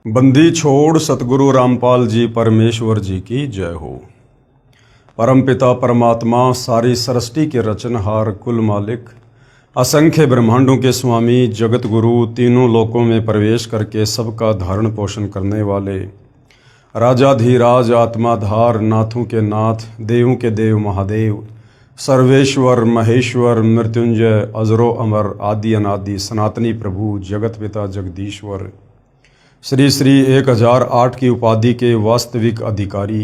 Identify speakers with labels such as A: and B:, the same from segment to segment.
A: बंदी छोड़ सतगुरु रामपाल जी परमेश्वर जी की जय हो। परमपिता परमात्मा सारी सृष्टि के रचनहार कुल मालिक असंख्य ब्रह्मांडों के स्वामी जगत गुरु तीनों लोकों में प्रवेश करके सबका धारण पोषण करने वाले राजाधीराज आत्माधार नाथों के नाथ देवों के देव महादेव सर्वेश्वर महेश्वर मृत्युंजय अजरो अमर आदि अनादि सनातनी प्रभु जगत पिता जगदीश्वर श्री श्री 1008 की उपाधि के वास्तविक अधिकारी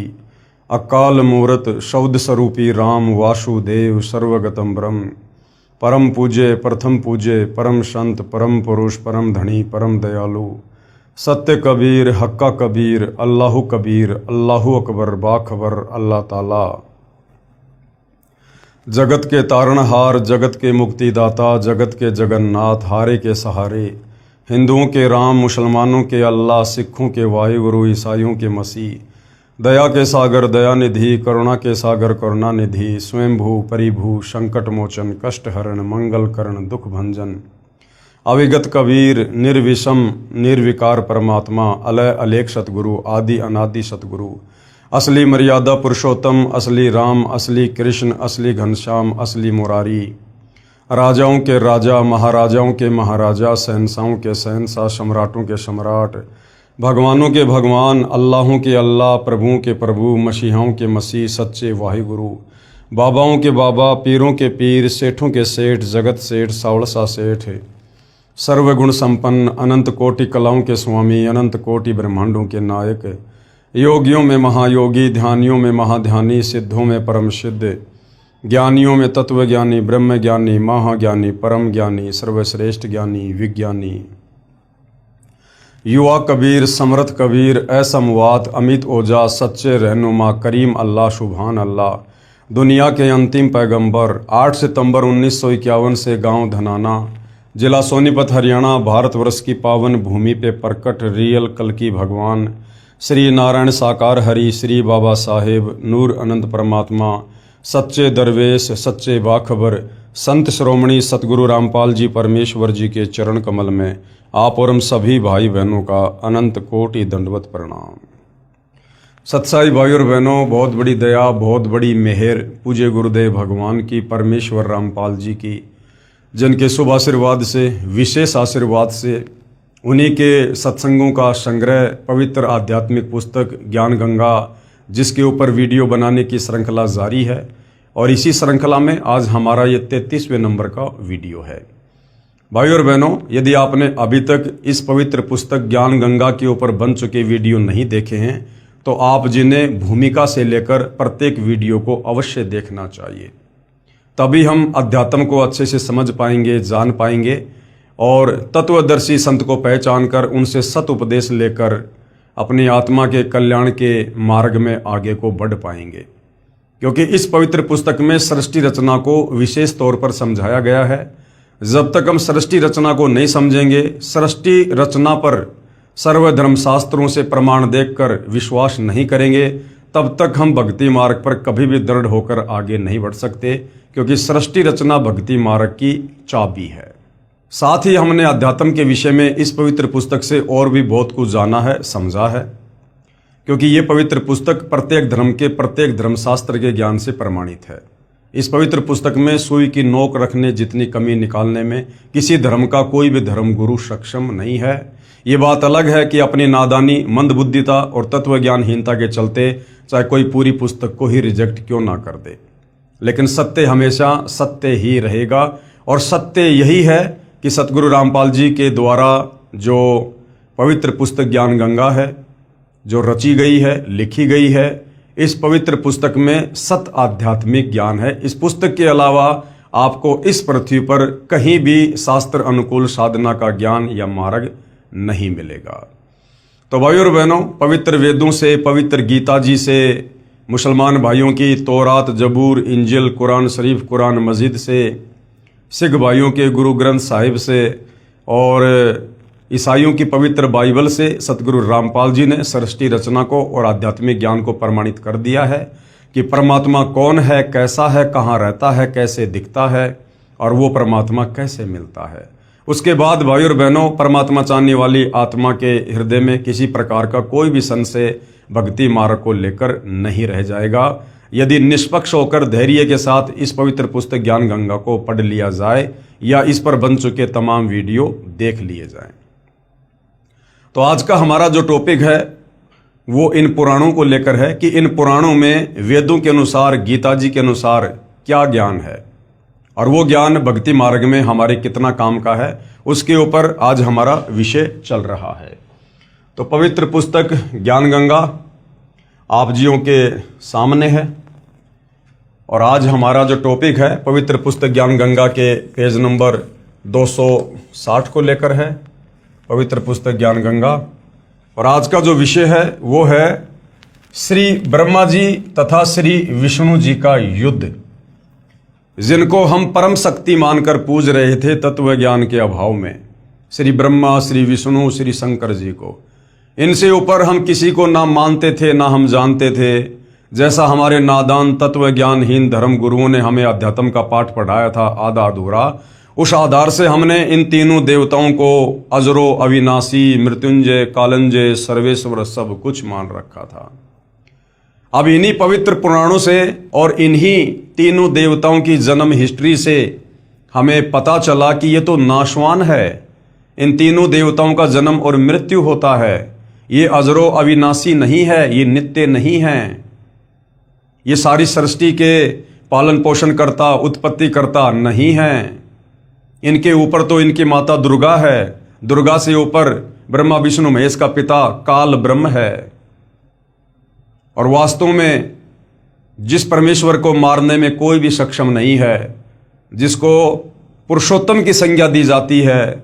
A: अकाल मूर्त शब्द स्वरूपी राम वासुदेव सर्वगतम ब्रह्म परम पूज्य प्रथम पूज्य परम संत परम पुरुष परम धनी परम दयालु सत्य कबीर हक्का कबीर अल्लाहु कबीर अल्लाहु अकबर बाखबर अल्लाह ताला जगत के तारणहार जगत के मुक्तिदाता जगत के जगन्नाथ हारे के सहारे हिंदुओं के राम मुसलमानों के अल्लाह सिखों के वाहिगुरु ईसाइयों के मसीह दया के सागर दयानिधि करुणा के सागर करुणानिधि स्वयंभू परिभू संकट मोचन कष्ट हरण मंगल करण दुख भंजन अविगत कबीर निर्विषम निर्विकार परमात्मा अलय अलेख सतगुरु आदि अनादि सतगुरु असली मर्यादा पुरुषोत्तम असली राम असली कृष्ण असली घनश्याम असली मुरारी राजाओं के राजा महाराजाओं के महाराजा शहंशाहों के शहंशाह सम्राटों के सम्राट भगवानों के भगवान अल्लाहों के अल्लाह प्रभुओं के प्रभु मसीहाओं के मसीह सच्चे वाहिगुरु बाबाओं के बाबा पीरों के पीर सेठों के सेठ जगत सेठ सावड़सा सेठ सर्वगुण संपन्न अनंत कोटि कलाओं के स्वामी अनंत कोटि ब्रह्मांडों के नायक योगियों में महायोगी ध्यानियों में महाध्यानी सिद्धों में परम सिद्ध ज्ञानियों में तत्वज्ञानी ब्रह्म ज्ञानी महाज्ञानी परम ज्ञानी सर्वश्रेष्ठ ज्ञानी विज्ञानी युवा कबीर समर्थ कबीर असमवात अमित ओजा सच्चे रहनुमा करीम अल्लाह सुभान अल्लाह दुनिया के अंतिम पैगंबर 8 सितंबर 1951 से गांव धनाना जिला सोनीपत हरियाणा भारतवर्ष की पावन भूमि पे प्रकट रियल कल्कि भगवान श्री नारायण साकार हरि श्री बाबा साहेब नूर अनंत परमात्मा सच्चे दरवेश सच्चे बाखबर संत श्रोमणी सतगुरु रामपाल जी परमेश्वर जी के चरण कमल में आप और हम सभी भाई बहनों का अनंत कोटि दंडवत प्रणाम। सत्साई भाई और बहनों, बहुत बड़ी दया बहुत बड़ी मेहर पूज्य गुरुदेव भगवान की परमेश्वर रामपाल जी की, जिनके शुभ आशीर्वाद से विशेष आशीर्वाद से उन्हीं के सत्संगों का संग्रह पवित्र आध्यात्मिक पुस्तक ज्ञान गंगा जिसके ऊपर वीडियो बनाने की श्रृंखला जारी है और इसी श्रृंखला में आज हमारा ये 33वें नंबर का वीडियो है। भाई और बहनों, यदि आपने अभी तक इस पवित्र पुस्तक ज्ञान गंगा के ऊपर बन चुके वीडियो नहीं देखे हैं तो आप जिन्हें भूमिका से लेकर प्रत्येक वीडियो को अवश्य देखना चाहिए, तभी हम अध्यात्म को अच्छे से समझ पाएंगे जान पाएंगे और तत्वदर्शी संत को पहचान कर उनसे सत उपदेश लेकर अपनी आत्मा के कल्याण के मार्ग में आगे को बढ़ पाएंगे। क्योंकि इस पवित्र पुस्तक में सृष्टि रचना को विशेष तौर पर समझाया गया है। जब तक हम सृष्टि रचना को नहीं समझेंगे, सृष्टि रचना पर सर्वधर्म शास्त्रों से प्रमाण देखकर विश्वास नहीं करेंगे, तब तक हम भक्ति मार्ग पर कभी भी दृढ़ होकर आगे नहीं बढ़ सकते, क्योंकि सृष्टि रचना भक्ति मार्ग की चाबी है। साथ ही हमने अध्यात्म के विषय में इस पवित्र पुस्तक से और भी बहुत कुछ जाना है समझा है, क्योंकि ये पवित्र पुस्तक प्रत्येक धर्म के प्रत्येक धर्मशास्त्र के ज्ञान से प्रमाणित है। इस पवित्र पुस्तक में सुई की नोक रखने जितनी कमी निकालने में किसी धर्म का कोई भी धर्म गुरु सक्षम नहीं है। ये बात अलग है कि अपनी नादानी मंदबुद्धिता और तत्वज्ञानहीनता के चलते चाहे कोई पूरी पुस्तक को ही रिजेक्ट क्यों ना कर दे, लेकिन सत्य हमेशा सत्य ही रहेगा। और सत्य यही है कि सतगुरु रामपाल जी के द्वारा जो पवित्र पुस्तक ज्ञान गंगा है, जो रची गई है लिखी गई है, इस पवित्र पुस्तक में सत आध्यात्मिक ज्ञान है। इस पुस्तक के अलावा आपको इस पृथ्वी पर कहीं भी शास्त्र अनुकूल साधना का ज्ञान या मार्ग नहीं मिलेगा। तो भाइयों और बहनों, पवित्र वेदों से पवित्र गीता जी से मुसलमान भाइयों की तौरात जबूर इंजिल कुरान शरीफ कुरान मजीद से, सिख भाइयों के गुरु ग्रंथ साहिब से और ईसाइयों की पवित्र बाइबल से सतगुरु रामपाल जी ने सृष्टि रचना को और आध्यात्मिक ज्ञान को प्रमाणित कर दिया है कि परमात्मा कौन है, कैसा है, कहाँ रहता है, कैसे दिखता है और वो परमात्मा कैसे मिलता है। उसके बाद भाई और बहनों, परमात्मा चाहने वाली आत्मा के हृदय में किसी प्रकार का कोई भी संशय भक्ति मार्ग को लेकर नहीं रह जाएगा यदि निष्पक्ष होकर धैर्य के साथ इस पवित्र पुस्तक ज्ञान गंगा को पढ़ लिया जाए या इस पर बन चुके तमाम वीडियो देख लिए जाएं। तो आज का हमारा जो टॉपिक है वो इन पुराणों को लेकर है कि इन पुराणों में वेदों के अनुसार, गीता जी के अनुसार क्या ज्ञान है और वो ज्ञान भक्ति मार्ग में हमारे कितना काम का है, उसके ऊपर आज हमारा विषय चल रहा है। तो पवित्र पुस्तक ज्ञान गंगा आप जियों के सामने है और आज हमारा जो टॉपिक है पवित्र पुस्तक ज्ञान गंगा के पेज नंबर 260 को लेकर है, पवित्र पुस्तक ज्ञान गंगा। और आज का जो विषय है वो है श्री ब्रह्मा जी तथा श्री विष्णु जी का युद्ध, जिनको हम परम शक्ति मानकर पूज रहे थे तत्व ज्ञान के अभाव में। श्री ब्रह्मा, श्री विष्णु, श्री शंकर जी को, इनसे ऊपर हम किसी को ना मानते थे ना हम जानते थे। जैसा हमारे नादान तत्व ज्ञानहीन धर्म गुरुओं ने हमें अध्यात्म का पाठ पढ़ाया था आधा अधूरा, उस आधार से हमने इन तीनों देवताओं को अजरो, अविनाशी, मृत्युंजय, कालंजय, सर्वेश्वर सब कुछ मान रखा था। अब इन्हीं पवित्र पुराणों से और इन्हीं तीनों देवताओं की जन्म हिस्ट्री से हमें पता चला कि ये तो नाशवान है। इन तीनों देवताओं का जन्म और मृत्यु होता है। ये अजरो अविनाशी नहीं है, ये नित्य नहीं है। ये सारी सृष्टि के पालन पोषण करता, उत्पत्ति करता नहीं है। इनके ऊपर तो इनकी माता दुर्गा है, दुर्गा से ऊपर ब्रह्मा विष्णु महेश का पिता काल ब्रह्म है। और वास्तव में जिस परमेश्वर को मारने में कोई भी सक्षम नहीं है, जिसको पुरुषोत्तम की संज्ञा दी जाती है,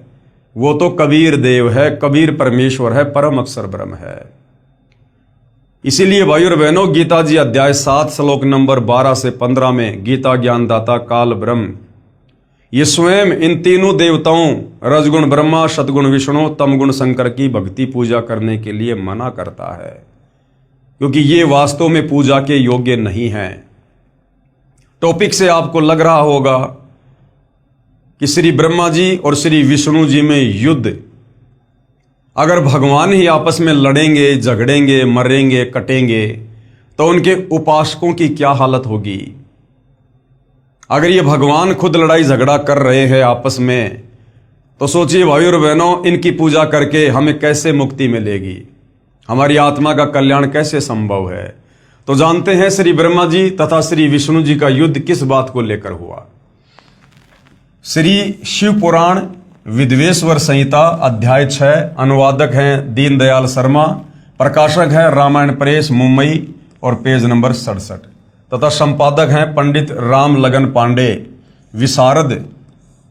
A: वो तो कबीर देव है, कबीर परमेश्वर है, परम अक्षर ब्रह्म है। इसीलिए भाई और बहनों, गीता जी अध्याय 7 श्लोक नंबर 12 से 15 में गीता ज्ञानदाता काल ब्रह्म ये स्वयं इन तीनों देवताओं रजगुण ब्रह्मा, सतगुण विष्णु, तमगुण शंकर की भक्ति पूजा करने के लिए मना करता है, क्योंकि ये वास्तव में पूजा के योग्य नहीं है। टॉपिक से आपको लग रहा होगा कि श्री ब्रह्मा जी और श्री विष्णु जी में युद्ध, अगर भगवान ही आपस में लड़ेंगे, झगड़ेंगे, मरेंगे, कटेंगे, तो उनके उपासकों की क्या हालत होगी। अगर ये भगवान खुद लड़ाई झगड़ा कर रहे हैं आपस में, तो सोचिए भाई और बहनों, इनकी पूजा करके हमें कैसे मुक्ति मिलेगी, हमारी आत्मा का कल्याण कैसे संभव है। तो जानते हैं श्री ब्रह्मा जी तथा श्री विष्णु जी का युद्ध किस बात को लेकर हुआ। श्री शिव पुराण विद्वेश्वर संहिता अध्याय 6, अनुवादक हैं दीनदयाल शर्मा, प्रकाशक है रामायण प्रेस मुंबई और पेज नंबर 67, तथा संपादक हैं पंडित राम लगन पांडे विशारद,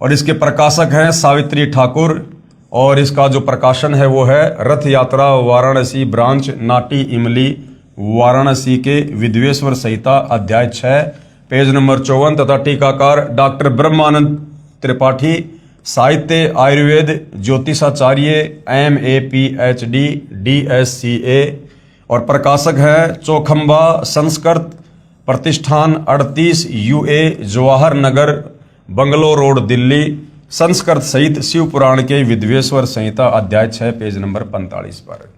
A: और इसके प्रकाशक हैं सावित्री ठाकुर। और इसका जो प्रकाशन है वो है रथ यात्रा वाराणसी ब्रांच, नाटी इमली वाराणसी के विद्वेश्वर संहिता अध्याय 6 पेज नंबर 54, तथा टीकाकार डॉक्टर ब्रह्मानंद त्रिपाठी, साहित्य आयुर्वेद ज्योतिषाचार्य MA PhD DSCA, और प्रकाशक है चौखंबा संस्कृत प्रतिष्ठान 38 UA जवाहर नगर बंगलोर रोड दिल्ली, संस्कृत सहित शिव पुराण के विद्वेश्वर संहिता अध्याय 6 पेज नंबर 45 पर।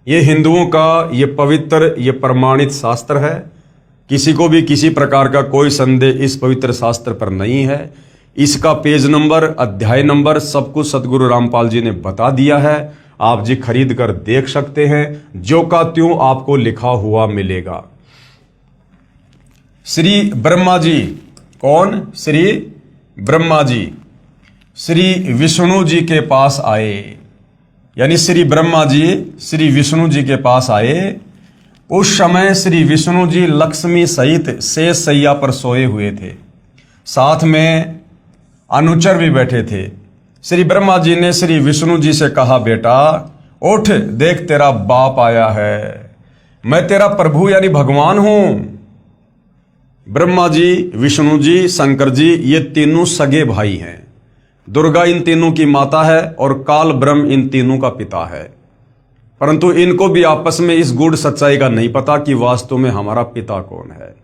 A: ये हिंदुओं का ये पवित्र, ये प्रमाणित शास्त्र है। किसी को भी किसी प्रकार का कोई संदेह इस पवित्र शास्त्र पर नहीं है। इसका पेज नंबर, अध्याय नंबर सब कुछ सतगुरु रामपाल जी ने बता दिया है। आप जी खरीद कर देख सकते हैं, जो का त्यों आपको लिखा हुआ मिलेगा। श्री ब्रह्मा जी कौन? श्री ब्रह्मा जी श्री विष्णु जी के पास आए, यानी श्री ब्रह्मा जी श्री विष्णु जी के पास आए। उस समय श्री विष्णु जी लक्ष्मी सहित शेष सैया पर सोए हुए थे, साथ में अनुचर भी बैठे थे। श्री ब्रह्मा जी ने श्री विष्णु जी से कहा, बेटा उठ, देख तेरा बाप आया है, मैं तेरा प्रभु यानी भगवान हूं। ब्रह्मा जी, विष्णु जी, शंकर जी ये तीनों सगे भाई हैं। दुर्गा इन तीनों की माता है और काल ब्रह्म इन तीनों का पिता है, परंतु इनको भी आपस में इस गूढ़ सच्चाई का नहीं पता कि वास्तव में हमारा पिता कौन है।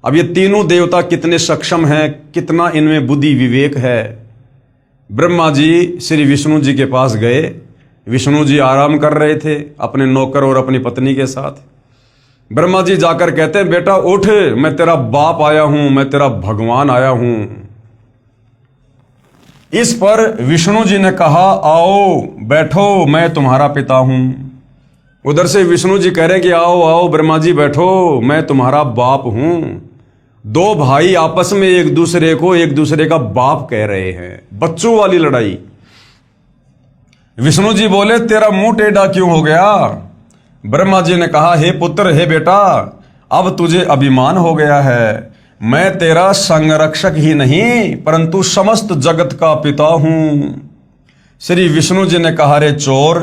A: अब ये तीनों देवता कितने सक्षम हैं, कितना इनमें बुद्धि विवेक है, ब्रह्मा जी श्री विष्णु जी के पास गए। विष्णु जी आराम कर रहे थे अपने नौकर और अपनी पत्नी के साथ। ब्रह्मा जी जाकर कहते हैं, बेटा उठ, मैं तेरा बाप आया हूं, मैं तेरा भगवान आया हूं। इस पर विष्णु जी ने कहा, आओ बैठो, मैं तुम्हारा पिता हूं। उधर से विष्णु जी कह रहे कि आओ आओ ब्रह्मा जी बैठो, मैं तुम्हारा बाप हूं। दो भाई आपस में एक दूसरे का बाप कह रहे हैं, बच्चों वाली लड़ाई। विष्णु जी बोले, तेरा मुंह टेढ़ा क्यों हो गया? ब्रह्मा जी ने कहा, हे पुत्र, हे बेटा, अब तुझे अभिमान हो गया है। मैं तेरा संरक्षक ही नहीं परंतु समस्त जगत का पिता हूं। श्री विष्णु जी ने कहा, रे चोर,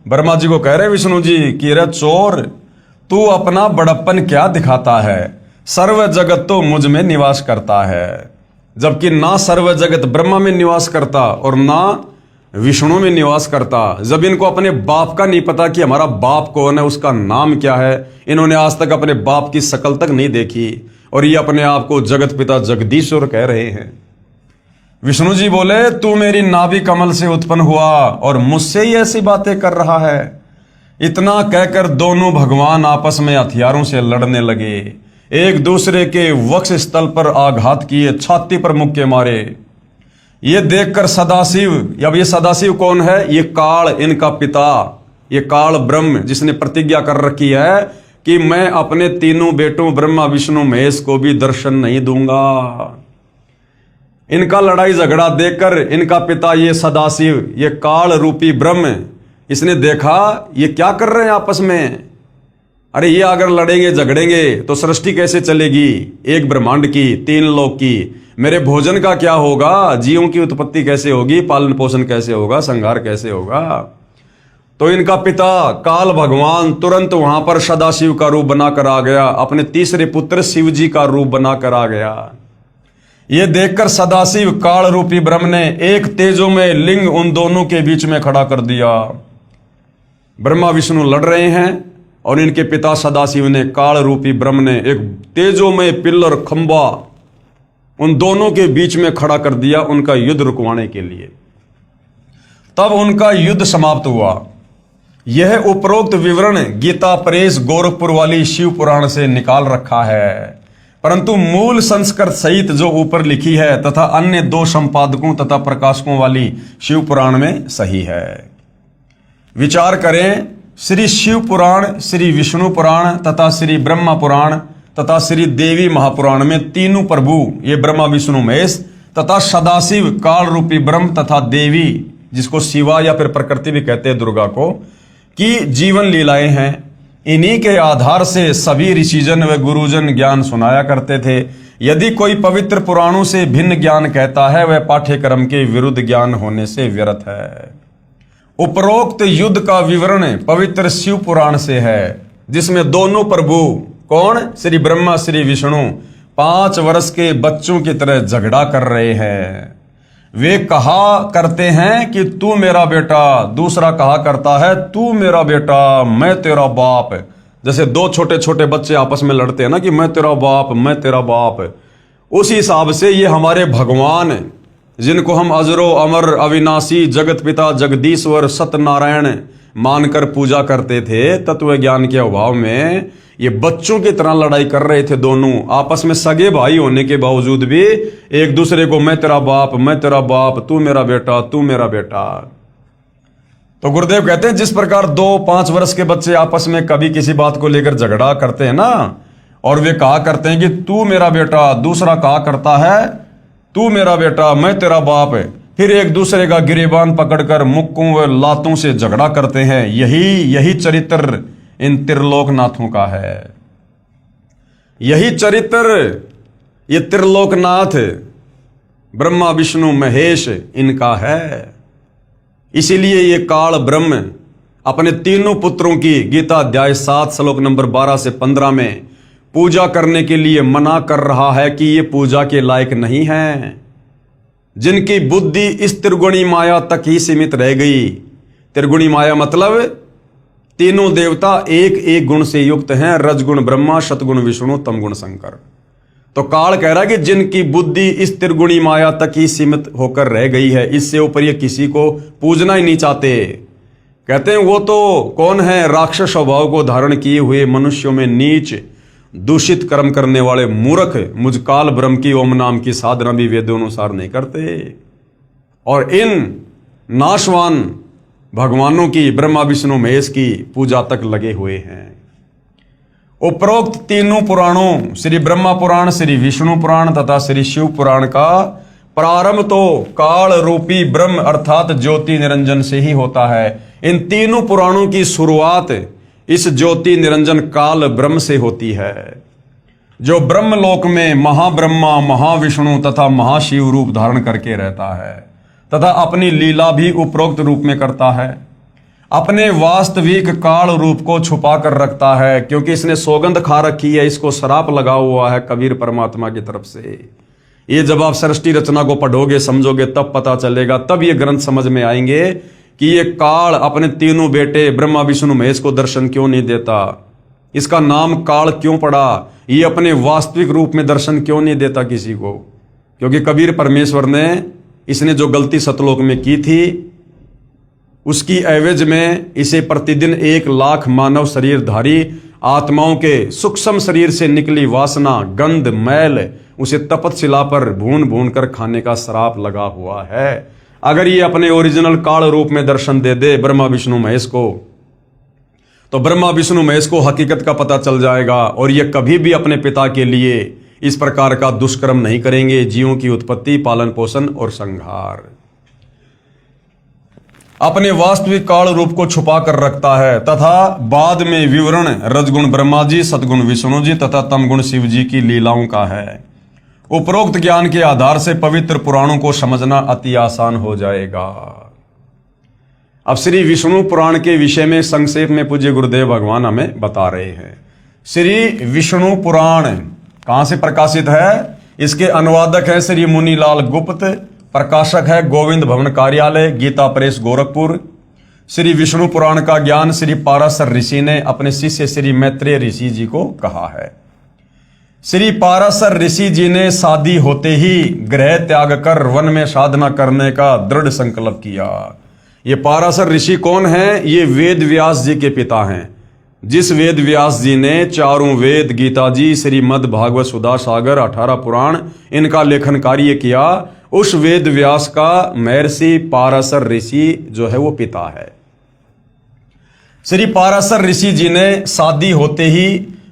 A: ब्रह्मा जी को कह रहे विष्णु जी कि रे चोर, तू अपना बड़प्पन क्या दिखाता है? सर्व जगत तो मुझ में निवास करता है, जबकि ना सर्व जगत ब्रह्मा में निवास करता और ना विष्णु में निवास करता। जब इनको अपने बाप का नहीं पता कि हमारा बाप कौन है, उसका नाम क्या है, इन्होंने आज तक अपने बाप की शक्ल तक नहीं देखी और ये अपने आप को जगत पिता जगदीश्वर कह रहे हैं। विष्णु जी बोले, तू मेरी नाभि कमल से उत्पन्न हुआ और मुझसे ही ऐसी बातें कर रहा है। इतना कहकर दोनों भगवान आपस में हथियारों से लड़ने लगे। एक दूसरे के वक्ष स्थल पर आघात किए, छाती पर मुक्के मारे। ये देखकर सदाशिव, अब ये सदाशिव कौन है? ये काल, इनका पिता, ये काल ब्रह्म, जिसने प्रतिज्ञा कर रखी है कि मैं अपने तीनों बेटों ब्रह्मा विष्णु महेश को भी दर्शन नहीं दूंगा। इनका लड़ाई झगड़ा देखकर इनका पिता ये सदाशिव, ये काल रूपी ब्रह्म, इसने देखा ये क्या कर रहे हैं आपस में। अरे ये अगर लड़ेंगे झगड़ेंगे तो सृष्टि कैसे चलेगी? एक ब्रह्मांड की, तीन लोक की। मेरे भोजन का क्या होगा? जीवों की उत्पत्ति कैसे होगी? पालन पोषण कैसे होगा? संहार कैसे होगा? तो इनका पिता काल भगवान तुरंत वहां पर सदाशिव का रूप बनाकर आ गया, अपने तीसरे पुत्र शिव जी का रूप बनाकर आ गया। ये देखकर सदाशिव काल रूपी ब्रह्म ने एक तेजोमय लिंग उन दोनों के बीच में खड़ा कर दिया। ब्रह्मा विष्णु लड़ रहे हैं और इनके पिता सदाशिव ने, काल रूपी ब्रह्म ने, एक तेजोमय पिल्लर खंबा उन दोनों के बीच में खड़ा कर दिया उनका युद्ध रुकवाने के लिए। तब उनका युद्ध समाप्त हुआ। यह उपरोक्त विवरण गीता प्रेस गोरखपुर वाली शिव पुराण से निकाल रखा है, परंतु मूल संस्कृत सहित जो ऊपर लिखी है तथा अन्य दो संपादकों तथा प्रकाशकों वाली शिव पुराण में सही है। विचार करें, श्री शिव पुराण, श्री विष्णु पुराण तथा श्री ब्रह्मा पुराण तथा श्री देवी महापुराण में तीनों प्रभु, ये ब्रह्मा विष्णु महेश तथा सदाशिव काल रूपी ब्रह्म तथा देवी, जिसको शिवा या फिर प्रकृति भी कहते हैं दुर्गा को, की जीवन लीलाएं हैं। इन्हीं के आधार से सभी ऋषिजन व गुरुजन ज्ञान सुनाया करते थे। यदि कोई पवित्र पुराणों से भिन्न ज्ञान कहता है वह पाठ्यक्रम के विरुद्ध ज्ञान होने से व्यर्थ है। उपरोक्त युद्ध का विवरण पवित्र शिव पुराण से है, जिसमें दोनों प्रभु, कौन? श्री ब्रह्मा श्री विष्णु 5 वर्ष के बच्चों की तरह झगड़ा कर रहे हैं। वे कहा करते हैं कि तू मेरा बेटा, दूसरा कहा करता है तू मेरा बेटा, मैं तेरा बाप। जैसे दो छोटे छोटे बच्चे आपस में लड़ते हैं ना कि मैं तेरा बाप, मैं तेरा बाप। उसी हिसाब से ये हमारे भगवान, जिनको हम अजरो अमर अविनाशी जगत पिता जगदीश्वर सत्यनारायण मानकर पूजा करते थे, तत्व ज्ञान के अभाव में ये बच्चों की तरह लड़ाई कर रहे थे। दोनों आपस में सगे भाई होने के बावजूद भी एक दूसरे को मैं तेरा बाप, मैं तेरा बाप, तू मेरा बेटा, तू मेरा बेटा। तो गुरुदेव कहते हैं जिस प्रकार 2-5 वर्ष के बच्चे आपस में कभी किसी बात को लेकर झगड़ा करते हैं ना, और वे कहा करते हैं कि तू मेरा बेटा, दूसरा कहा करता है तू मेरा बेटा, मैं तेरा बाप, फिर एक दूसरे का गिरेबान पकड़कर मुक्कों व लातों से झगड़ा करते हैं। यही चरित्र इन त्रिलोकनाथों का है। यही चरित्र ये त्रिलोकनाथ ब्रह्मा विष्णु महेश इनका है। इसीलिए ये काल ब्रह्म अपने तीनों पुत्रों की गीता अध्याय 7 श्लोक नंबर 12 से 15 में पूजा करने के लिए मना कर रहा है कि ये पूजा के लायक नहीं है। जिनकी बुद्धि इस त्रिगुणी माया तक ही सीमित रह गई। त्रिगुणी माया मतलब तीनों देवता एक एक गुण से युक्त हैं, रजगुण ब्रह्मा, सतगुण विष्णु, तमगुण शंकर। तो काल कह रहा है कि जिनकी बुद्धि इस त्रिगुणी माया तक ही सीमित होकर रह गई है, इससे ऊपर ये किसी को पूजना ही नहीं चाहते। कहते हैं वो तो कौन है, राक्षस स्वभाव को धारण किए हुए मनुष्यों में नीच दूषित कर्म करने वाले मूर्ख मुझ काल ब्रह्म की ओम नाम की साधना भी वेदोनुसार नहीं करते, और इन नाशवान भगवानों की ब्रह्मा विष्णु महेश की पूजा तक लगे हुए हैं। उपरोक्त तीनों पुराणों, श्री ब्रह्मा पुराण, श्री विष्णु पुराण तथा श्री शिव पुराण का प्रारंभ तो काल रूपी ब्रह्म अर्थात ज्योति निरंजन से ही होता है। इन तीनों पुराणों की शुरुआत इस ज्योति निरंजन काल ब्रह्म से होती है, जो ब्रह्मलोक में महाब्रह्मा, महाविष्णु तथा महाशिव रूप धारण करके रहता है तथा अपनी लीला भी उपरोक्त रूप में करता है। अपने वास्तविक काल रूप को छुपा कर रखता है, क्योंकि इसने सौगंध खा रखी है, इसको श्राप लगा हुआ है कबीर परमात्मा की तरफ से। ये जब आप सृष्टि रचना को पढ़ोगे, समझोगे, तब पता चलेगा, तब ये ग्रंथ समझ में आएंगे कि ये काल अपने तीनों बेटे ब्रह्मा विष्णु महेश को दर्शन क्यों नहीं देता, इसका नाम काल क्यों पड़ा, ये अपने वास्तविक रूप में दर्शन क्यों नहीं देता किसी को। क्योंकि कबीर परमेश्वर ने इसने जो गलती सतलोक में की थी, उसकी एवज में इसे प्रतिदिन 1,00,000 मानव शरीरधारी आत्माओं के सूक्ष्म शरीर से निकली वासना, गंध, मैल उसे तपतशिला पर भून भून कर खाने का श्राप लगा हुआ है। अगर ये अपने ओरिजिनल काल रूप में दर्शन दे दे ब्रह्मा विष्णु महेश को, तो ब्रह्मा विष्णु महेश को हकीकत का पता चल जाएगा, और ये कभी भी अपने पिता के लिए इस प्रकार का दुष्कर्म नहीं करेंगे, जीवों की उत्पत्ति, पालन पोषण और संहार। अपने वास्तविक काल रूप को छुपा कर रखता है तथा बाद में विवरण रजगुण ब्रह्मा जी, सतगुण विष्णु जी तथा तमगुण शिव जी की लीलाओं का है। उपरोक्त ज्ञान के आधार से पवित्र पुराणों को समझना अति आसान हो जाएगा। अब श्री विष्णु पुराण के विषय में संक्षेप में पूज्य गुरुदेव भगवान हमें बता रहे हैं। श्री विष्णु पुराण कहां से प्रकाशित है? इसके अनुवादक है श्री मुनीलाल गुप्त, प्रकाशक है गोविंद भवन कार्यालय, गीता प्रेस गोरखपुर। श्री विष्णु पुराण का ज्ञान श्री पाराशर ऋषि ने अपने शिष्य श्री मैत्रेय ऋषि जी को कहा है। श्री पाराशर ऋषि जी ने शादी होते ही गृह त्याग कर वन में साधना करने का दृढ़ संकल्प किया। ये पाराशर ऋषि कौन है? ये वेद व्यास जी के पिता हैं। जिस वेद व्यास जी ने चारों वेद, गीता जी, श्रीमद् भागवत सुधा सागर, 18 पुराण इनका लेखन कार्य किया, उस वेद व्यास का महर्षि पाराशर ऋषि जो है वो पिता है। श्री पाराशर ऋषि जी ने शादी होते ही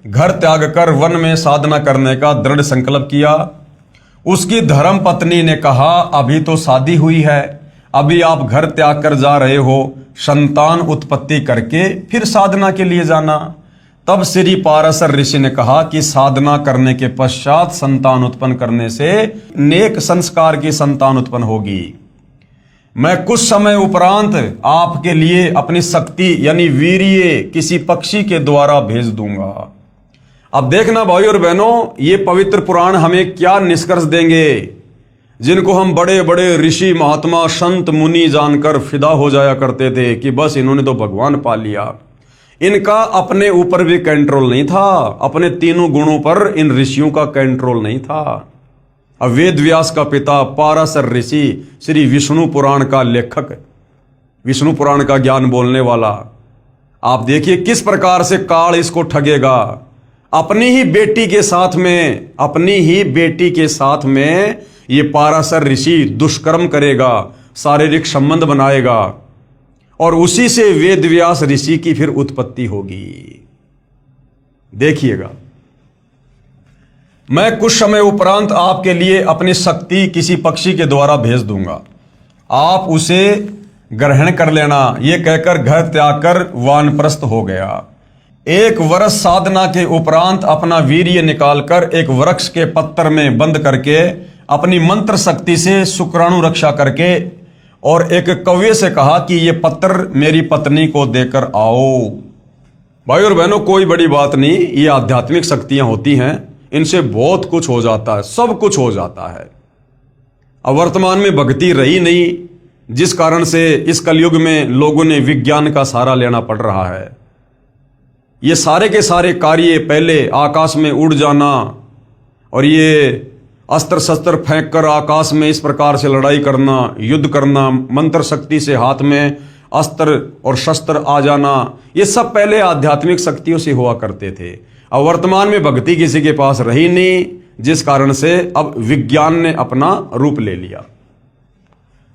A: घर त्याग कर वन में साधना करने का दृढ़ संकल्प किया। उसकी धर्म पत्नी ने कहा, अभी तो शादी हुई है, अभी आप घर त्याग कर जा रहे हो, संतान उत्पत्ति करके फिर साधना के लिए जाना। तब श्री पाराशर ऋषि ने कहा कि साधना करने के पश्चात संतान उत्पन्न करने से नेक संस्कार की संतान उत्पन्न होगी। मैं कुछ समय उपरांत आपके लिए अपनी शक्ति यानी वीर्य किसी पक्षी के द्वारा भेज दूंगा। अब देखना भाई और बहनों, ये पवित्र पुराण हमें क्या निष्कर्ष देंगे, जिनको हम बड़े बड़े ऋषि, महात्मा, संत, मुनि जानकर फिदा हो जाया करते थे कि बस इन्होंने तो भगवान पा लिया। इनका अपने ऊपर भी कंट्रोल नहीं था, अपने तीनों गुणों पर इन ऋषियों का कंट्रोल नहीं था। अब वेद व्यास का पिता पाराशर ऋषि, श्री विष्णु पुराण का लेखक, विष्णु पुराण का ज्ञान बोलने वाला, आप देखिए किस प्रकार से काल इसको ठगेगा। अपनी ही बेटी के साथ में ये पाराशर ऋषि दुष्कर्म करेगा, शारीरिक संबंध बनाएगा, और उसी से वेद व्यास ऋषि की फिर उत्पत्ति होगी। देखिएगा, मैं कुछ समय उपरांत आपके लिए अपनी शक्ति किसी पक्षी के द्वारा भेज दूंगा, आप उसे ग्रहण कर लेना। यह कहकर घर त्याग कर वानप्रस्थ हो गया। 1 वर्ष साधना के उपरांत अपना वीर्य निकालकर एक वृक्ष के पत्तर में बंद करके अपनी मंत्र शक्ति से शुक्राणु रक्षा करके और एक कौवे से कहा कि यह पत्थर मेरी पत्नी को देकर आओ। भाई और बहनों, कोई बड़ी बात नहीं, ये आध्यात्मिक शक्तियां होती हैं, इनसे बहुत कुछ हो जाता है, सब कुछ हो जाता है। अब वर्तमान में भक्ति रही नहीं, जिस कारण से इस कलयुग में लोगों ने विज्ञान का सहारा लेना पड़ रहा है। ये सारे के सारे कार्य, पहले आकाश में उड़ जाना, और ये अस्त्र शस्त्र फेंक कर आकाश में इस प्रकार से लड़ाई करना, युद्ध करना, मंत्र शक्ति से हाथ में अस्त्र और शस्त्र आ जाना, ये सब पहले आध्यात्मिक शक्तियों से हुआ करते थे। अब वर्तमान में भक्ति किसी के पास रही नहीं, जिस कारण से अब विज्ञान ने अपना रूप ले लिया।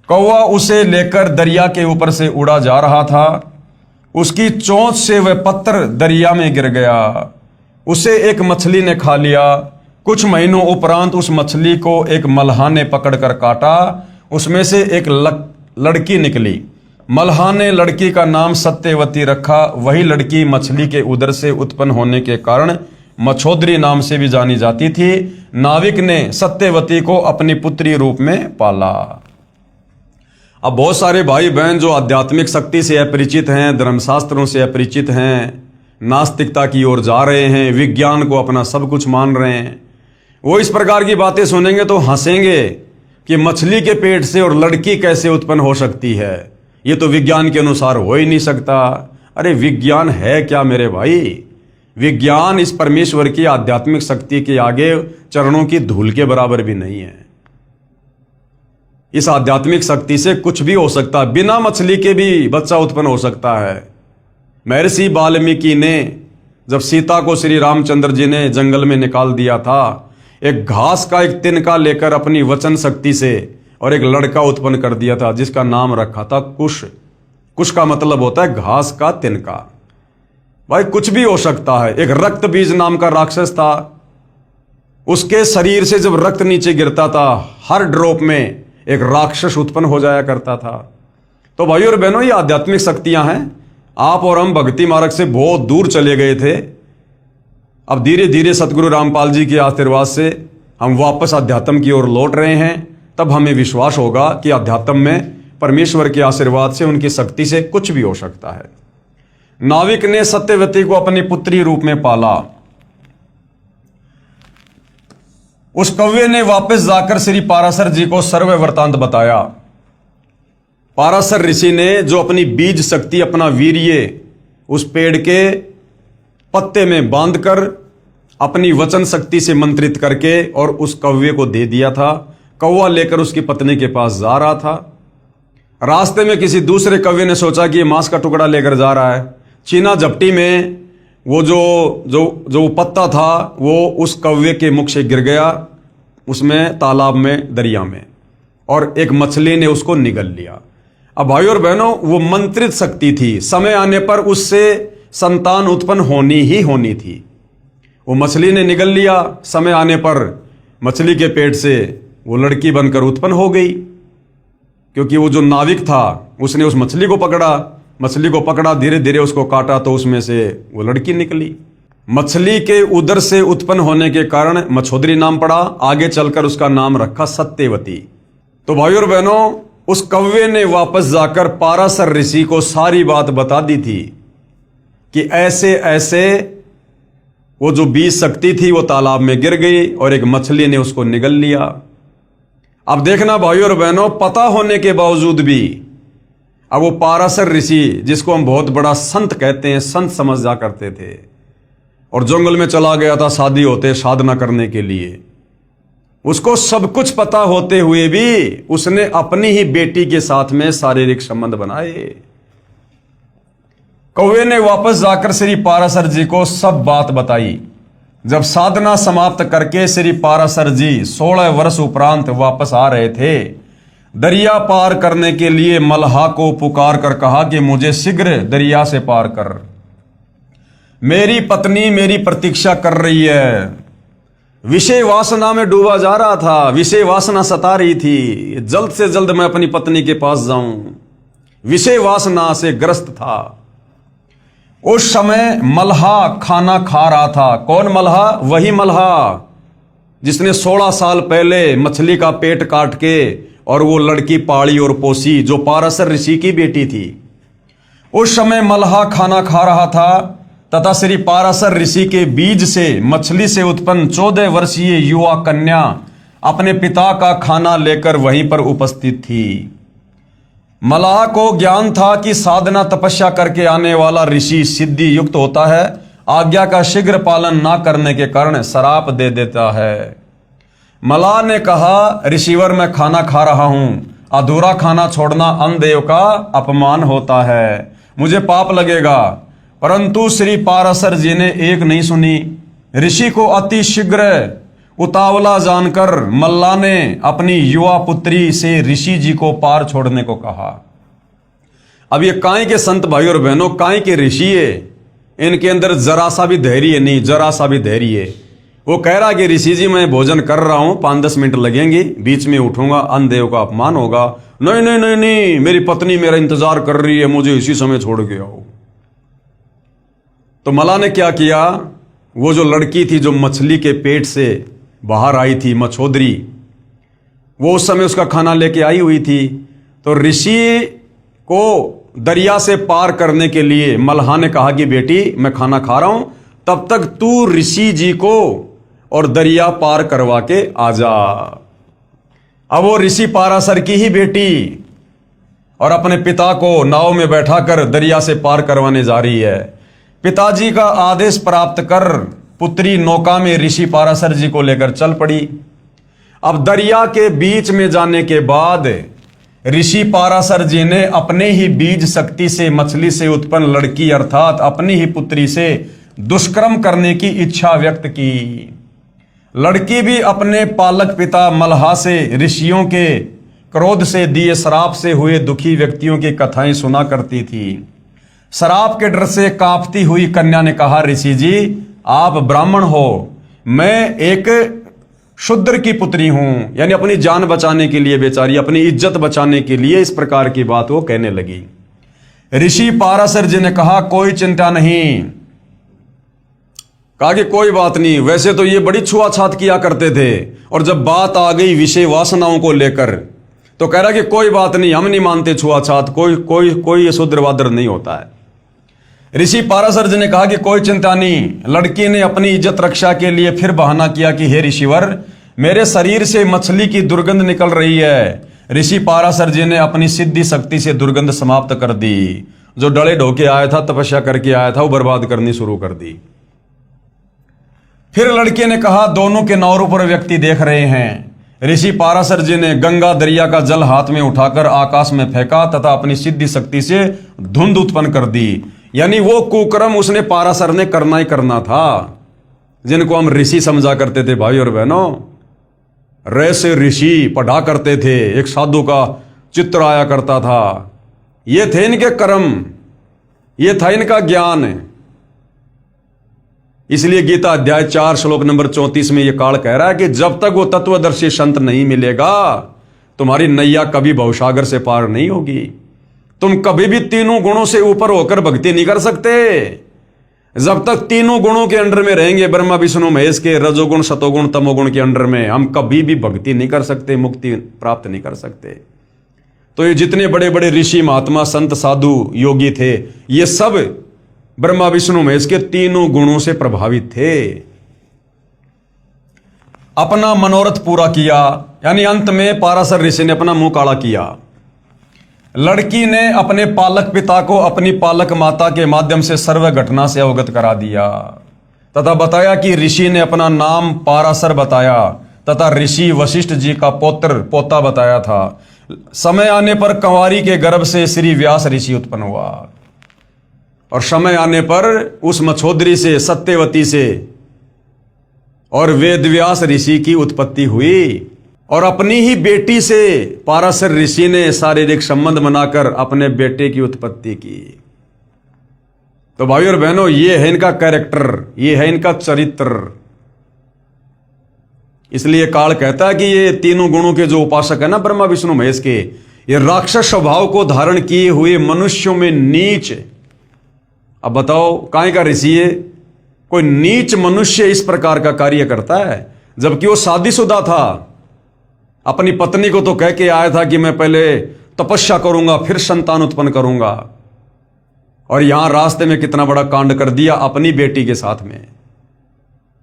A: कौवा उसे लेकर दरिया के ऊपर से उड़ा जा रहा था। उसकी चोंच से वह पत्थर दरिया में गिर गया। उसे एक मछली ने खा लिया। कुछ महीनों उपरांत उस मछली को एक मल्हा ने पकड़कर काटा। उसमें से एक लड़की निकली। मल्हा ने लड़की का नाम सत्यवती रखा। वही लड़की मछली के उदर से उत्पन्न होने के कारण मछोदरी नाम से भी जानी जाती थी। नाविक ने सत्यवती को अपनी पुत्री रूप में पाला। अब बहुत सारे भाई बहन जो आध्यात्मिक शक्ति से अपरिचित हैं, धर्मशास्त्रों से अपरिचित हैं, नास्तिकता की ओर जा रहे हैं, विज्ञान को अपना सब कुछ मान रहे हैं, वो इस प्रकार की बातें सुनेंगे तो हंसेंगे कि मछली के पेट से और लड़की कैसे उत्पन्न हो सकती है, ये तो विज्ञान के अनुसार हो ही नहीं सकता। अरे विज्ञान है क्या मेरे भाई? विज्ञान इस परमेश्वर की आध्यात्मिक शक्ति के आगे चरणों की धूल के बराबर भी नहीं है। इस आध्यात्मिक शक्ति से कुछ भी हो सकता है। बिना मछली के भी बच्चा उत्पन्न हो सकता है। महर्षि वाल्मीकि ने जब सीता को श्री रामचंद्र जी ने जंगल में निकाल दिया था, एक घास का एक तिनका लेकर अपनी वचन शक्ति से और एक लड़का उत्पन्न कर दिया था, जिसका नाम रखा था कुश। कुश का मतलब होता है घास का तिनका। भाई कुछ भी हो सकता है। एक रक्त बीज नाम का राक्षस था। उसके शरीर से जब रक्त नीचे गिरता था, हर ड्रॉप में एक राक्षस उत्पन्न हो जाया करता था। तो भाइयों और बहनों, ये आध्यात्मिक शक्तियां हैं। आप और हम भक्ति मार्ग से बहुत दूर चले गए थे। अब धीरे धीरे सतगुरु रामपाल जी के आशीर्वाद से हम वापस अध्यात्म की ओर लौट रहे हैं। तब हमें विश्वास होगा कि अध्यात्म में परमेश्वर के आशीर्वाद से, उनकी शक्ति से कुछ भी हो सकता है। नाविक ने सत्यवती को अपनी पुत्री रूप में पाला। उस कौवे ने वापस जाकर श्री पाराशर जी को सर्व वृतांत बताया। पाराशर ऋषि ने जो अपनी बीज शक्ति, अपना वीर्य उस पेड़ के पत्ते में बांधकर अपनी वचन शक्ति से मंत्रित करके और उस कौवे को दे दिया था। कौवा लेकर उसकी पत्नी के पास जा रहा था। रास्ते में किसी दूसरे कौवे ने सोचा कि ये मांस का टुकड़ा लेकर जा रहा है। चीना झपटी में वो जो पत्ता था वो उस कौवे के मुख से गिर गया, उसमें तालाब में, दरिया में, और एक मछली ने उसको निगल लिया। अब भाइयों और बहनों, वो मंत्रित शक्ति थी। समय आने पर उससे संतान उत्पन्न होनी ही होनी थी। वो मछली ने निगल लिया। समय आने पर मछली के पेट से वो लड़की बनकर उत्पन्न हो गई, क्योंकि वो जो नाविक था उसने उस मछली को पकड़ा, धीरे धीरे उसको काटा तो उसमें से वो लड़की निकली। मछली के उदर से उत्पन्न होने के कारण मछोदरी नाम पड़ा। आगे चलकर उसका नाम रखा सत्यवती। तो भाइयों और बहनों, उस कौवे ने वापस जाकर पाराशर ऋषि को सारी बात बता दी थी कि ऐसे ऐसे वो जो बीज शक्ति थी वो तालाब में गिर गई और एक मछली ने उसको निगल लिया। अब देखना भाइयों और बहनों, पता होने के बावजूद भी अब वो पाराशर ऋषि, जिसको हम बहुत बड़ा संत कहते हैं, संत समझ जा करते थे, और जंगल में चला गया था शादी होते साधना करने के लिए। उसको सब कुछ पता होते हुए भी उसने अपनी ही बेटी के साथ में शारीरिक संबंध बनाए। कौवे ने वापस जाकर श्री पाराशर जी को सब बात बताई। जब साधना समाप्त करके श्री पाराशर जी 16 वर्ष उपरांत वापस आ रहे थे, दरिया पार करने के लिए मल्हा को पुकार कर कहा कि मुझे शीघ्र दरिया से पार कर, मेरी पत्नी मेरी प्रतीक्षा कर रही है। विषय वासना में डूबा जा रहा था, विषय वासना सता रही थी, जल्द से जल्द मैं अपनी पत्नी के पास जाऊं, विषय वासना से ग्रस्त था। उस समय मल्हा खाना खा रहा था। कौन मल्हा? वही मल्हा जिसने 16 साल पहले मछली का पेट काट के और वो लड़की पाली और पोसी, जो पाराशर ऋषि की बेटी थी। उस समय मल्हा खाना खा रहा था तथा श्री पाराशर ऋषि के बीज से, मछली से उत्पन्न 14 वर्षीय युवा कन्या अपने पिता का खाना लेकर वहीं पर उपस्थित थी। मल्लाह को ज्ञान था कि साधना तपस्या करके आने वाला ऋषि सिद्धि युक्त होता है, आज्ञा का शीघ्र पालन ना करने के कारण श्राप दे देता है। मल्लाह ने कहा, ऋषिवर मैं खाना खा रहा हूं, अधूरा खाना छोड़ना अन्न देव का अपमान होता है, मुझे पाप लगेगा। परंतु श्री पाराशर जी ने एक नहीं सुनी। ऋषि को अति शीघ्र उतावला जानकर मल्लाह ने अपनी युवा पुत्री से ऋषि जी को पार छोड़ने को कहा। अब ये काई के संत भाई और बहनों, काई के ऋषि है, इनके अंदर जरा सा भी धैर्य नहीं, जरा सा भी धैर्य। वो कह रहा कि ऋषि जी मैं भोजन कर रहा हूं, 5-10 मिनट लगेंगे, बीच में उठूंगा, अन्न देव का अपमान होगा। नहीं नहीं नहीं नहीं, मेरी पत्नी मेरा इंतजार कर रही है, मुझे इसी समय छोड़ के आओ। तो मल्लाह ने क्या किया, वो जो लड़की थी जो मछली के पेट से बाहर आई थी, मछोदरी, वो उस समय उसका खाना लेके आई हुई थी। तो ऋषि को दरिया से पार करने के लिए मल्लाह ने कहा कि बेटी मैं खाना खा रहा हूं, तब तक तू ऋषि जी को और दरिया पार करवा के आ जा। अब वो ऋषि पाराशर की ही बेटी और अपने पिता को नाव में बैठाकर दरिया से पार करवाने जा रही है। पिताजी का आदेश प्राप्त कर पुत्री नौका में ऋषि पाराशर जी को लेकर चल पड़ी। अब दरिया के बीच में जाने के बाद ऋषि पाराशर जी ने अपने ही बीज शक्ति से मछली से उत्पन्न लड़की अर्थात अपनी ही पुत्री से दुष्कर्म करने की इच्छा व्यक्त की। लड़की भी अपने पालक पिता मल्लाह से ऋषियों के क्रोध से दिए श्राप से हुए दुखी व्यक्तियों की कथाएं सुना करती थी। श्राप के डर से कांपती हुई कन्या ने कहा, ऋषि जी आप ब्राह्मण हो, मैं एक शूद्र की पुत्री हूं। यानी अपनी जान बचाने के लिए, बेचारी अपनी इज्जत बचाने के लिए इस प्रकार की बात वो कहने लगी। ऋषि पाराशर जी ने कहा, कोई चिंता नहीं। कहा कि कोई बात नहीं, वैसे तो ये बड़ी छुआछात किया करते थे, और जब बात आ गई विषय वासनाओं को लेकर तो कह रहा कि कोई बात नहीं, हम नहीं मानते छुआछात, कोई कोई कोई शूद्रवादर नहीं होता है। ऋषि पाराशर जी ने कहा कि कोई चिंता नहीं। लड़की ने अपनी इज्जत रक्षा के लिए फिर बहाना किया कि हे ऋषिवर, मेरे शरीर से मछली की दुर्गंध निकल रही है। ऋषि पाराशर जी ने अपनी सिद्धि शक्ति से दुर्गंध समाप्त कर दी। जो डले ढोके आया था, तपस्या करके आया था, वो बर्बाद करनी शुरू कर दी। फिर लड़के ने कहा, दोनों के नौरों पर व्यक्ति देख रहे हैं। ऋषि पाराशर जी ने गंगा दरिया का जल हाथ में उठाकर आकाश में फेंका तथा अपनी सिद्धि शक्ति से धुंध उत्पन्न कर दी। यानी वो कुकर्म उसने पाराशर ने करना ही करना था, जिनको हम ऋषि समझा करते थे भाई और बहनों। रे से ऋषि पढ़ा करते थे, एक साधु का चित्र आया करता था। ये थे इनके कर्म, ये था इनका ज्ञान। इसलिए गीता अध्याय 4 श्लोक नंबर 34 में यह काल कह रहा है कि जब तक वो तत्वदर्शी संत नहीं मिलेगा, तुम्हारी नैया कभी भवसागर से पार नहीं होगी। तुम कभी भी तीनों गुणों से ऊपर होकर भक्ति नहीं कर सकते। जब तक तीनों गुणों के अंडर में रहेंगे, ब्रह्मा विष्णु महेश के, रजोगुण सतोगुण तमोगुण के अंडर में, हम कभी भी भक्ति नहीं कर सकते, मुक्ति प्राप्त नहीं कर सकते। तो ये जितने बड़े बड़े ऋषि महात्मा संत साधु योगी थे, ये सब ब्रह्मा विष्णु महेश के तीनों गुणों से प्रभावित थे। अपना मनोरथ पूरा किया, यानी अंत में पाराशर ऋषि ने अपना मुंह काला किया। लड़की ने अपने पालक पिता को अपनी पालक माता के माध्यम से सर्व घटना से अवगत करा दिया तथा बताया कि ऋषि ने अपना नाम पाराशर बताया तथा ऋषि वशिष्ठ जी का पोता बताया था। समय आने पर कंवारी के गर्भ से श्री व्यास ऋषि उत्पन्न हुआ और समय आने पर उस मछोदरी से, सत्यवती से और वेदव्यास ऋषि की उत्पत्ति हुई। और अपनी ही बेटी से पाराशर ऋषि ने शारीरिक संबंध बनाकर अपने बेटे की उत्पत्ति की। तो भाई और बहनों, ये है इनका कैरेक्टर, ये है इनका चरित्र। इसलिए काल कहता है कि ये तीनों गुणों के जो उपासक है ना, ब्रह्मा विष्णु महेश के, ये राक्षस स्वभाव को धारण किए हुए मनुष्यों में नीच। अब बताओ, काहे का ऋषि है? कोई नीच मनुष्य इस प्रकार का कार्य करता है, जबकि वो शादीशुदा था। अपनी पत्नी को तो कह के आया था कि मैं पहले तपस्या करूंगा फिर संतान उत्पन्न करूंगा, और यहां रास्ते में कितना बड़ा कांड कर दिया अपनी बेटी के साथ में।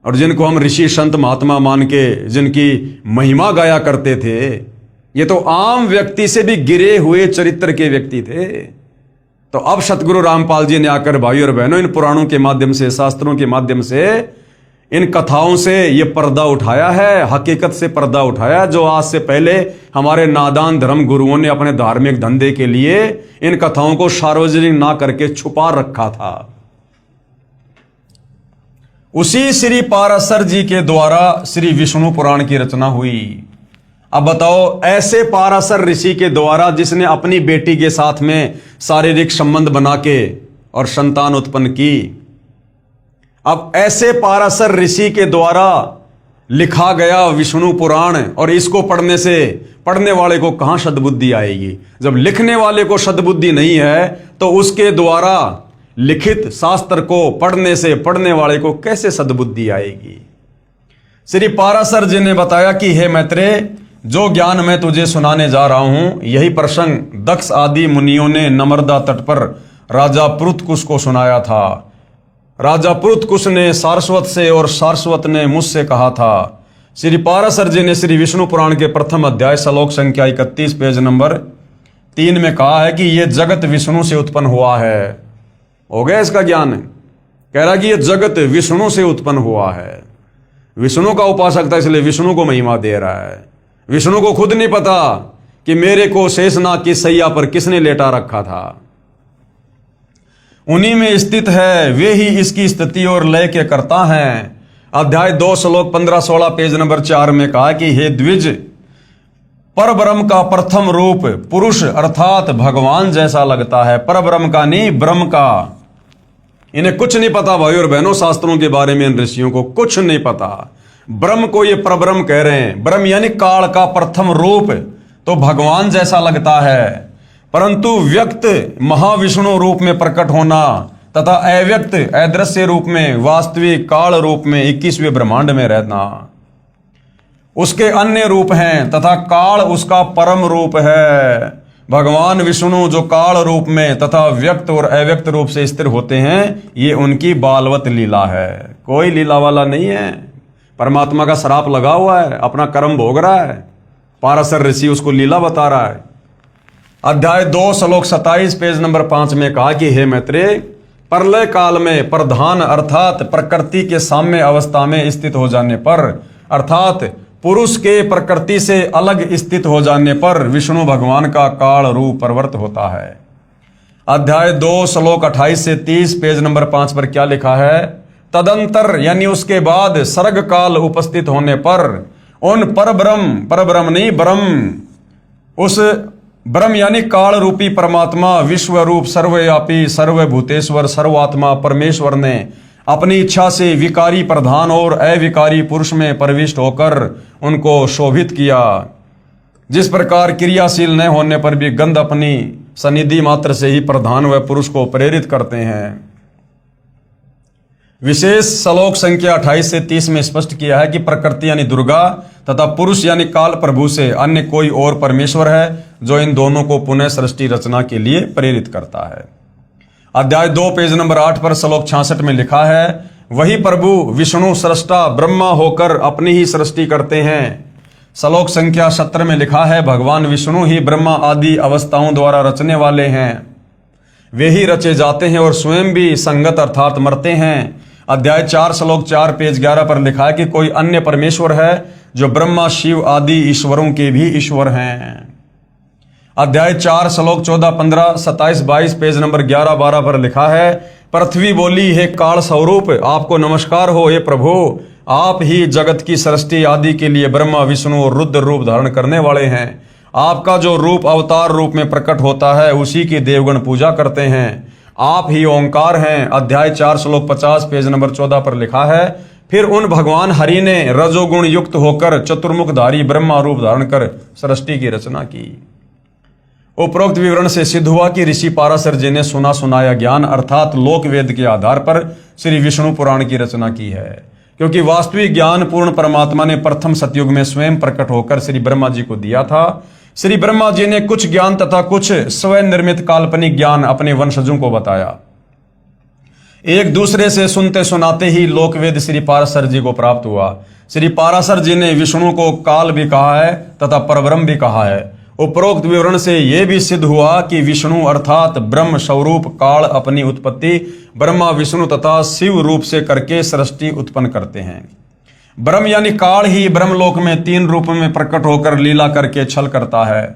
A: और जिनको हम ऋषि संत महात्मा मान के जिनकी महिमा गाया करते थे, ये तो आम व्यक्ति से भी गिरे हुए चरित्र के व्यक्ति थे। तो अब सतगुरु रामपाल जी ने आकर भाई और बहनों इन पुराणों के माध्यम से, शास्त्रों के माध्यम से इन कथाओं से ये पर्दा उठाया है, हकीकत से पर्दा उठाया, जो आज से पहले हमारे नादान धर्म गुरुओं ने अपने धार्मिक धंधे के लिए इन कथाओं को सार्वजनिक ना करके छुपा रखा था। उसी श्री पाराशर जी के द्वारा श्री विष्णु पुराण की रचना हुई। अब बताओ, ऐसे पाराशर ऋषि के द्वारा जिसने अपनी बेटी के साथ में शारीरिक संबंध बना के और संतान उत्पन्न की, अब ऐसे पाराशर ऋषि के द्वारा लिखा गया विष्णु पुराण, और इसको पढ़ने से पढ़ने वाले को कहां सद्बुद्धि आएगी? जब लिखने वाले को सद्बुद्धि नहीं है तो उसके द्वारा लिखित शास्त्र को पढ़ने से पढ़ने वाले को कैसे सद्बुद्धि आएगी? श्री पाराशर जी ने बताया कि हे मैत्रेय, जो ज्ञान मैं तुझे सुनाने जा रहा हूं, यही प्रसंग दक्ष आदि मुनियों ने नर्मदा तट पर राजा पृथकुश को सुनाया था। राजा पृथकुश ने सारस्वत से और सारस्वत ने मुझसे कहा था। श्री पाराशर जी ने श्री विष्णु पुराण के प्रथम अध्याय श्लोक संख्या 31 पेज नंबर 3 में कहा है कि यह जगत विष्णु से उत्पन्न हुआ है। हो गया इसका ज्ञान? कह रहा कि यह जगत विष्णु से उत्पन्न हुआ है। विष्णु का उपासक था, इसलिए विष्णु को महिमा दे रहा है। विष्णु को खुद नहीं पता कि मेरे को शेषनाग की सैया पर किसने लेटा रखा था। उन्हीं में स्थित है, वे ही इसकी स्थिति और लय के करता हैं। अध्याय 2 श्लोक 15-16 पेज नंबर 4 में कहा कि हे द्विज, परब्रह्म का प्रथम रूप पुरुष अर्थात भगवान जैसा लगता है। परब्रह्म का नहीं, ब्रह्म का। इन्हें कुछ नहीं पता भाई और बहनों, शास्त्रों के बारे में इन ऋषियों को कुछ नहीं पता। ब्रह्म को ये परब्रह्म कह रहे हैं। ब्रह्म यानी काल का प्रथम रूप तो भगवान जैसा लगता है, परंतु व्यक्त महाविष्णु रूप में प्रकट होना तथा अव्यक्त अदृश्य रूप में वास्तविक काल रूप में 21वें ब्रह्मांड में रहना उसके अन्य रूप हैं तथा काल उसका परम रूप है। भगवान विष्णु जो काल रूप में तथा व्यक्त और अव्यक्त रूप से स्थिर होते हैं, ये उनकी बालवत लीला है। कोई लीला वाला नहीं है। परमात्मा का श्राप लगा हुआ है, अपना कर्म भोग रहा है। पाराशर ऋषि उसको लीला बता रहा है। अध्याय 2 श्लोक 27 पेज नंबर 5 में कहा कि हे मैत्रेय, प्रलय काल में प्रधान अर्थात प्रकृति के साम्य अवस्था में स्थित हो जाने पर, अर्थात पुरुष के प्रकृति से अलग स्थित हो जाने पर विष्णु भगवान का काल रूप प्रवृत्त होता है। अध्याय 2 श्लोक 28 से 30 पेज नंबर 5 पर क्या लिखा है? तदंतर यानी उसके बाद सर्ग काल उपस्थित होने पर उन परब्रह्म नहीं ब्रह्म, उस ब्रह्म यानी काल रूपी परमात्मा विश्व रूप सर्वव्यापी सर्वभूतेश्वर सर्वात्मा परमेश्वर ने अपनी इच्छा से विकारी प्रधान और अविकारी पुरुष में प्रविष्ट होकर उनको शोभित किया। जिस प्रकार क्रियाशील न होने पर भी गंध अपनी सनिधि मात्र से ही प्रधान व पुरुष को प्रेरित करते हैं। विशेष श्लोक संख्या 28 से 30 में स्पष्ट किया है कि प्रकृति यानी दुर्गा तथा पुरुष यानी काल प्रभु से अन्य कोई और परमेश्वर है जो इन दोनों को पुनः सृष्टि रचना के लिए प्रेरित करता है। अध्याय 2 पेज नंबर 8 पर श्लोक 66 में लिखा है, वही प्रभु विष्णु सृष्टा ब्रह्मा होकर अपनी ही सृष्टि करते हैं। श्लोक संख्या 17 में लिखा है, भगवान विष्णु ही ब्रह्मा आदि अवस्थाओं द्वारा रचने वाले हैं। वे ही रचे जाते हैं और स्वयं भी संगत अर्थात मरते हैं। अध्याय 4 श्लोक 4 पेज 11 पर लिखा है कि कोई अन्य परमेश्वर है जो ब्रह्मा शिव आदि ईश्वरों के भी ईश्वर हैं। अध्याय 4 श्लोक 14 15 27 22 पेज नंबर 11 12 पर लिखा है, पृथ्वी बोली, हे काल स्वरूप आपको नमस्कार हो। हे प्रभु, आप ही जगत की सृष्टि आदि के लिए ब्रह्मा विष्णु और रुद्र रूप धारण करने वाले हैं। आपका जो रूप अवतार रूप में प्रकट होता है उसी की देवगण पूजा करते हैं। आप ही ओंकार हैं। अध्याय 4 श्लोक 50 पेज नंबर 14 पर लिखा है, फिर उन भगवान हरि ने रजोगुण युक्त होकर चतुर्मुखधारी ब्रह्मा रूप धारण कर सृष्टि की रचना की। उपरोक्त विवरण से सिद्ध हुआ कि ऋषि पाराशर जी ने सुना सुनाया ज्ञान अर्थात लोक वेद के आधार पर श्री विष्णु पुराण की रचना की है, क्योंकि वास्तविक ज्ञान पूर्ण परमात्मा ने प्रथम सतयुग में स्वयं प्रकट होकर श्री ब्रह्मा जी को दिया था। श्री ब्रह्मा जी ने कुछ ज्ञान तथा कुछ स्वयं निर्मित काल्पनिक ज्ञान अपने वंशजों को बताया। एक दूसरे से सुनते सुनाते ही लोकवेद श्री पाराशर जी को प्राप्त हुआ। श्री पाराशर जी ने विष्णु को काल भी कहा है तथा परब्रह्म भी कहा है उपरोक्त विवरण से यह भी सिद्ध हुआ कि विष्णु अर्थात ब्रह्म स्वरूप काल अपनी उत्पत्ति ब्रह्मा विष्णु तथा शिव रूप से करके सृष्टि उत्पन्न करते हैं। ब्रह्म यानी काल ही ब्रह्मलोक में 3 रूप में प्रकट होकर लीला करके छल करता है,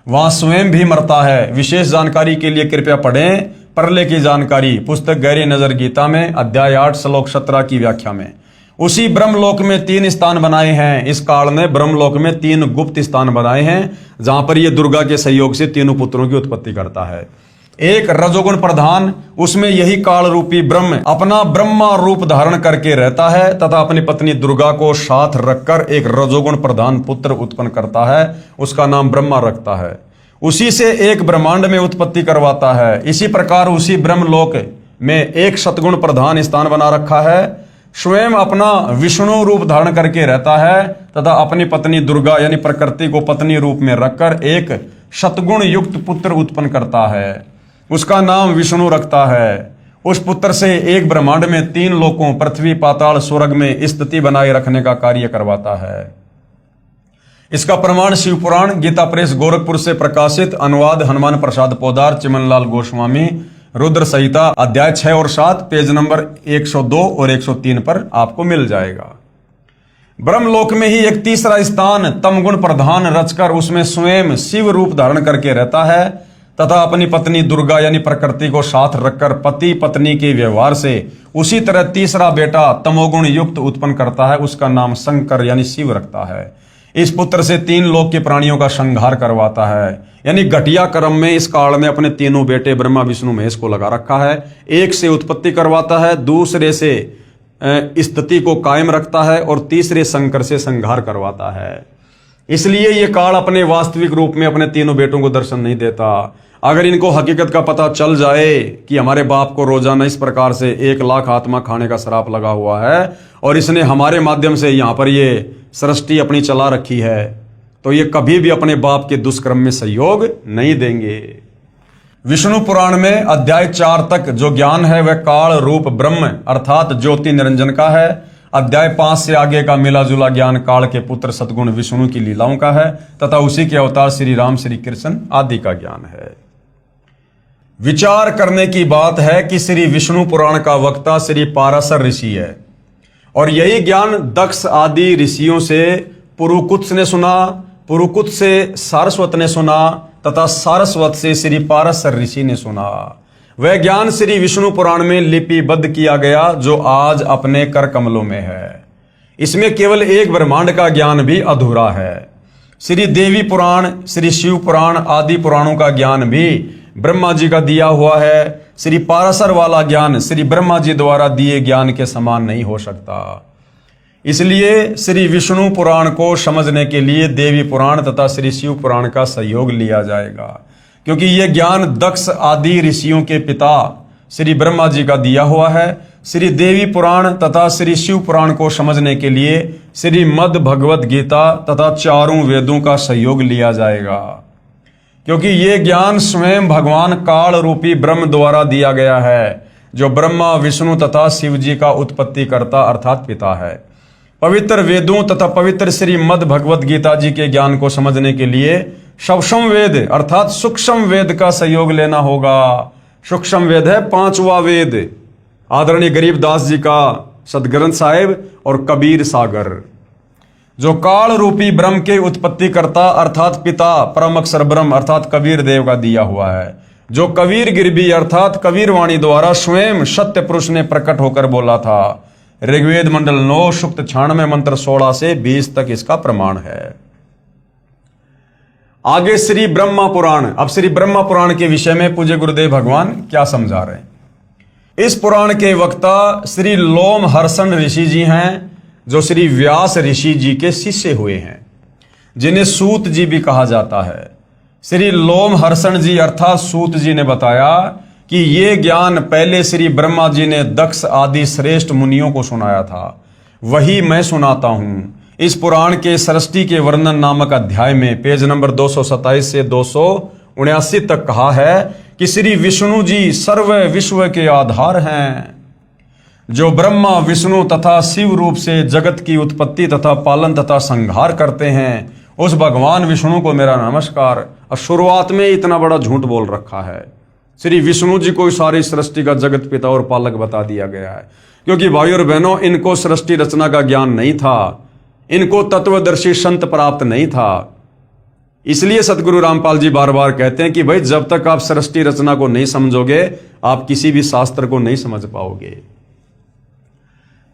A: वहां स्वयं भी मरता है। विशेष जानकारी के लिए कृपया पढ़ें प्रलय की जानकारी पुस्तक गहरी नजर गीता में अध्याय 8 श्लोक 17 की व्याख्या में। उसी ब्रह्मलोक में 3 स्थान बनाए हैं। इस काल ने ब्रह्मलोक में 3 गुप्त स्थान बनाए हैं जहां पर यह दुर्गा के सहयोग से तीनों पुत्रों की उत्पत्ति करता है। एक रजोगुण प्रधान, उसमें यही काल रूपी ब्रह्म अपना ब्रह्मा रूप धारण करके रहता है तथा अपनी पत्नी दुर्गा को साथ रखकर एक रजोगुण प्रधान पुत्र उत्पन्न करता है, उसका नाम ब्रह्मा रखता है। उसी से एक ब्रह्मांड में उत्पत्ति करवाता है। इसी प्रकार उसी ब्रह्मलोक में एक सतगुण प्रधान स्थान बना रखा है, स्वयं अपना विष्णु रूप धारण करके रहता है तथा अपनी पत्नी दुर्गा यानी प्रकृति को पत्नी रूप में रखकर एक सतगुण युक्त पुत्र उत्पन्न करता है, उसका नाम विष्णु रखता है। उस पुत्र से एक ब्रह्मांड में 3 लोकों पृथ्वी पाताल स्वर्ग में स्थिति बनाए रखने का कार्य करवाता है। इसका प्रमाण शिव पुराण गीता प्रेस गोरखपुर से प्रकाशित अनुवाद हनुमान प्रसाद पोदार चिमनलाल गोस्वामी रुद्र संहिता अध्याय 6 और 7 पेज नंबर 102 और 103 पर आपको मिल जाएगा। ब्रह्मलोक में ही एक तीसरा स्थान तमगुण प्रधान रचकर उसमें स्वयं शिव रूप धारण करके रहता है तथा अपनी पत्नी दुर्गा यानी प्रकृति को साथ रखकर पति पत्नी के व्यवहार से उसी तरह तीसरा बेटा तमोगुण युक्त उत्पन्न करता है, उसका नाम शंकर यानी शिव रखता है। इस पुत्र से 3 लोक के प्राणियों का संहार करवाता है, यानी घटिया कर्म में इस काल ने अपने तीनों बेटे ब्रह्मा विष्णु महेश को लगा रखा है। एक से उत्पत्ति करवाता है, दूसरे से स्थिति को कायम रखता है और तीसरे शंकर से संहार करवाता है। इसलिए ये काल अपने वास्तविक रूप में अपने तीनों बेटों को दर्शन नहीं देता। अगर इनको हकीकत का पता चल जाए कि हमारे बाप को रोजाना इस प्रकार से 1 लाख आत्मा खाने का श्राप लगा हुआ है और इसने हमारे माध्यम से यहाँ पर ये सृष्टि अपनी चला रखी है, तो ये कभी भी अपने बाप के दुष्कर्म में सहयोग नहीं देंगे। विष्णु पुराण में अध्याय 4 तक जो ज्ञान है वह काल रूप ब्रह्म अर्थात ज्योति निरंजन का है। अध्याय 5 से आगे का मिला जुला ज्ञान काल के पुत्र सतगुण विष्णु की लीलाओं का है तथा उसी के अवतार श्री राम श्री कृष्ण आदि का ज्ञान है। विचार करने की बात है कि श्री विष्णु पुराण का वक्ता श्री पाराशर ऋषि है और यही ज्ञान दक्ष आदि ऋषियों से पुरुकुत्स ने सुना, पुरुकुत्स से सारस्वत ने सुना तथा सारस्वत से श्री पाराशर ऋषि ने सुना। वह ज्ञान श्री विष्णु पुराण में लिपिबद्ध किया गया जो आज अपने कर कमलों में है। इसमें केवल एक ब्रह्मांड का ज्ञान भी अधूरा है। श्री देवी पुराण, श्री शिव पुराण आदि पुराणों का ज्ञान भी ब्रह्मा जी का दिया हुआ है। श्री पाराशर वाला ज्ञान श्री ब्रह्मा जी द्वारा दिए ज्ञान के समान नहीं हो सकता। इसलिए श्री विष्णु पुराण को समझने के लिए देवी पुराण तथा श्री शिव पुराण का सहयोग लिया जाएगा, क्योंकि यह ज्ञान दक्ष आदि ऋषियों के पिता श्री ब्रह्मा जी का दिया हुआ है। श्री देवी पुराण तथा श्री शिव पुराण को समझने के लिए श्रीमद् भगवद गीता तथा 4 वेदों का सहयोग लिया जाएगा, क्योंकि ये ज्ञान स्वयं भगवान काल रूपी ब्रह्म द्वारा दिया गया है जो ब्रह्मा विष्णु तथा शिव जी का उत्पत्ति करता अर्थात पिता है। पवित्र वेदों तथा पवित्र श्रीमद् भगवद गीता जी के ज्ञान को समझने के लिए सवसम वेद अर्थात सूक्ष्म वेद का सहयोग लेना होगा। सूक्ष्म वेद है 5वां वेद, आदरणीय गरीबदास जी का सदग्रंथ साहिब और कबीर सागर, जो काल रूपी ब्रह्म के उत्पत्ति करता अर्थात पिता परम अक्षर ब्रह्म अर्थात कबीर देव का दिया हुआ है, जो कबीर गिरबी अर्थात कबीर वाणी द्वारा स्वयं सत्य पुरुष ने प्रकट होकर बोला था। ऋग्वेद मंडल 9 सूक्त 96 मंत्र 16 से 20 तक इसका प्रमाण है। आगे श्री ब्रह्मा पुराण। अब श्री ब्रह्मा पुराण के विषय में पूज्य गुरुदेव भगवान क्या समझा रहे हैं। इस पुराण के वक्ता श्री लोमहर्षण ऋषि जी हैं, जो श्री व्यास ऋषि जी के शिष्य हुए हैं, जिन्हें सूत जी भी कहा जाता है। श्री लोमहर्षण जी अर्थात सूत जी ने बताया कि ये ज्ञान पहले श्री ब्रह्मा जी ने दक्ष आदि श्रेष्ठ मुनियों को सुनाया था, वही मैं सुनाता हूं। इस पुराण के सृष्टि के वर्णन नामक अध्याय में पेज नंबर 227 से 279 तक कहा है कि श्री विष्णु जी सर्व विश्व के आधार हैं, जो ब्रह्मा विष्णु तथा शिव रूप से जगत की उत्पत्ति तथा पालन तथा संहार करते हैं। उस भगवान विष्णु को मेरा नमस्कार। और शुरुआत में ही इतना बड़ा झूठ बोल रखा है। श्री विष्णु जी को सारी सृष्टि का जगत पिता और पालक बता दिया गया है, क्योंकि भाई और बहनों, इनको सृष्टि रचना का ज्ञान नहीं था, इनको तत्वदर्शी संत प्राप्त नहीं था। इसलिए सतगुरु रामपाल जी बार बार कहते हैं कि भाई जब तक आप सृष्टि रचना को नहीं समझोगे, आप किसी भी शास्त्र को नहीं समझ पाओगे।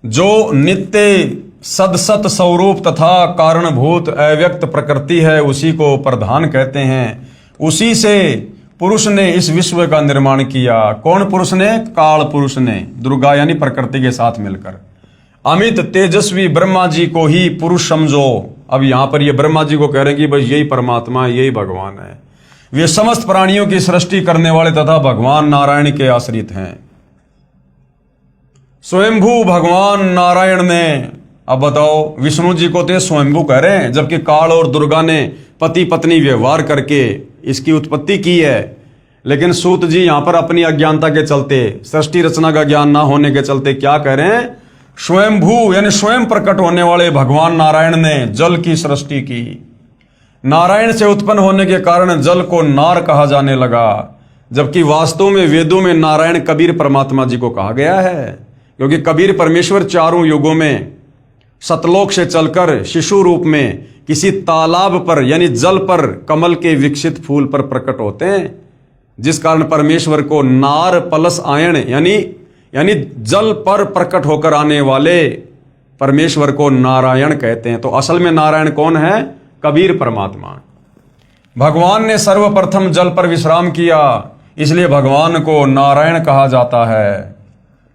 A: जो नित्य सदसत स्वरूप तथा कारणभूत अव्यक्त प्रकृति है, उसी को प्रधान कहते हैं। उसी से पुरुष ने इस विश्व का निर्माण किया। कौन पुरुष ने? काल पुरुष ने, दुर्गा यानी प्रकृति के साथ मिलकर। अमित तेजस्वी ब्रह्मा जी को ही पुरुष समझो। अब यहां पर ये ब्रह्मा जी को कह रहे हैं कि भाई यही परमात्मा है, यही भगवान है। वे समस्त प्राणियों की सृष्टि करने वाले तथा भगवान नारायण के आश्रित हैं। स्वयंभू भगवान नारायण ने, अब बताओ, विष्णु जी को तो स्वयंभू कह रहे हैं, जबकि काल और दुर्गा ने पति पत्नी व्यवहार करके इसकी उत्पत्ति की है। लेकिन सूत जी यहां पर अपनी अज्ञानता के चलते, सृष्टि रचना का ज्ञान ना होने के चलते क्या कह रहे हैं? स्वयंभू यानी स्वयं प्रकट होने वाले भगवान नारायण ने जल की सृष्टि की। नारायण से उत्पन्न होने के कारण जल को नार कहा जाने लगा, जबकि वास्तव में वेदों में नारायण कबीर परमात्मा जी को कहा गया है, क्योंकि कबीर परमेश्वर चारों युगों में सतलोक से चलकर शिशु रूप में किसी तालाब पर यानी जल पर कमल के विकसित फूल पर प्रकट होते हैं, जिस कारण परमेश्वर को नार प्लस आयन यानी जल पर प्रकट होकर आने वाले परमेश्वर को नारायण कहते हैं। तो असल में नारायण कौन है? कबीर परमात्मा। भगवान ने सर्वप्रथम जल पर विश्राम किया, इसलिए भगवान को नारायण कहा जाता है।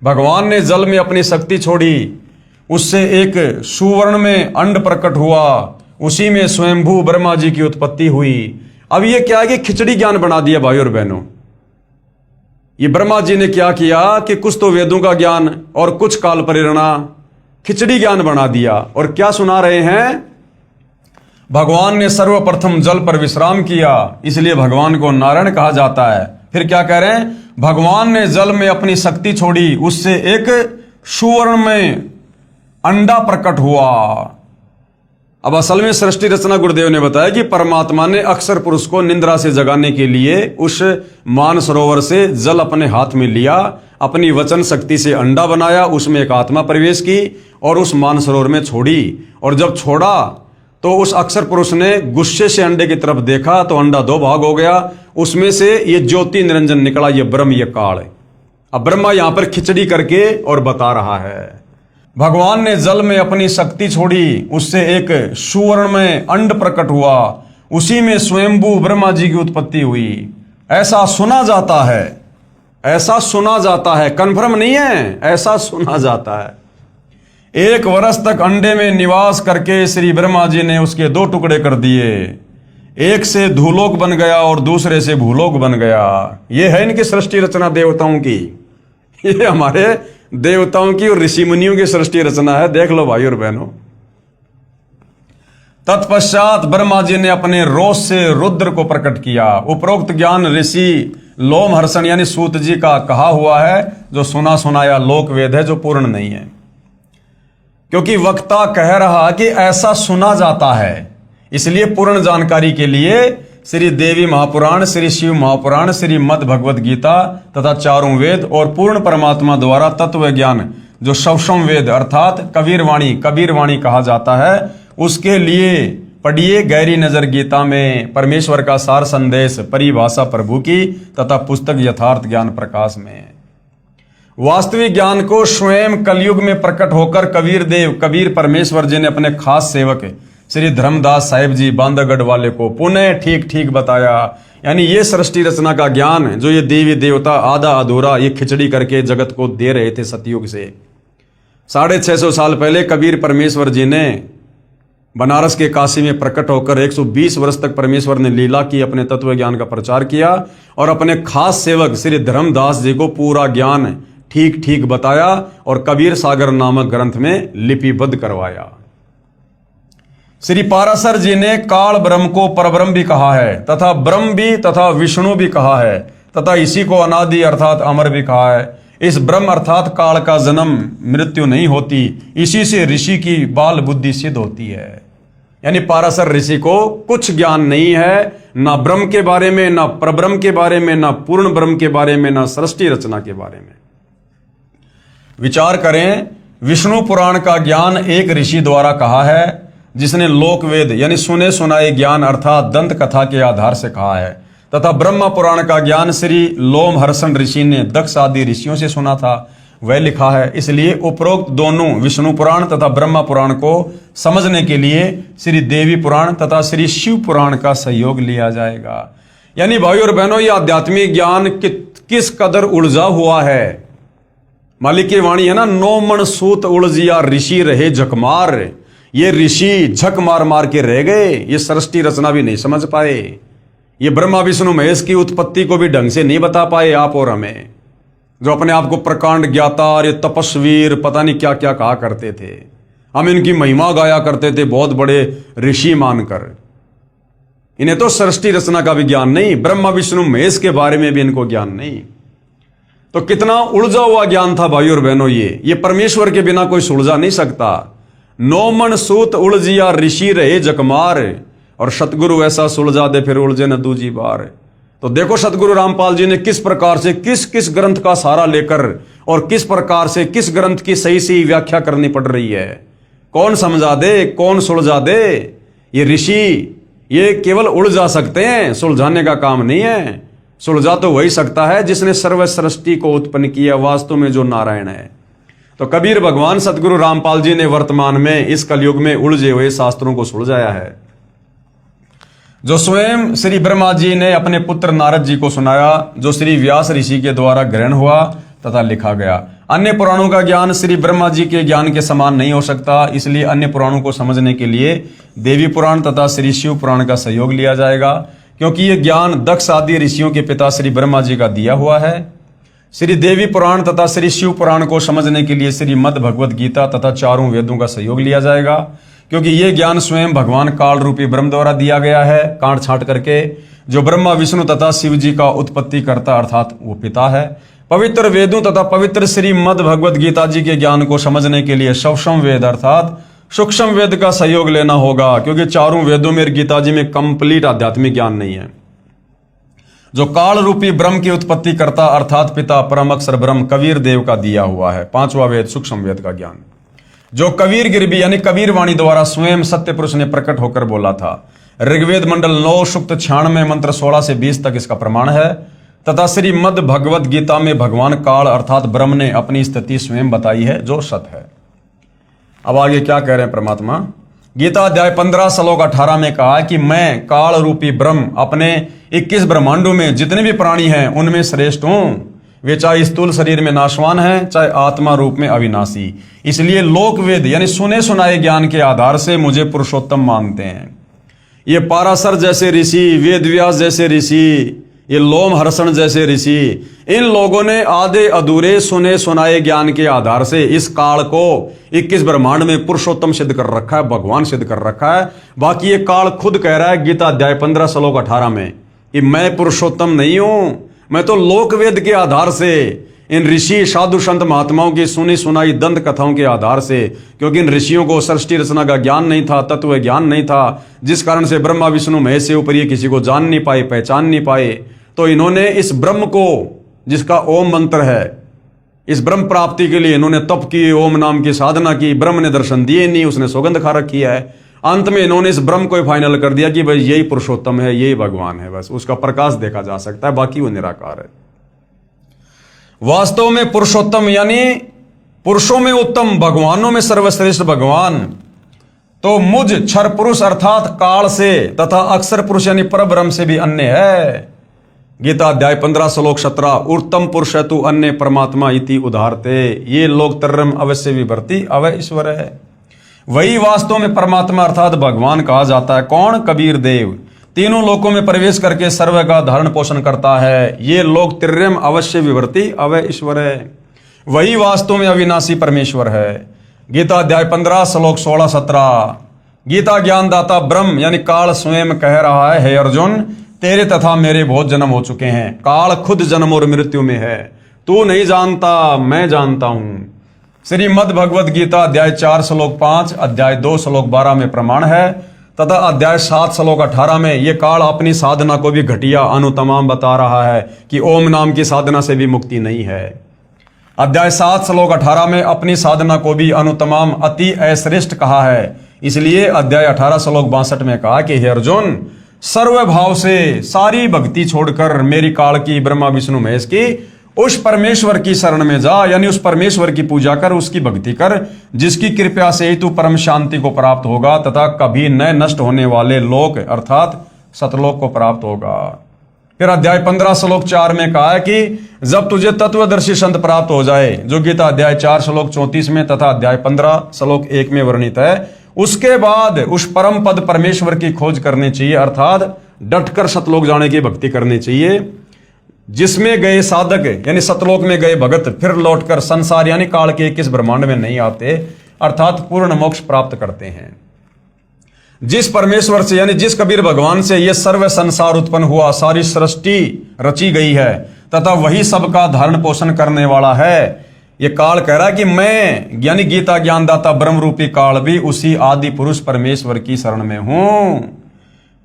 A: भगवान ने जल में अपनी शक्ति छोड़ी, उससे एक सुवर्ण में अंड प्रकट हुआ, उसी में स्वयंभू ब्रह्मा जी की उत्पत्ति हुई। अब ये क्या है कि खिचड़ी ज्ञान बना दिया भाई और बहनों। ये ब्रह्मा जी ने क्या किया कि कुछ तो वेदों का ज्ञान और कुछ काल परिरणा खिचड़ी ज्ञान बना दिया। और क्या सुना रहे हैं? भगवान ने सर्वप्रथम जल पर विश्राम किया, इसलिए भगवान को नारायण कहा जाता है। फिर क्या कह रहे हैं? भगवान ने जल में अपनी शक्ति छोड़ी, उससे एक सुवर्ण में अंडा प्रकट हुआ। अब असल में सृष्टि रचना गुरुदेव ने बताया कि परमात्मा ने अक्षर पुरुष को निंद्रा से जगाने के लिए उस मानसरोवर से जल अपने हाथ में लिया, अपनी वचन शक्ति से अंडा बनाया, उसमें एक आत्मा प्रवेश की और उस मानसरोवर में छोड़ी। और जब छोड़ा तो उस अक्षर पुरुष ने गुस्से से अंडे की तरफ देखा तो अंडा दो भाग हो गया, उसमें से ये ज्योति निरंजन निकला, ये ब्रह्म, ये काल। अब ब्रह्मा यहां पर खिचड़ी करके और बता रहा है। भगवान ने जल में अपनी शक्ति छोड़ी, उससे एक सुवर्ण में अंड प्रकट हुआ, उसी में स्वयंभू ब्रह्मा जी की उत्पत्ति हुई। ऐसा सुना जाता है, ऐसा सुना जाता है, कन्फर्म नहीं है, ऐसा सुना जाता है। 1 वर्ष तक अंडे में निवास करके श्री ब्रह्मा जी ने उसके 2 टुकड़े कर दिए, एक से धूलोक बन गया और दूसरे से भूलोक बन गया। ये है इनकी सृष्टि रचना देवताओं की, ये हमारे देवताओं की और ऋषि मुनियों की सृष्टि रचना है। देख लो भाई और बहनों। तत्पश्चात ब्रह्मा जी ने अपने रोष से रुद्र को प्रकट किया। उपरोक्त ज्ञान ऋषि लोमहर्षण यानी सूत जी का कहा हुआ है, जो सुना सुनाया लोक वेद है, जो पूर्ण नहीं है। क्योंकि वक्ता कह रहा कि ऐसा सुना जाता है, इसलिए पूर्ण जानकारी के लिए श्री देवी महापुराण, श्री शिव महापुराण, श्री मद भगवत गीता तथा चारों वेद और पूर्ण परमात्मा द्वारा तत्व ज्ञान जो शवशम वेद अर्थात कबीर वाणी कहा जाता है, उसके लिए पढ़िए गहरी नजर गीता में परमेश्वर का सार संदेश, परिभाषा प्रभु की तथा पुस्तक यथार्थ ज्ञान प्रकाश में। वास्तविक ज्ञान को स्वयं कलयुग में प्रकट होकर कबीर परमेश्वर जी ने अपने खास सेवक श्री धर्मदास साहिब जी बांधवगढ़ वाले को पुनः ठीक ठीक बताया। यानी ये सृष्टि रचना का ज्ञान जो ये देवी देवता आधा अधूरा ये खिचड़ी करके जगत को दे रहे थे सतयुग से 650 साल पहले कबीर परमेश्वर जी ने बनारस के काशी में प्रकट होकर 120 वर्ष तक परमेश्वर ने लीला की, अपने तत्व ज्ञान का प्रचार किया और अपने खास सेवक श्री धर्मदास जी को पूरा ज्ञान ठीक ठीक बताया और कबीर सागर नामक ग्रंथ में लिपिबद्ध करवाया। श्री पाराशर जी ने काल ब्रह्म को परब्रह्म भी कहा है तथा ब्रह्म भी तथा विष्णु भी कहा है तथा इसी को अनादि अर्थात अमर भी कहा है। इस ब्रह्म अर्थात काल का जन्म मृत्यु नहीं होती, इसी से ऋषि की बाल बुद्धि सिद्ध होती है। यानी पाराशर ऋषि को कुछ ज्ञान नहीं है, ना ब्रह्म के बारे में, ना परब्रह्म के बारे में, ना पूर्ण ब्रह्म के बारे में, ना सृष्टि रचना के बारे में। विचार करें, विष्णु पुराण का ज्ञान एक ऋषि द्वारा कहा है, जिसने लोकवेद यानी सुने सुनाए ज्ञान अर्थात दंत कथा के आधार से कहा है, तथा ब्रह्म पुराण का ज्ञान श्री लोमहर्षण ऋषि ने दक्ष आदि ऋषियों से सुना था, वह लिखा है। इसलिए उपरोक्त दोनों विष्णु पुराण तथा ब्रह्मा पुराण को समझने के लिए श्री देवी पुराण तथा श्री शिव पुराण का सहयोग लिया जाएगा। यानी भाई और बहनों, यह आध्यात्मिक ज्ञान किस कदर उलझा हुआ है। मालिक की वाणी है ना, नौ मन सूत उलझिया ऋषि रहे झकमार। ये ऋषि झक मार मार के रह गए, ये सृष्टि रचना भी नहीं समझ पाए, ये ब्रह्मा विष्णु महेश की उत्पत्ति को भी ढंग से नहीं बता पाए आप और हमें, जो अपने आप को प्रकांड ज्ञाता और ये तपस्वीर पता नहीं क्या क्या कहा करते थे। हम इनकी महिमा गाया करते थे बहुत बड़े ऋषि मानकर। इन्हें तो सृष्टि रचना का भी ज्ञान नहीं, ब्रह्मा विष्णु महेश के बारे में भी इनको ज्ञान नहीं। तो कितना उलझा हुआ ज्ञान था भाई और बहनों। ये परमेश्वर के बिना कोई सुलझा नहीं सकता। नौ मन सूत उलझिया ऋषि रहे जकमार, और सतगुरु ऐसा सुलझा दे फिर उलझे न दूजी बार। तो देखो सतगुरु रामपाल जी ने किस प्रकार से किस ग्रंथ का सहारा लेकर और किस प्रकार से किस ग्रंथ की सही सही व्याख्या करनी पड़ रही है। कौन समझा दे, कौन सुलझा दे। ये ऋषि ये केवल उलझा सकते हैं, सुलझाने का काम नहीं है। सुलझा तो वही सकता है जिसने सर्व सृष्टि को उत्पन्न किया, वास्तव में जो नारायण है। तो कबीर भगवान सतगुरु रामपाल जी ने वर्तमान में इस कलयुग में उलझे हुए शास्त्रों को सुलझाया है, जो स्वयं श्री ब्रह्मा जी ने अपने पुत्र नारद जी को सुनाया, जो श्री व्यास ऋषि के द्वारा ग्रहण हुआ तथा लिखा गया। अन्य पुराणों का ज्ञान श्री ब्रह्मा जी के ज्ञान के समान नहीं हो सकता, इसलिए अन्य पुराणों को समझने के लिए देवी पुराण तथा श्री शिव पुराण का सहयोग लिया जाएगा, क्योंकि यह ज्ञान दक्ष आदि ऋषियों के पिता श्री ब्रह्मा जी का दिया हुआ है। श्री देवी पुराण तथा श्री शिव पुराण को समझने के लिए श्रीमद् भगवद गीता तथा चारों वेदों का सहयोग लिया जाएगा, क्योंकि ये ज्ञान स्वयं भगवान काल रूपी ब्रह्म द्वारा दिया गया है, काट छाट करके, जो ब्रह्मा विष्णु तथा शिव जी का उत्पत्ति करता अर्थात वो पिता है। पवित्र वेदों तथा पवित्र श्रीमद् भगवद गीता जी के ज्ञान को समझने के लिए सूक्ष्म वेद अर्थात सूक्ष्म वेद का सहयोग लेना होगा, क्योंकि चारों वेदों में गीता जी में कंप्लीट आध्यात्मिक ज्ञान नहीं है। जो काल रूपी ब्रह्म की उत्पत्ति करता अर्थात पिता परम अक्षर ब्रह्म कबीर देव का दिया हुआ है। पांचवा वेद सूक्ष्म वेद का ज्ञान, जो कबीर गिरबी यानी कबीर वाणी द्वारा स्वयं सत्य पुरुष ने प्रकट होकर बोला था। ऋग्वेद मंडल 9 सूक्त 96 मंत्र 16 से 20 तक इसका प्रमाण है, तथा श्रीमद् भगवद गीता में भगवान काल अर्थात ब्रह्म ने अपनी स्थिति स्वयं बताई है, जो सत्य है। अब आगे क्या कह रहे हैं परमात्मा। गीता अध्याय 15 श्लोक 18 में कहा कि मैं काल रूपी ब्रह्म अपने 21 ब्रह्मांडों में जितने भी प्राणी हैं उनमें श्रेष्ठ हूं। वे चाहे स्थूल शरीर में नाशवान हैं, चाहे आत्मा रूप में अविनाशी। इसलिए लोक वेद यानी सुने सुनाए ज्ञान के आधार से मुझे पुरुषोत्तम मानते हैं। ये पाराशर जैसे ऋषि, वेद व्यास जैसे ऋषि, ये लोमहर्षण जैसे ऋषि, इन लोगों ने आधे अधूरे सुने सुनाए ज्ञान के आधार से इस काल को 21 ब्रह्मांड में पुरुषोत्तम सिद्ध कर रखा है, भगवान सिद्ध कर रखा है। बाकी ये काल खुद कह रहा है गीता अध्याय 15 श्लोक 18 में कि मैं पुरुषोत्तम नहीं हूं, मैं तो लोक वेद के आधार से, इन ऋषि साधु संत महात्माओं की सुनी सुनाई दंत कथाओं के आधार से, क्योंकि इन ऋषियों को सृष्टि रचना का ज्ञान नहीं था, तत्व ज्ञान नहीं था, जिस कारण से ब्रह्मा विष्णु महेश से ऊपर ये किसी को जान नहीं पाए, पहचान नहीं पाए। तो इन्होंने इस ब्रह्म को, जिसका ओम मंत्र है, इस ब्रह्म प्राप्ति के लिए इन्होंने तप की, ओम नाम की साधना की। ब्रह्म ने दर्शन दिए नहीं, उसने सौगंध खा रखी है। अंत में इन्होंने इस ब्रह्म को फाइनल कर दिया कि भाई यही पुरुषोत्तम है, यही भगवान है, बस उसका प्रकाश देखा जा सकता है, बाकी वो निराकार है। वास्तव में पुरुषोत्तम यानी पुरुषों में उत्तम, भगवानों में सर्वश्रेष्ठ भगवान तो मुझ क्षर पुरुष अर्थात काल से तथा अक्षर पुरुष यानी परब्रह्म से भी अन्य है। गीता अध्याय 15 श्लोक 17 उत्तम पुरुष तु अन्य परमात्मा इति उदाहरते, ये लोग तरम अवश्य विभर्ति अवय ईश्वर है। वही वास्तव में परमात्मा अर्थात भगवान कहा जाता है। कौन? कबीर देव। तीनों लोकों में प्रवेश करके सर्व का धारण पोषण करता है। ये लोग त्रियम अवश्य विभर्ति अवय ईश्वर है। वही वास्तव में अविनाशी परमेश्वर है। गीता अध्याय 15 श्लोक 16-17 गीता ज्ञानदाता ब्रह्म यानी काल स्वयं कह रहा है, हे अर्जुन तेरे तथा मेरे बहुत जन्म हो चुके हैं। काल खुद जन्म और मृत्यु में है, तू नहीं जानता, मैं जानता हूं। श्रीमद् भगवद गीता अध्याय 4 श्लोक 5 अध्याय 2 श्लोक 12 में प्रमाण है। तथा अध्याय 7 श्लोक 18 में ये काल अपनी साधना को भी घटिया अनुतमाम बता रहा है कि ओम नाम की साधना से भी मुक्ति नहीं है। अध्याय 7 श्लोक 18 में अपनी साधना को भी अनुतमाम अति अश्रेष्ठ कहा है। इसलिए अध्याय 18 श्लोक 62 में कहा कि हे अर्जुन, सर्व भाव से सारी भक्ति छोड़कर मेरी काल की, ब्रह्मा विष्णु महेश की, उस परमेश्वर की शरण में जा, यानी उस परमेश्वर की पूजा कर, उसकी भक्ति कर, जिसकी कृपा से ही तू परम शांति को प्राप्त होगा तथा कभी न नष्ट होने वाले लोक अर्थात सतलोक को प्राप्त होगा। फिर अध्याय 15 श्लोक 4 में कहा है कि जब तुझे तत्वदर्शी संत प्राप्त हो जाए, जो गीता अध्याय 4 श्लोक 34 में तथा अध्याय 15 श्लोक 1 में वर्णित है, उसके बाद उस परम पद परमेश्वर की खोज करनी चाहिए, अर्थात डटकर सतलोक जाने की भक्ति करनी चाहिए, जिसमें गए साधक यानी सतलोक में गए भगत फिर लौटकर संसार यानी काल के किस ब्रह्मांड में नहीं आते, अर्थात पूर्ण मोक्ष प्राप्त करते हैं। जिस परमेश्वर से यानी जिस कबीर भगवान से यह सर्व संसार उत्पन्न हुआ, सारी सृष्टि रची गई है तथा वही सबका धारण पोषण करने वाला है, ये काल कह रहा है कि मैं यानी गीता ज्ञानदाता ब्रह्म रूपी काल भी उसी आदि पुरुष परमेश्वर की शरण में हूं।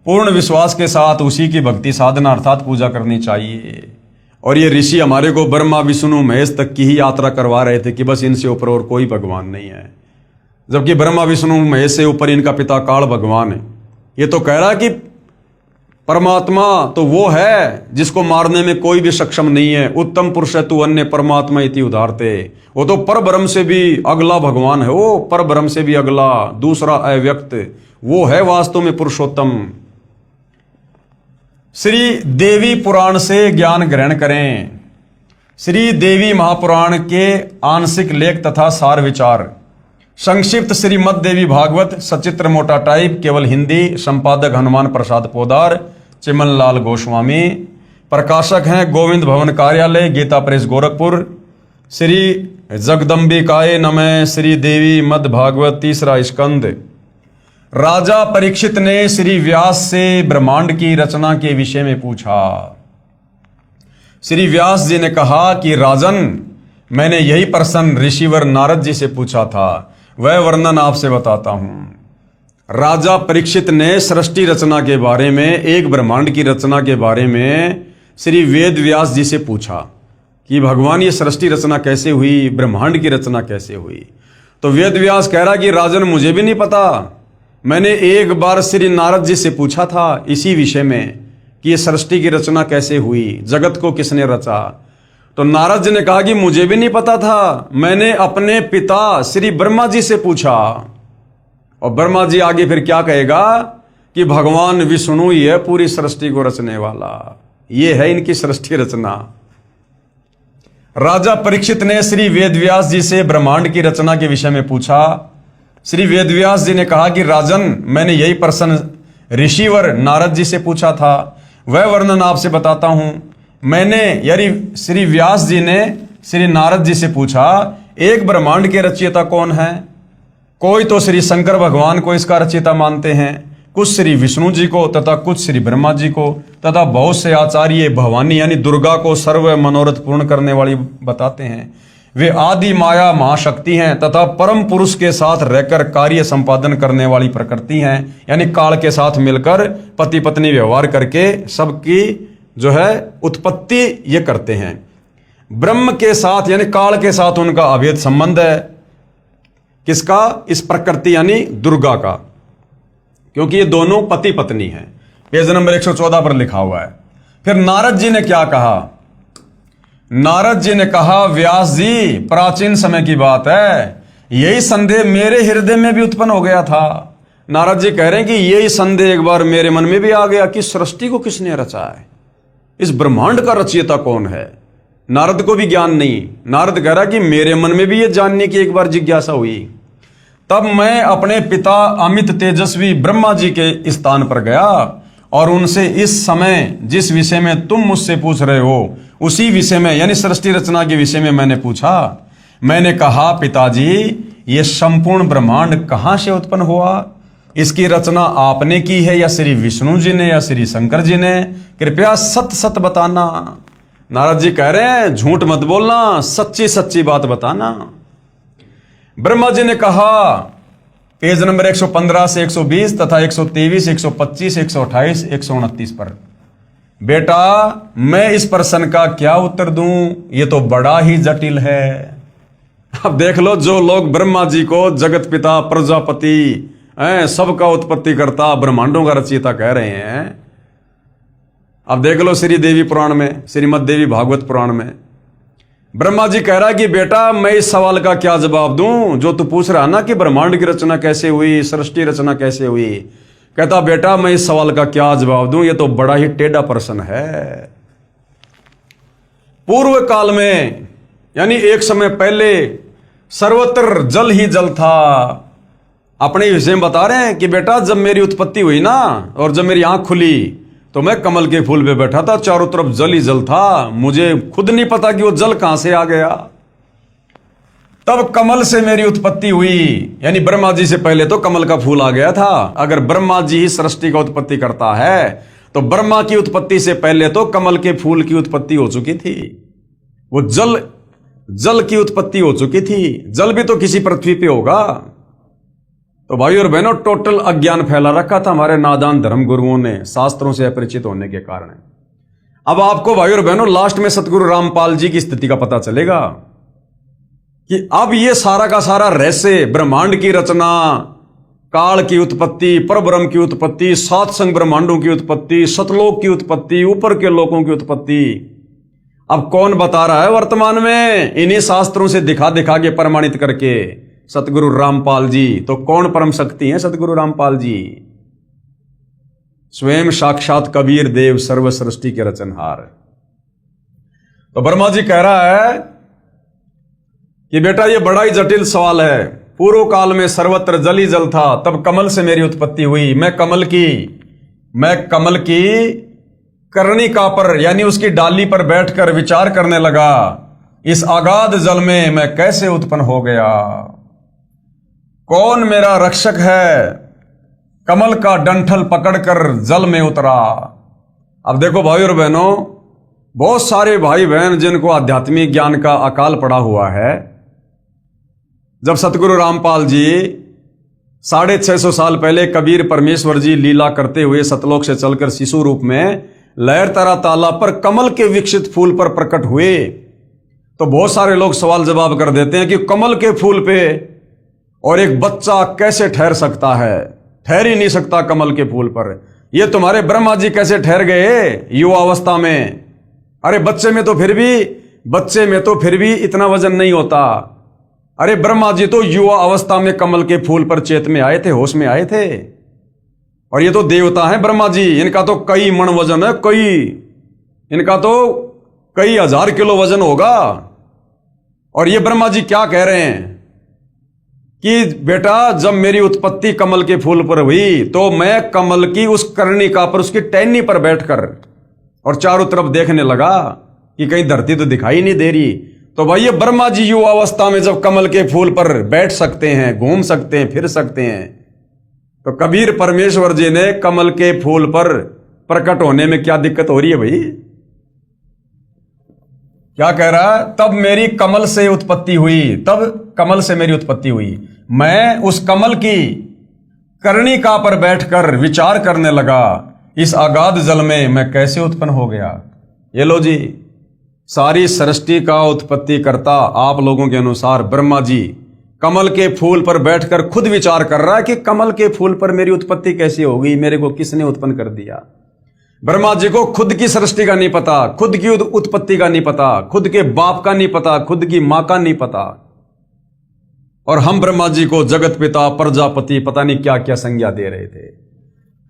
A: पूर्ण विश्वास के साथ उसी की भक्ति साधना अर्थात पूजा करनी चाहिए। और ये ऋषि हमारे को ब्रह्मा विष्णु महेश तक की ही यात्रा करवा रहे थे कि बस इनसे ऊपर और कोई भगवान नहीं है, जबकि ब्रह्मा विष्णु महेश से ऊपर इनका पिता काल भगवान है। ये तो कह रहा है कि परमात्मा तो वो है जिसको मारने में कोई भी सक्षम नहीं है। उत्तम पुरुष है तू अन्य परमात्मा इति उदारते। वो तो पर ब्रह्म से भी अगला भगवान है, वो पर ब्रह्म से भी अगला दूसरा अव्यक्त, वो है वास्तव में पुरुषोत्तम। श्री देवी पुराण से ज्ञान ग्रहण करें। श्री देवी महापुराण के आंशिक लेख तथा सार विचार। संक्षिप्त श्रीमद देवी भागवत, सचित्र मोटा टाइप, केवल हिंदी। संपादक हनुमान प्रसाद पोदार, चिमन लाल गोस्वामी। प्रकाशक हैं गोविंद भवन कार्यालय, गीता प्रेस गोरखपुर। श्री जगदम्बिकाय नमः। श्री देवी मद भागवत, तीसरा स्कंद। राजा परीक्षित ने श्री व्यास से ब्रह्मांड की रचना के विषय में पूछा। श्री व्यास जी ने कहा कि राजन, मैंने यही प्रश्न ऋषिवर नारद जी से पूछा था, वह वर्णन आपसे बताता हूं। राजा परीक्षित ने सृष्टि रचना के बारे में, एक ब्रह्मांड की रचना के बारे में श्री वेद व्यास जी से पूछा कि भगवान ये सृष्टि रचना कैसे हुई, ब्रह्मांड की रचना कैसे हुई। तो वेद व्यास कह रहा कि राजन मुझे भी नहीं पता, मैंने एक बार श्री नारद जी से पूछा था इसी विषय में कि ये सृष्टि की रचना कैसे हुई, जगत को किसने रचा। तो नारद जी ने कहा कि मुझे भी नहीं पता था, मैंने अपने पिता श्री ब्रह्मा जी से पूछा। और ब्रह्मा जी आगे फिर क्या कहेगा कि भगवान विष्णु ही है पूरी सृष्टि को रचने वाला, ये है इनकी सृष्टि रचना। राजा परीक्षित ने श्री वेदव्यास जी से ब्रह्मांड की रचना के विषय में पूछा। श्री वेदव्यास जी ने कहा कि राजन, मैंने यही प्रश्न ऋषिवर नारद जी से पूछा था, वह वर्णन आपसे बताता हूं। मैंने यानी श्री व्यास जी ने श्री नारद जी से पूछा, एक ब्रह्मांड के रचयिता कौन है। कोई तो श्री शंकर भगवान को इसका रचयिता मानते हैं, कुछ श्री विष्णु जी को तथा कुछ श्री ब्रह्मा जी को, तथा बहुत से आचार्य भवानी यानी दुर्गा को सर्व मनोरथ पूर्ण करने वाली बताते हैं। वे आदि माया महाशक्ति हैं तथा परम पुरुष के साथ रहकर कार्य संपादन करने वाली प्रकृति हैं, यानी काल के साथ मिलकर पति पत्नी व्यवहार करके सबकी जो है उत्पत्ति ये करते हैं। ब्रह्म के साथ यानी काल के साथ उनका अभेद संबंध है। किसका? इस प्रकृति यानी दुर्गा का, क्योंकि ये दोनों पति पत्नी हैं। पेज नंबर 114 पर लिखा हुआ है। फिर नारद जी ने क्या कहा? नारद जी ने कहा, व्यास जी, प्राचीन समय की बात है, यही संदेह मेरे हृदय में भी उत्पन्न हो गया था। नारद जी कह रहे हैं कि यही संदेह एक बार मेरे मन में भी आ गया कि सृष्टि को किसने रचा है, इस ब्रह्मांड का रचयिता कौन है। नारद को भी ज्ञान नहीं। नारद कह रहा कि मेरे मन में भी ये जानने की एक बार जिज्ञासा हुई। तब मैं अपने पिता अमित तेजस्वी ब्रह्मा जी के स्थान पर गया और उनसे इस समय जिस विषय में तुम मुझसे पूछ रहे हो उसी विषय में यानी सृष्टि रचना के विषय में मैंने पूछा। मैंने कहा, पिताजी, ये संपूर्ण ब्रह्मांड कहां से उत्पन्न हुआ? इसकी रचना आपने की है या श्री विष्णु जी ने या श्री शंकर जी ने? कृपया सत्य सत्य बताना। नारद जी कह रहे हैं, झूठ मत बोलना, सच्ची सच्ची बात बताना। ब्रह्मा जी ने कहा पेज नंबर 115 से 120 तथा 123, 125, 128, 129 पर। बेटा मैं इस प्रश्न का क्या उत्तर दूं, ये तो बड़ा ही जटिल है। अब देख लो, जो लोग ब्रह्मा जी को जगत पिता, प्रजापति, सबका उत्पत्ति करता, ब्रह्मांडों का रचयिता कह रहे हैं, अब देख लो श्री देवी पुराण में, श्रीमद् देवी भागवत पुराण में ब्रह्मा जी कह रहा है कि बेटा मैं इस सवाल का क्या जवाब दूं जो तू पूछ रहा ना कि ब्रह्मांड की रचना कैसे हुई, सृष्टि रचना कैसे हुई। कहता बेटा मैं इस सवाल का क्या जवाब दूं, ये तो बड़ा ही टेढ़ा प्रश्न है। पूर्व काल में यानी एक समय पहले सर्वत्र जल ही जल था। अपने विषय में बता रहे हैं कि बेटा जब मेरी उत्पत्ति हुई ना और जब मेरी आंख खुली तो मैं कमल के फूल पे बैठा था, चारों तरफ जल ही जल था, मुझे खुद नहीं पता कि वो जल कहां से आ गया। तब कमल से मेरी उत्पत्ति हुई, यानी ब्रह्मा जी से पहले तो कमल का फूल आ गया था। अगर ब्रह्मा जी ही सृष्टि का उत्पत्ति करता है तो ब्रह्मा की उत्पत्ति से पहले तो कमल के फूल की उत्पत्ति हो चुकी थी। वो जल की उत्पत्ति हो चुकी थी। जल भी तो किसी पृथ्वी पे होगा। तो भाई और बहनों, टोटल अज्ञान फैला रखा था हमारे नादान धर्म गुरुओं ने, शास्त्रों से अपरिचित होने के कारण। अब आपको भाई और बहनों लास्ट में सतगुरु रामपाल जी की स्थिति का पता चलेगा कि अब ये सारा का सारा रहस्य, ब्रह्मांड की रचना, काल की उत्पत्ति, परब्रह्म की उत्पत्ति, सात संग ब्रह्मांडों की उत्पत्ति, सतलोक की उत्पत्ति, ऊपर के लोकों की उत्पत्ति, अब कौन बता रहा है वर्तमान में? इन्हीं शास्त्रों से दिखा दिखा के प्रमाणित करके सतगुरु रामपाल जी। तो कौन परम शक्ति हैं सतगुरु रामपाल जी? स्वयं साक्षात कबीर देव, सर्व सृष्टि के रचनहार। तो ब्रह्मा जी कह रहा है कि बेटा ये बड़ा ही जटिल सवाल है। पूर्व काल में सर्वत्र जल ही जल था, तब कमल से मेरी उत्पत्ति हुई। मैं कमल की कर्णिका पर यानी उसकी डाली पर बैठकर विचार करने लगा, इस अगाध जल में मैं कैसे उत्पन्न हो गया, कौन मेरा रक्षक है। कमल का डंठल पकड़कर जल में उतरा। अब देखो भाई और बहनों, बहुत सारे भाई बहन जिनको आध्यात्मिक ज्ञान का अकाल पड़ा हुआ है, जब सतगुरु रामपाल जी 650 साल पहले कबीर परमेश्वर जी लीला करते हुए सतलोक से चलकर शिशु रूप में लहर तरा ताला पर कमल के विकसित फूल पर प्रकट हुए, तो बहुत सारे लोग सवाल जवाब कर देते हैं कि कमल के फूल पे और एक बच्चा कैसे ठहर सकता है? ठहर ही नहीं सकता कमल के फूल पर। ये तुम्हारे ब्रह्मा जी कैसे ठहर गए युवा अवस्था में? अरे बच्चे में तो फिर भी इतना वजन नहीं होता। अरे ब्रह्मा जी तो युवा अवस्था में कमल के फूल पर चेत में आए थे, होश में आए थे। और ये तो देवता हैं ब्रह्मा जी, इनका तो कई मण वजन है, इनका तो कई हजार किलो वजन होगा। और ये ब्रह्मा जी क्या कह रहे हैं कि बेटा जब मेरी उत्पत्ति कमल के फूल पर हुई तो मैं कमल की उस कर्णिका पर, उसकी टहनी पर बैठकर और चारों तरफ देखने लगा कि कहीं धरती तो दिखाई नहीं दे रही। तो भाई ये ब्रह्मा जी युवा अवस्था में जब कमल के फूल पर बैठ सकते हैं, घूम सकते हैं, फिर सकते हैं, तो कबीर परमेश्वर जी ने कमल के फूल पर प्रकट होने में क्या दिक्कत हो रही है भाई? क्या कह रहा है? तब मेरी कमल से उत्पत्ति हुई, मैं उस कमल की कर्णिका पर बैठकर विचार करने लगा, इस अगाध जल में मैं कैसे उत्पन्न हो गया। ये लो जी, सारी सृष्टि का उत्पत्ति करता आप लोगों के अनुसार ब्रह्मा जी कमल के फूल पर बैठकर खुद विचार कर रहा है कि कमल के फूल पर मेरी उत्पत्ति कैसे होगी, मेरे को किसने उत्पन्न कर दिया। ब्रह्मा जी को खुद की सृष्टि का नहीं पता, खुद की उत्पत्ति का नहीं पता, खुद के बाप का नहीं पता, खुद की मां का नहीं पता। और हम ब्रह्मा जी को जगत पिता, प्रजापति, पता नहीं क्या क्या संज्ञा दे रहे थे।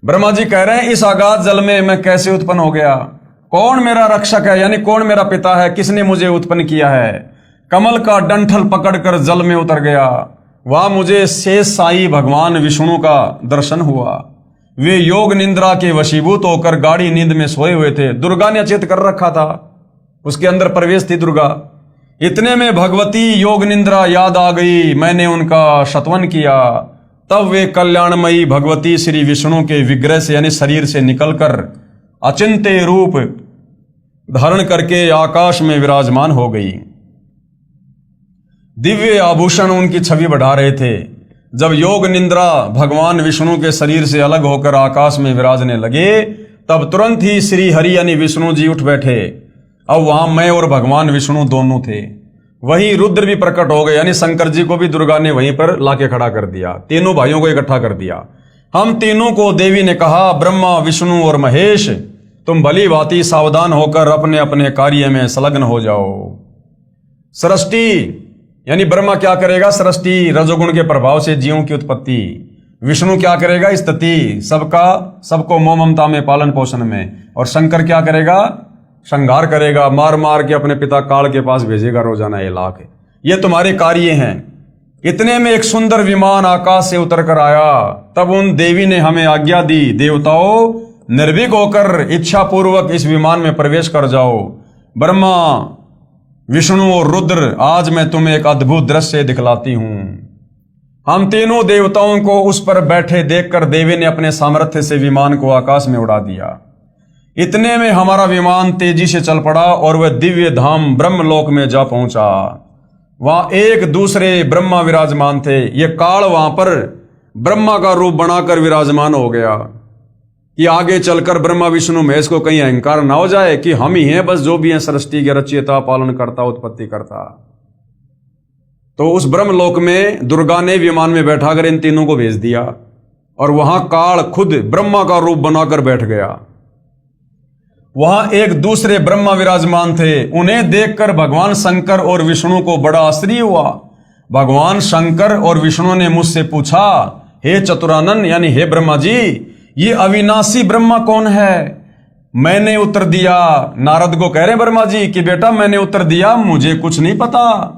A: ब्रह्मा जी कह रहे हैं इस अगाध जल में मैं कैसे उत्पन्न हो गया, कौन मेरा रक्षक है, यानी कौन मेरा पिता है, किसने मुझे उत्पन्न किया है। कमल का डंठल पकड़कर जल में उतर गया। वहां मुझे शेष साई भगवान विष्णु का दर्शन हुआ। वे योग निंद्रा के वशीभूत होकर गाढ़ी नींद में सोए हुए थे। दुर्गा ने अचेत कर रखा था, उसके अंदर प्रवेश थी दुर्गा। इतने में भगवती योग निंद्रा याद आ गई, मैंने उनका शतवन किया। तब वे कल्याणमयी भगवती श्री विष्णु के विग्रह से यानी शरीर से निकलकर अचिंत्य रूप धारण करके आकाश में विराजमान हो गई। दिव्य आभूषण उनकी छवि बढ़ा रहे थे। जब योग निंद्रा भगवान विष्णु के शरीर से अलग होकर आकाश में विराजने लगे, तब तुरंत ही श्री हरि यानी विष्णु जी उठ बैठे। अब वहां मैं और भगवान विष्णु दोनों थे। वही रुद्र भी प्रकट हो गए, यानी शंकर जी को भी दुर्गा ने वहीं पर लाके खड़ा कर दिया, तीनों भाइयों को इकट्ठा कर दिया। हम तीनों को देवी ने कहा, ब्रह्मा विष्णु और महेश, तुम भली भांति सावधान होकर अपने अपने कार्य में संलग्न हो जाओ। सृष्टि यानी ब्रह्मा क्या करेगा? सृष्टि रजोगुण के प्रभाव से जीवों की उत्पत्ति। विष्णु क्या करेगा? स्तुति, सबको मोह ममता में पालन पोषण में। और शंकर क्या करेगा? संहार करेगा, मार मार के अपने पिता काल के पास भेजेगा रोजाना 1 लाख। ये तुम्हारे कार्य हैं। इतने में एक सुंदर विमान आकाश से उतर कर आया। तब उन देवी ने हमें आज्ञा दी, देवताओं निर्भीक होकर इच्छा पूर्वक इस विमान में प्रवेश कर जाओ। ब्रह्मा विष्णु और रुद्र, आज मैं तुम्हें एक अद्भुत दृश्य दिखलाती हूं। हम तीनों देवताओं को उस पर बैठे देखकर देवी ने अपने सामर्थ्य से विमान को आकाश में उड़ा दिया। इतने में हमारा विमान तेजी से चल पड़ा और वह दिव्य धाम ब्रह्मलोक में जा पहुंचा। वहां एक दूसरे ब्रह्मा विराजमान थे। ये काल वहां पर ब्रह्मा का रूप बनाकर विराजमान हो गया कि आगे चलकर ब्रह्मा विष्णु महेश को कहीं अहंकार ना हो जाए कि हम ही हैं बस जो भी हैं सृष्टि के रचयिता, पालन करता, उत्पत्ति करता। तो उस ब्रह्मलोक में दुर्गा ने विमान में बैठाकर इन तीनों को भेज दिया और वहां काल खुद ब्रह्मा का रूप बनाकर बैठ गया। वहां एक दूसरे ब्रह्मा विराजमान थे। उन्हें देखकर भगवान शंकर और विष्णु को बड़ा आश्चर्य हुआ। भगवान शंकर और विष्णु ने मुझसे पूछा, हे चतुरानन यानी हे ब्रह्मा जी, ये अविनाशी ब्रह्मा कौन है? मैंने उत्तर दिया, नारद को कह रहे ब्रह्मा जी कि बेटा मैंने उत्तर दिया, मुझे कुछ नहीं पता।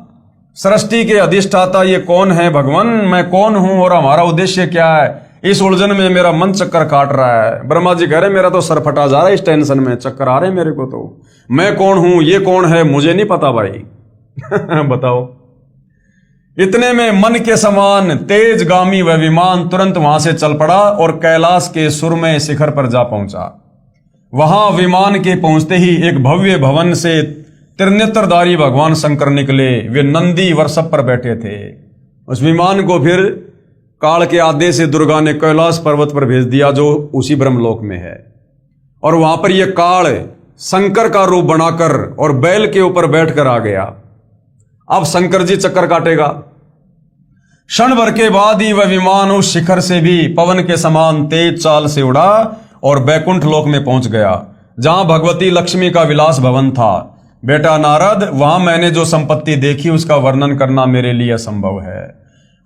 A: सृष्टि के अधिष्ठाता ये कौन है भगवान? मैं कौन हूं और हमारा उद्देश्य क्या है? इस उलझन में मेरा मन चक्कर काट रहा है। ब्रह्मा जी कह रहे मेरा तो सर फटा जा रहा है, इस टेंशन में चक्कर आ रहे हैं मेरे को। तो मैं कौन हूं, ये कौन है, मुझे नहीं पता भाई। बताओ। इतने में मन के समान तेजगामी वह विमान तुरंत वहां से चल पड़ा और कैलाश के सुरमय शिखर पर जा पहुंचा। वहां विमान के पहुंचते ही एक भव्य भवन से त्रिनेत्रधारी भगवान शंकर निकले। वे नंदी वृषभ पर बैठे थे। उस विमान को फिर काल के आदेश से दुर्गा ने कैलाश पर्वत पर भेज दिया जो उसी ब्रह्मलोक में है। और वहां पर यह काल शंकर का रूप बनाकर और बैल के ऊपर बैठकर आ गया। अब शंकर जी चक्कर काटेगा। क्षण भर के बाद ही वह विमान उस शिखर से भी पवन के समान तेज चाल से उड़ा और बैकुंठ लोक में पहुंच गया, जहां भगवती लक्ष्मी का विलास भवन था। बेटा नारद, वहां मैंने जो संपत्ति देखी उसका वर्णन करना मेरे लिए असंभव है।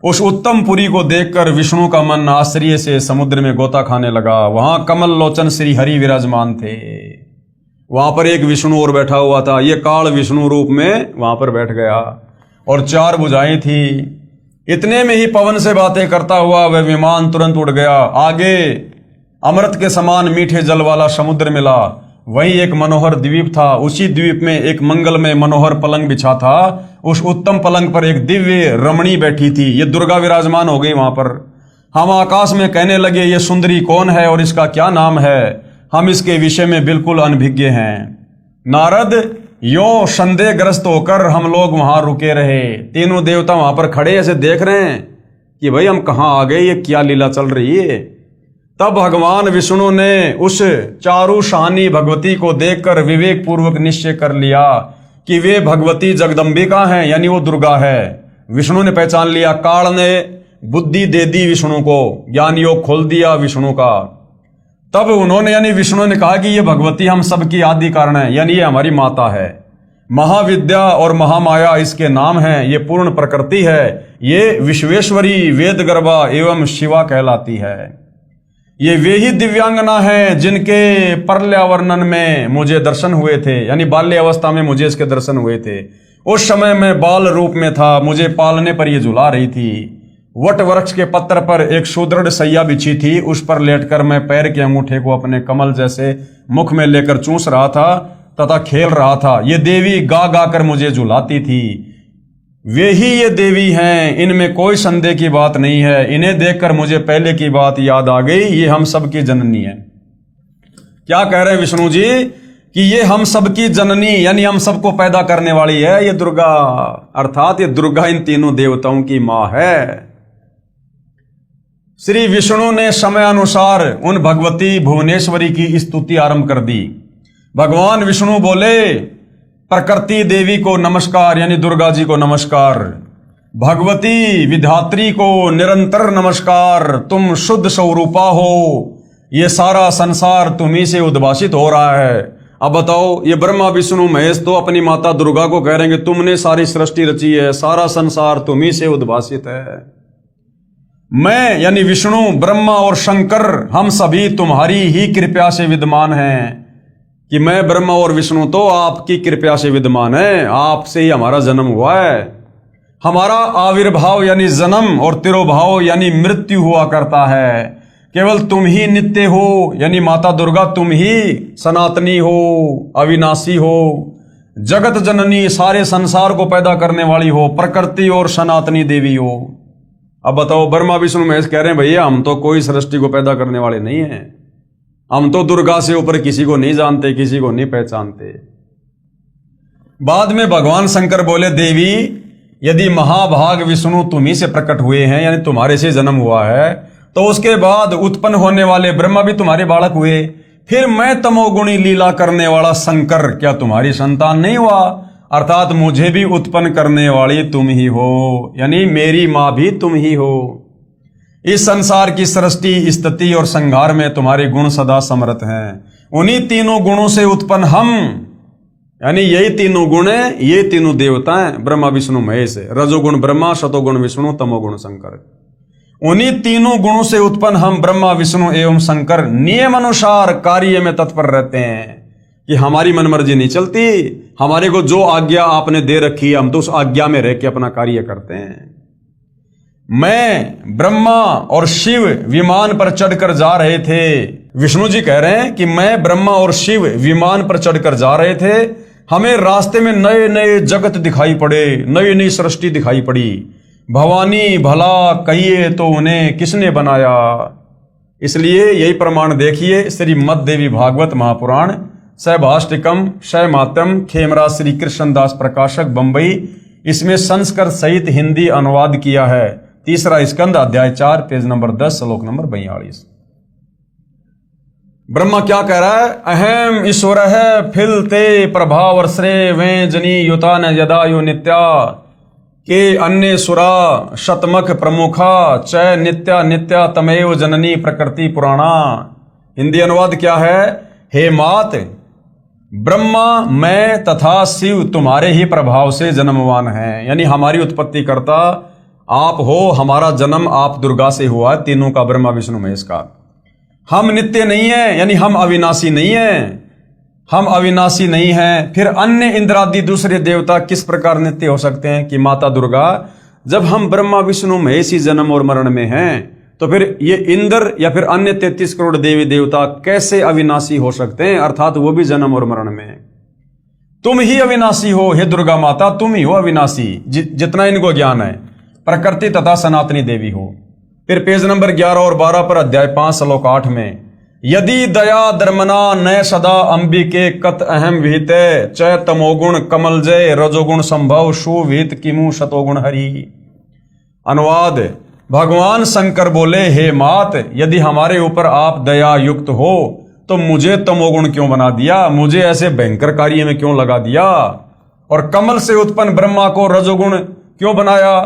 A: उस उत्तम पुरी को देखकर विष्णु का मन आश्चर्य से समुद्र में गोता खाने लगा। वहां कमल लोचन श्री हरि विराजमान थे। वहां पर एक विष्णु और बैठा हुआ था। ये काल विष्णु रूप में वहां पर बैठ गया और 4 भुजाएं थी। इतने में ही पवन से बातें करता हुआ वह विमान तुरंत उड़ गया। आगे अमृत के समान मीठे जल वाला समुद्र मिला। वहीं एक मनोहर द्वीप था। उसी द्वीप में एक मंगलमय मनोहर पलंग बिछा था। उस उत्तम पलंग पर एक दिव्य रमणी बैठी थी। ये दुर्गा विराजमान हो गई वहां पर। हम आकाश में कहने लगे, ये सुंदरी कौन है और इसका क्या नाम है? हम इसके विषय में बिल्कुल अनभिज्ञ हैं। नारद, यो संदेहग्रस्त होकर हम लोग वहां रुके रहे। तीनों देवता वहां पर खड़े ऐसे देख रहे हैं कि भाई हम कहां आ गए, ये क्या लीला चल रही है। तब भगवान विष्णु ने उस चारु शानी भगवती को देखकर विवेक पूर्वक निश्चय कर लिया कि वे भगवती जगदम्बिका हैं, यानी वो दुर्गा है। विष्णु ने पहचान लिया। काल ने बुद्धि दे दी विष्णु को, ज्ञान योग खोल दिया विष्णु का। तब उन्होंने यानी विष्णु ने कहा कि ये भगवती हम सबकी आदि कारण है, यानी ये हमारी माता है। महाविद्या और महामाया इसके नाम हैं। ये पूर्ण प्रकृति है। ये विश्वेश्वरी, वेद गर्भा एवं शिवा कहलाती है। ये वे ही दिव्यांगना हैं जिनके पर्यावरणन में मुझे दर्शन हुए थे, यानी बाल्य अवस्था में मुझे इसके दर्शन हुए थे। उस समय मैं बाल रूप में था। मुझे पालने पर ये झुला रही थी। वट वृक्ष के पत्र पर एक सुदृढ़ सैया बिछी थी। उस पर लेटकर मैं पैर के अंगूठे को अपने कमल जैसे मुख में लेकर चूस रहा था तथा खेल रहा था। ये देवी गा गा कर मुझे झुलाती थी। वे ही ये देवी हैं, इनमें कोई संदेह की बात नहीं है। इन्हें देखकर मुझे पहले की बात याद आ गई। ये हम सबकी जननी है। क्या कह रहे हैं विष्णु जी कि ये हम सबकी जननी यानी हम सबको पैदा करने वाली है ये दुर्गा, अर्थात ये दुर्गा इन तीनों देवताओं की मां है। श्री विष्णु ने समयानुसार उन भगवती भुवनेश्वरी की स्तुति आरंभ कर दी। भगवान विष्णु बोले, प्रकृति देवी को नमस्कार, यानी दुर्गा जी को नमस्कार। भगवती विधात्री को निरंतर नमस्कार, तुम शुद्ध स्वरूपा हो, ये सारा संसार तुम्ही से उद्भासित हो रहा है। अब बताओ, ये ब्रह्मा विष्णु महेश तो अपनी माता दुर्गा को कह रहे हैं कि तुमने सारी सृष्टि रची है, सारा संसार तुम्ही से उद्भासित है। मैं यानी विष्णु, ब्रह्मा और शंकर, हम सभी तुम्हारी ही कृपा से विद्यमान हैं। कि मैं ब्रह्मा और विष्णु तो आपकी कृपा से विद्यमान है, आपसे ही हमारा जन्म हुआ है। हमारा आविर्भाव यानी जन्म और तिरोभाव यानी मृत्यु हुआ करता है। केवल तुम ही नित्य हो, यानी माता दुर्गा तुम ही सनातनी हो, अविनाशी हो, जगत जननी, सारे संसार को पैदा करने वाली हो, प्रकृति और सनातनी देवी हो। अब बताओ, ब्रह्मा विष्णु महेश कह रहे हैं भैया हम तो कोई सृष्टि को पैदा करने वाले नहीं हैं, हम तो दुर्गा से ऊपर किसी को नहीं जानते, किसी को नहीं पहचानते। बाद में भगवान शंकर बोले, देवी यदि महाभाग विष्णु तुम्ही से प्रकट हुए हैं, यानी तुम्हारे से जन्म हुआ है, तो उसके बाद उत्पन्न होने वाले ब्रह्मा भी तुम्हारे बालक हुए, फिर मैं तमोगुणी लीला करने वाला शंकर क्या तुम्हारी संतान नहीं हुआ? अर्थात मुझे भी उत्पन्न करने वाली तुम ही हो, यानी मेरी मां भी तुम ही हो। इस संसार की सृष्टि, स्थिति और संहार में तुम्हारे गुण सदा समर्थ हैं। उन्हीं तीनों गुणों से उत्पन्न हम, यानी यही तीनों गुण है, ये तीनों देवता हैं, ब्रह्मा विष्णु महेश। रजोगुण ब्रह्मा, सतोगुण विष्णु, तमोगुण शंकर। उन्हीं तीनों गुणों से उत्पन्न हम ब्रह्मा विष्णु एवं शंकर नियम अनुसार कार्य में तत्पर रहते हैं। कि हमारी मनमर्जी नहीं चलती, हमारे को जो आज्ञा आपने दे रखी है हम तो उस आज्ञा में रह के अपना कार्य करते हैं। मैं, ब्रह्मा और शिव विमान पर चढ़कर जा रहे थे। विष्णु जी कह रहे हैं कि मैं, ब्रह्मा और शिव विमान पर चढ़कर जा रहे थे। हमें रास्ते में नए नए जगत दिखाई पड़े, नई नई सृष्टि दिखाई पड़ी। भवानी भला कहिए तो उन्हें किसने बनाया। इसलिए यही प्रमाण देखिए, श्रीमद् देवी भागवत महापुराण, सहभाष्टिकम, शयमात्यम, खेमराज श्री कृष्णदास प्रकाशक, बंबई। इसमें संस्कृत सहित हिंदी अनुवाद किया है। तीसरा स्कंद, अध्याय 4, पेज नंबर 10, श्लोक नंबर 42। ब्रह्मा क्या कह रहा है? अहम ईश्वर है फिलते प्रभाव श्रे वे जनी युता न यदायु नित्या के अन्य सुरा शतमख प्रमुखा चय नित्या नित्या तमेव जननी प्रकृति पुराणा। हिंदी अनुवाद क्या है? हे मात, ब्रह्मा, मैं तथा शिव तुम्हारे ही प्रभाव से जन्मवान हैं, यानी हमारी उत्पत्ति करता आप हो, हमारा जन्म आप दुर्गा से हुआ, तीनों का, ब्रह्मा विष्णु महेश का। हम नित्य नहीं है, यानी हम अविनाशी नहीं है, हम अविनाशी नहीं हैं। फिर अन्य इंद्रादि दूसरे देवता किस प्रकार नित्य हो सकते हैं? कि माता दुर्गा, जब हम ब्रह्मा विष्णु महेश ही जन्म और मरण में हैं, तो फिर ये इंद्र या फिर अन्य 33 करोड़ देवी देवता कैसे अविनाशी हो सकते हैं? अर्थात वो भी जन्म और मरण में। तुम ही अविनाशी हो, हे दुर्गा माता, तुम ही हो अविनाशी, जितना इनको ज्ञान है, प्रकृति तथा सनातनी देवी हो। फिर पेज नंबर 11 और 12 पर, अध्याय 5, श्लोक 8 में, यदि दया धर्मना न सदा अंबिके कत अहम विहिते च तमोगुण कमल जय रजोगुण संभव सुविहित किमु शतोगुण हरि। अनुवाद, भगवान शंकर बोले, हे मात, यदि हमारे ऊपर आप दया युक्त हो तो मुझे तमोगुण क्यों बना दिया, मुझे ऐसे भयंकर कार्य में क्यों लगा दिया, और कमल से उत्पन्न ब्रह्मा को रजोगुण क्यों बनाया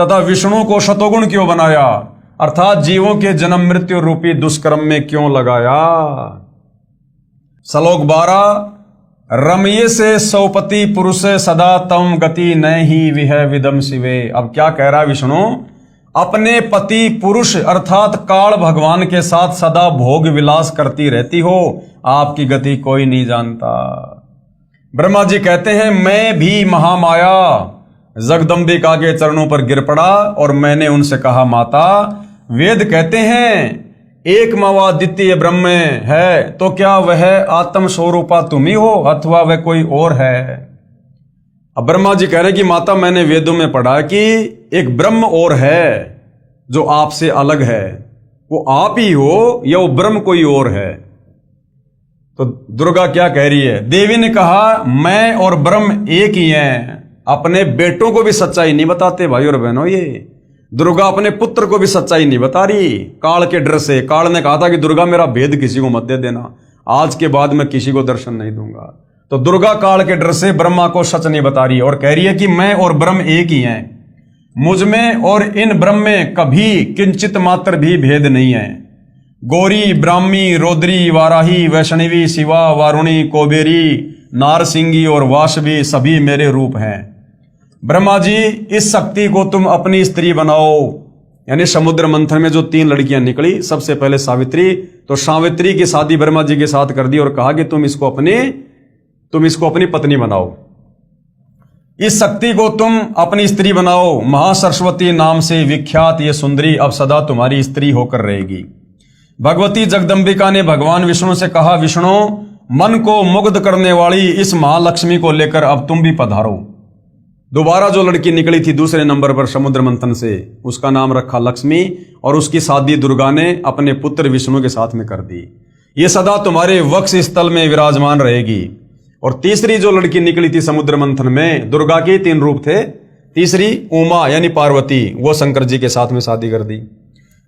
A: तथा विष्णु को शतोगुण क्यों बनाया, अर्थात जीवों के जन्म मृत्यु रूपी दुष्कर्म में क्यों लगाया। श्लोक 12, रमये से सौपति पुरुष सदा तम गति न ही विह विदम शिवे। अब क्या कह रहा है विष्णु? अपने पति पुरुष अर्थात काल भगवान के साथ सदा भोग विलास करती रहती हो, आपकी गति कोई नहीं जानता। ब्रह्मा जी कहते हैं, मैं भी महामाया जगदम्बिका के चरणों पर गिर पड़ा और मैंने उनसे कहा, माता, वेद कहते हैं एक मावा द्वितीय ब्रह्म है, तो क्या वह आत्म स्वरूपा तुम ही हो अथवा वह कोई और है? अब ब्रह्मा जी कह रहे हैं कि माता, मैंने वेदों में पढ़ा कि एक ब्रह्म और है जो आपसे अलग है, वो आप ही हो या वो ब्रह्म कोई और है? तो दुर्गा क्या कह रही है? देवी ने कहा, मैं और ब्रह्म एक ही हैं। अपने बेटों को भी सच्चाई नहीं बताते भाई और बहनों। ये दुर्गा अपने पुत्र को भी सच्चाई नहीं बता रही काल के डर से। काल ने कहा था कि दुर्गा मेरा भेद किसी को मत दे देना, आज के बाद मैं किसी को दर्शन नहीं दूंगा। तो दुर्गा काल के डर से ब्रह्मा को सच नहीं बता रही और कह रही है कि मैं और ब्रह्म एक ही हैं, मुझ में और इन ब्रह्म में कभी किंचित मात्र भी भेद नहीं है। गौरी, ब्राह्मी, रौद्री, वाराही, वैष्णवी, शिवा, वारुणी, कोबेरी, नारसिंगी और वासवी सभी मेरे रूप हैं। ब्रह्मा जी, इस शक्ति को तुम अपनी स्त्री बनाओ। यानी समुद्र मंथन में जो 3 लड़कियां निकली, सबसे पहले सावित्री, तो सावित्री की शादी ब्रह्मा जी के साथ कर दी और कहा कि तुम इसको अपनी पत्नी बनाओ, इस शक्ति को तुम अपनी स्त्री बनाओ। महासरस्वती नाम से विख्यात ये सुंदरी अब सदा तुम्हारी स्त्री होकर रहेगी। भगवती जगदंबिका ने भगवान विष्णु से कहा, विष्णु, मन को मुग्ध करने वाली इस महालक्ष्मी को लेकर अब तुम भी पधारो। दोबारा जो लड़की निकली थी दूसरे नंबर पर समुद्र मंथन से, उसका नाम रखा लक्ष्मी और उसकी शादी दुर्गा ने अपने पुत्र विष्णु के साथ में कर दी। ये सदा तुम्हारे वक्ष स्थल में विराजमान रहेगी। और तीसरी जो लड़की निकली थी समुद्र मंथन में, दुर्गा के 3 रूप थे, तीसरी उमा यानी पार्वती, वो शंकर जी के साथ में शादी कर दी।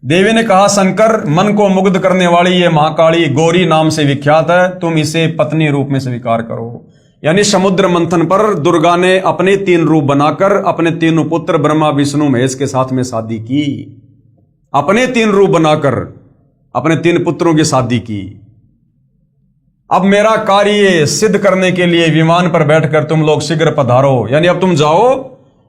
A: देवी ने कहा, शंकर, मन को मुग्ध करने वाली ये महाकाली गौरी नाम से विख्यात है, तुम इसे पत्नी रूप में स्वीकार करो। यानी समुद्र मंथन पर दुर्गा ने अपने 3 रूप बनाकर अपने 3 पुत्र ब्रह्मा, विष्णु, महेश के साथ में शादी की। अपने 3 रूप बनाकर अपने 3 पुत्रों की शादी की। अब मेरा कार्य सिद्ध करने के लिए विमान पर बैठकर तुम लोग शीघ्र पधारो। यानी अब तुम जाओ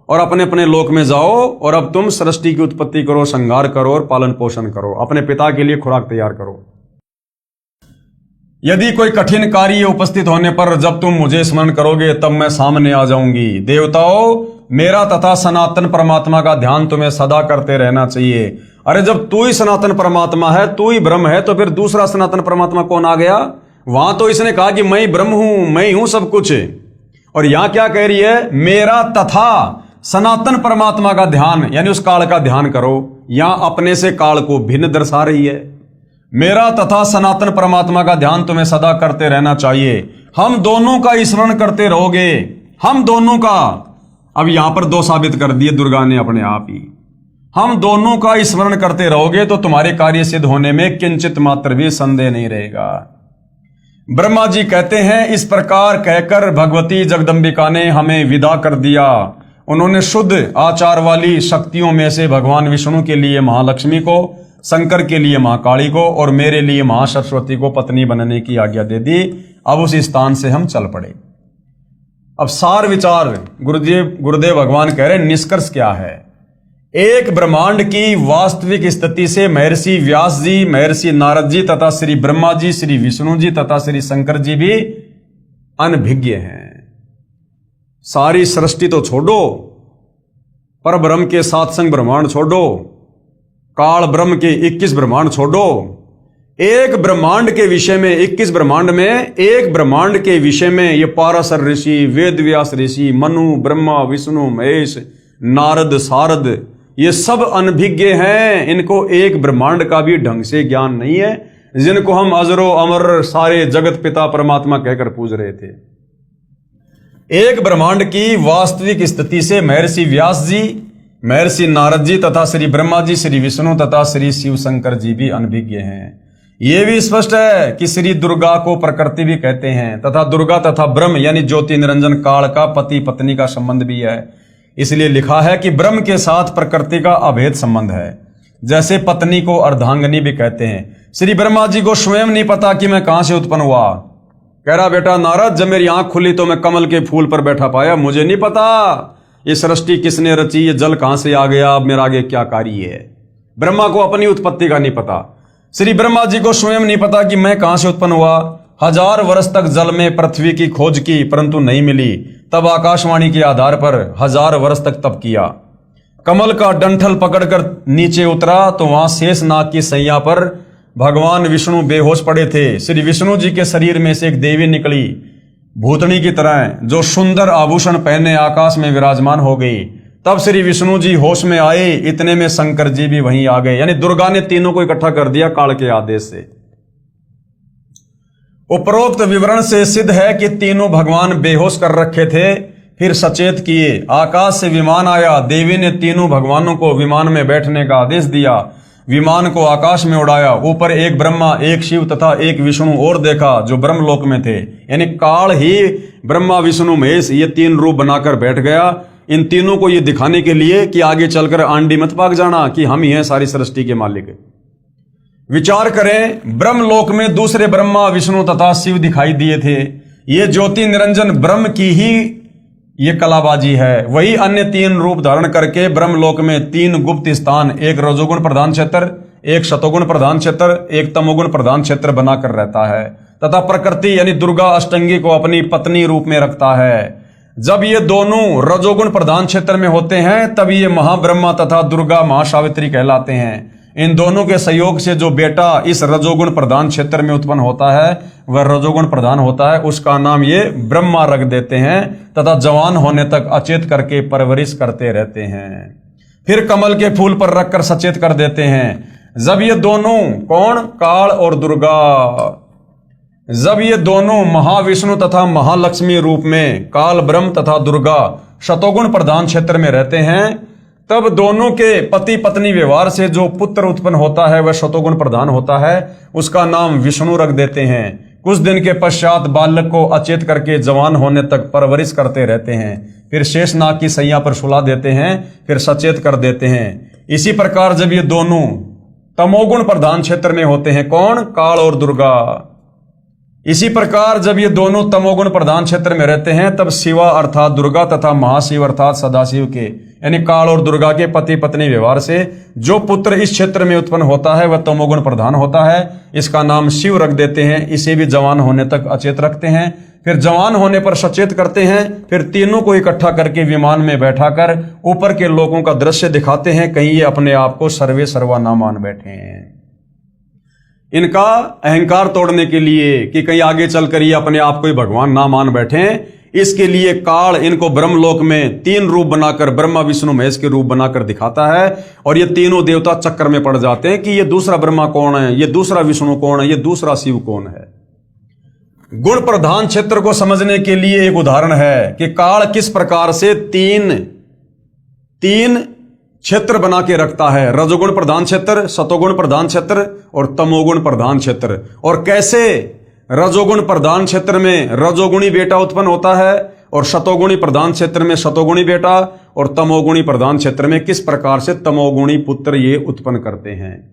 A: और अपने अपने लोक में जाओ और अब तुम सृष्टि की उत्पत्ति करो, संहार करो और पालन पोषण करो, अपने पिता के लिए खुराक तैयार करो। यदि कोई कठिन कार्य उपस्थित होने पर जब तुम मुझे स्मरण करोगे तब मैं सामने आ जाऊंगी। देवताओं, मेरा तथा सनातन परमात्मा का ध्यान तुम्हें सदा करते रहना चाहिए। अरे जब तू ही सनातन परमात्मा है, तू ही ब्रह्म है, तो फिर दूसरा सनातन परमात्मा कौन आ गया? वहां तो इसने कहा कि मैं ही ब्रह्म हूं, मैं ही हूं सब कुछ। और यहां क्या कह रही है? मेरा तथा सनातन परमात्मा का ध्यान, यानी उस काल का ध्यान करो। यहां अपने से काल को भिन्न दर्शा रही है। मेरा तथा सनातन परमात्मा का ध्यान तुम्हें सदा करते रहना चाहिए। हम दोनों का स्मरण करते रहोगे, हम दोनों का। अब यहां पर 2 साबित कर दिए दुर्गा ने अपने आप ही। हम दोनों का स्मरण करते रहोगे तो तुम्हारे कार्य सिद्ध होने में किंचित मात्र भी संदेह नहीं रहेगा। ब्रह्मा जी कहते हैं, इस प्रकार कहकर भगवती जगदंबिका ने हमें विदा कर दिया। उन्होंने शुद्ध आचार वाली शक्तियों में से भगवान विष्णु के लिए महालक्ष्मी को, शंकर के लिए महाकाली को और मेरे लिए महासरस्वती को पत्नी बनने की आज्ञा दे दी। अब उस स्थान से हम चल पड़े। अब सार विचार गुरुदेव भगवान कह रहे, निष्कर्ष क्या है? एक ब्रह्मांड की वास्तविक स्थिति से महर्षि व्यास जी, महर्षि नारद जी तथा श्री ब्रह्मा जी, श्री विष्णु जी तथा श्री शंकर जी भी अनभिज्ञ हैं। सारी सृष्टि तो छोड़ो, पर ब्रह्म के 7 संग ब्रह्मांड छोड़ो, काल ब्रह्म के 21 ब्रह्मांड छोड़ो, एक ब्रह्मांड के विषय में 21 ब्रह्मांड में एक ब्रह्मांड के विषय में ये पाराशर ऋषि, वेद व्यास ऋषि, मनु, ब्रह्मा, विष्णु, महेश, नारद, सारद, ये सब अनभिज्ञ हैं। इनको एक ब्रह्मांड का भी ढंग से ज्ञान नहीं है, जिनको हम अजरो अमर सारे जगत पिता परमात्मा कहकर पूज रहे थे। एक ब्रह्मांड की वास्तविक स्थिति से महर्षि व्यास जी, महर्षि नारद जी तथा श्री ब्रह्मा जी, श्री विष्णु तथा श्री शिव शंकर जी भी अनभिज्ञ हैं। यह भी स्पष्ट है कि श्री दुर्गा को प्रकृति भी कहते हैं तथा दुर्गा तथा ब्रह्म यानी ज्योति निरंजन काल का पति पत्नी का संबंध भी है। इसलिए लिखा है कि ब्रह्म के साथ प्रकृति का अभेद संबंध है। जैसे पत्नी को अर्धांगिनी भी कहते हैं। श्री ब्रह्मा जी को स्वयं नहीं पता कि मैं कहां से उत्पन्न हुआ। कह रहा, बेटा नारद, जब मेरी आंख खुली तो मैं कमल के फूल पर बैठा पाया, मुझे नहीं पता ये सृष्टि किसने रची, ये जल कहां से आ गया, अब मेरा आगे क्या कार्य है। ब्रह्मा को अपनी उत्पत्ति का नहीं पता। श्री ब्रह्मा जी को स्वयं नहीं पता कि मैं कहां से उत्पन्न हुआ। 1000 वर्ष तक जल में पृथ्वी की खोज की परंतु नहीं मिली। तब आकाशवाणी के आधार पर 1000 वर्ष तक तप किया। कमल का डंठल पकड़कर नीचे उतरा तो वहां शेषनाग की सैया पर भगवान विष्णु बेहोश पड़े थे। श्री विष्णु जी के शरीर में से एक देवी निकली, भूतनी की तरह, जो सुंदर आभूषण पहने आकाश में विराजमान हो गई। तब श्री विष्णु जी होश में आए, इतने में शंकर जी भी वहीं आ गए। यानी दुर्गा ने तीनों को इकट्ठा कर दिया काल के आदेश से। उपरोक्त विवरण से सिद्ध है कि तीनों भगवान बेहोश कर रखे थे। फिर सचेत किए। आकाश से विमान आया, देवी ने तीनों भगवानों को विमान में बैठने का आदेश दिया। विमान को आकाश में उड़ाया। ऊपर एक ब्रह्मा, एक शिव तथा एक विष्णु और देखा जो ब्रह्मलोक में थे। यानी काल ही ब्रह्मा विष्णु महेश ये तीन रूप बनाकर बैठ गया, इन तीनों को ये दिखाने के लिए कि आगे चलकर आंडी मत भाग जाना कि हम ही हैं सारी सृष्टि के मालिक। विचार करें, ब्रह्मलोक में दूसरे ब्रह्मा विष्णु तथा शिव दिखाई दिए थे। ये ज्योति निरंजन ब्रह्म की ही ये कलाबाजी है। वही अन्य तीन रूप धारण करके ब्रह्मलोक में तीन गुप्त स्थान, एक रजोगुण प्रधान क्षेत्र, एक शतोगुण प्रधान क्षेत्र, एक तमोगुण प्रधान क्षेत्र बनाकर रहता है तथा प्रकृति यानी दुर्गा अष्टंगी को अपनी पत्नी रूप में रखता है। जब ये दोनों रजोगुण प्रधान क्षेत्र में होते हैं तब ये महाब्रह्मा तथा दुर्गा महासावित्री कहलाते हैं। इन दोनों के सहयोग से जो बेटा इस रजोगुण प्रधान क्षेत्र में उत्पन्न होता है वह रजोगुण प्रधान होता है, उसका नाम ये ब्रह्मा रख देते हैं तथा जवान होने तक अचेत करके परवरिश करते रहते हैं। फिर कमल के फूल पर रखकर सचेत कर देते हैं। जब ये दोनों कौन, काल और दुर्गा, जब ये दोनों महाविष्णु तथा महालक्ष्मी रूप में काल ब्रह्म तथा दुर्गा शतोगुण प्रधान क्षेत्र में रहते हैं, तब दोनों के पति पत्नी व्यवहार से जो पुत्र उत्पन्न होता है वह शतोगुण प्रधान होता है, उसका नाम विष्णु रख देते हैं। कुछ दिन के पश्चात बालक को अचेत करके जवान होने तक परवरिश करते रहते हैं। फिर शेषनाग की सैया पर सुला देते हैं, फिर सचेत कर देते हैं। इसी प्रकार जब ये दोनों तमोगुण प्रधान क्षेत्र में होते हैं, कौन, काल और दुर्गा, इसी प्रकार जब ये दोनों तमोगुण प्रधान क्षेत्र में रहते हैं तब शिवा अर्थात दुर्गा तथा महाशिव अर्थात सदाशिव के यानी काल और दुर्गा के पति पत्नी व्यवहार से जो पुत्र इस क्षेत्र में उत्पन्न होता है वह तमोगुण प्रधान होता है, इसका नाम शिव रख देते हैं। इसे भी जवान होने तक अचेत रखते हैं, फिर जवान होने पर सचेत करते हैं। फिर तीनों को इकट्ठा करके विमान में बैठाकर ऊपर के लोगों का दृश्य दिखाते हैं, कहीं ये अपने आप को सर्वे सर्वा ना मान बैठे हैं। इनका अहंकार तोड़ने के लिए कि कहीं आगे चलकर ये अपने आप को ही भगवान ना मान बैठे, इसके लिए काल इनको ब्रह्मलोक में तीन रूप बनाकर ब्रह्मा विष्णु महेश के रूप बनाकर दिखाता है और ये तीनों देवता चक्कर में पड़ जाते हैं कि ये दूसरा ब्रह्मा कौन है, ये दूसरा विष्णु कौन है, ये दूसरा शिव कौन है। गुण प्रधान क्षेत्र को समझने के लिए एक उदाहरण है कि काल किस प्रकार से तीन क्षेत्र बना के रखता है, रजोगुण प्रधान क्षेत्र, सतोगुण प्रधान क्षेत्र और तमोगुण प्रधान क्षेत्र, और कैसे रजोगुण प्रधान क्षेत्र में रजोगुणी बेटा उत्पन्न होता है और शतोगुणी प्रधान क्षेत्र में शतोगुणी बेटा और तमोगुणी प्रधान क्षेत्र में किस प्रकार से तमोगुणी पुत्र ये उत्पन्न करते हैं।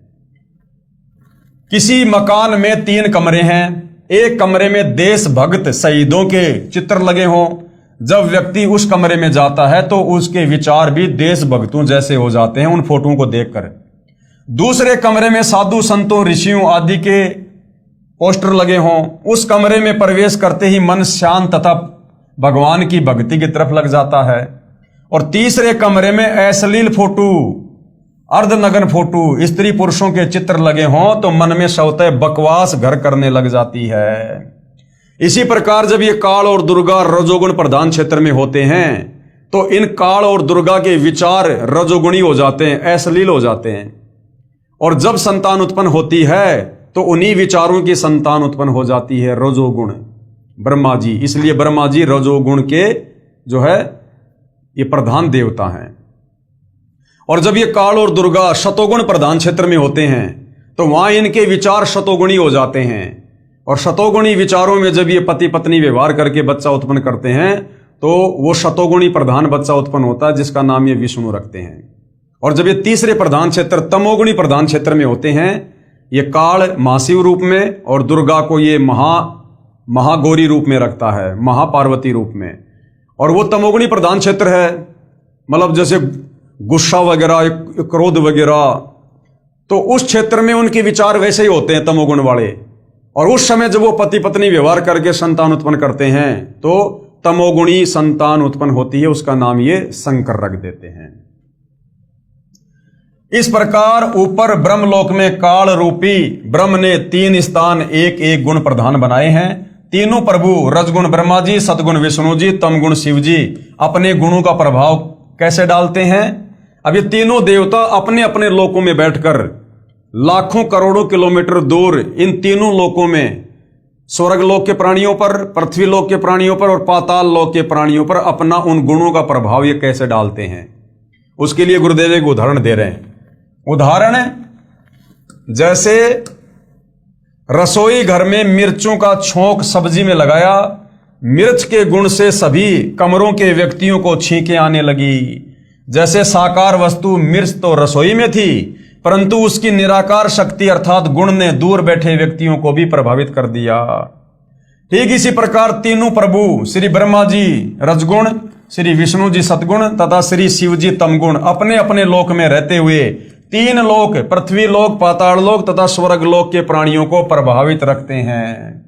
A: किसी मकान में 3 कमरे हैं, एक कमरे में देशभक्त शहीदों के चित्र लगे हों। जब व्यक्ति उस कमरे में जाता है तो उसके विचार भी देशभक्तों जैसे हो जाते हैं उन फोटोओं को देखकर। दूसरे कमरे में साधु संतों ऋषियों आदि के पोस्टर लगे हों। उस कमरे में प्रवेश करते ही मन शांत तथा भगवान की भक्ति की तरफ लग जाता है। और तीसरे कमरे में अश्लील फोटो, अर्धनग्न फोटो, स्त्री पुरुषों के चित्र लगे हों तो मन में स्वतः बकवास घर करने लग जाती है। इसी प्रकार जब ये काल और दुर्गा रजोगुण प्रधान क्षेत्र में होते हैं तो इन काल और दुर्गा के विचार रजोगुणी हो जाते हैं, अश्लील हो जाते हैं। और जब संतान उत्पन्न होती है तो उन्हीं विचारों की संतान उत्पन्न हो जाती है रजोगुण, ब्रह्मा जी। इसलिए ब्रह्मा जी रजोगुण के जो है ये प्रधान देवता हैं। और जब ये काल और दुर्गा शतोगुण प्रधान क्षेत्र में होते हैं तो वहां इनके विचार शतोगुणी हो जाते हैं। और शतोगुणी विचारों में जब ये पति पत्नी व्यवहार करके बच्चा उत्पन्न करते हैं तो वो शतोगुणी प्रधान बच्चा उत्पन्न होता है जिसका नाम ये विष्णु रखते हैं। और जब ये तीसरे प्रधान क्षेत्र तमोगुणी प्रधान क्षेत्र में होते हैं, ये काल महाशिव रूप में और दुर्गा को ये महागौरी रूप में रखता है, महापार्वती रूप में। और वो तमोगुणी प्रधान क्षेत्र है, मतलब जैसे गुस्सा वगैरह, क्रोध वगैरह, तो उस क्षेत्र में उनके विचार वैसे ही होते हैं तमोगुण वाले। और उस समय जब वो पति पत्नी व्यवहार करके संतान उत्पन्न करते हैं तो तमोगुणी संतान उत्पन्न होती है, उसका नाम ये शंकर रख देते हैं। इस प्रकार ऊपर ब्रह्मलोक में काल रूपी ब्रह्म ने 3 स्थान एक एक गुण प्रधान बनाए हैं। तीनों प्रभु रजगुण ब्रह्मा जी, सतगुण विष्णु जी, तमगुण शिव जी अपने गुणों का प्रभाव कैसे डालते हैं। अब ये तीनों देवता अपने अपने लोकों में बैठकर लाखों करोड़ों किलोमीटर दूर इन तीनों लोकों में स्वर्ग लोक के प्राणियों पर, पृथ्वी लोक के प्राणियों पर और पाताल लोक के प्राणियों पर अपना उन गुणों का प्रभाव ये कैसे डालते हैं। उसके लिए गुरुदेव एक उदाहरण दे रहे हैं। उदाहरण जैसे रसोई घर में मिर्चों का छोंक सब्जी में लगाया, मिर्च के गुण से सभी कमरों के व्यक्तियों को छींकें आने लगी। जैसे साकार वस्तु मिर्च तो रसोई में थी, परंतु उसकी निराकार शक्ति अर्थात गुण ने दूर बैठे व्यक्तियों को भी प्रभावित कर दिया। ठीक इसी प्रकार तीनों प्रभु श्री ब्रह्मा जी रजगुण, श्री विष्णु जी सतगुण तथा श्री शिव जी तमगुण अपने अपने लोक में रहते हुए तीन लोक, पृथ्वी लोक, पाताल लोक तथा स्वर्ग लोक के प्राणियों को प्रभावित रखते हैं।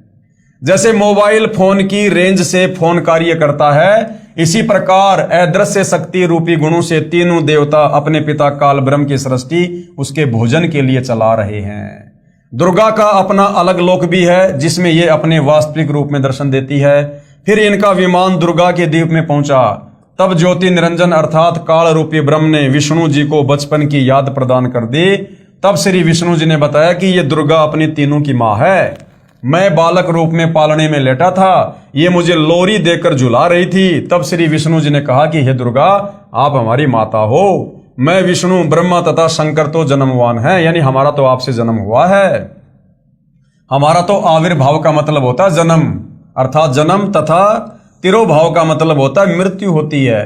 A: जैसे मोबाइल फोन की रेंज से फोन कार्य करता है, इसी प्रकार अदृश्य शक्ति रूपी गुणों से तीनों देवता अपने पिता काल ब्रह्म की सृष्टि उसके भोजन के लिए चला रहे हैं। दुर्गा का अपना अलग लोक भी है जिसमें ये अपने वास्तविक रूप में दर्शन देती है। फिर इनका विमान दुर्गा के द्वीप में पहुंचा, तब ज्योति निरंजन अर्थात काल रूपी ब्रह्म ने विष्णु जी को बचपन की याद प्रदान कर दी। तब श्री विष्णु जी ने बताया कि ये दुर्गा अपनी तीनों की मां है। मैं बालक रूप में पालने में लेटा था, ये मुझे लोरी देकर झुला रही थी। तब श्री विष्णु जी ने कहा कि हे दुर्गा, आप हमारी माता हो। मैं विष्णु, ब्रह्मा तथा शंकर तो जन्मवान है, यानी हमारा तो आपसे जन्म हुआ है। हमारा तो आविर्भाव का मतलब होता है जन्म, अर्थात जन्म, तथा तिरोभाव का मतलब होता है मृत्यु होती है।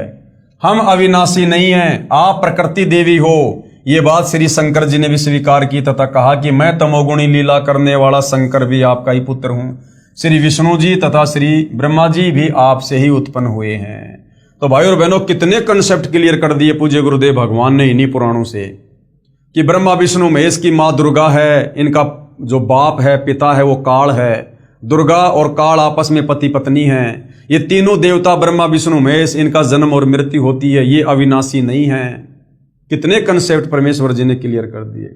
A: हम अविनाशी नहीं हैं, आप प्रकृति देवी हो। ये बात श्री शंकर जी ने भी स्वीकार की तथा कहा कि मैं तमोगुणी लीला करने वाला शंकर भी आपका ही पुत्र हूं। श्री विष्णु जी तथा श्री ब्रह्मा जी भी आपसे ही उत्पन्न हुए हैं। तो भाई और बहनों, कितने कंसेप्ट क्लियर कर दिए पूज्य गुरुदेव भगवान ने इन्हीं पुराणों से कि ब्रह्मा विष्णु महेश की माँ दुर्गा है, इनका जो बाप है, पिता है, वो काल है। दुर्गा और काल आपस में पति पत्नी हैं। ये तीनों देवता ब्रह्मा विष्णु महेश, इनका जन्म और मृत्यु होती है, ये अविनाशी नहीं है। कितने कंसेप्ट परमेश्वर जी ने क्लियर कर दिए।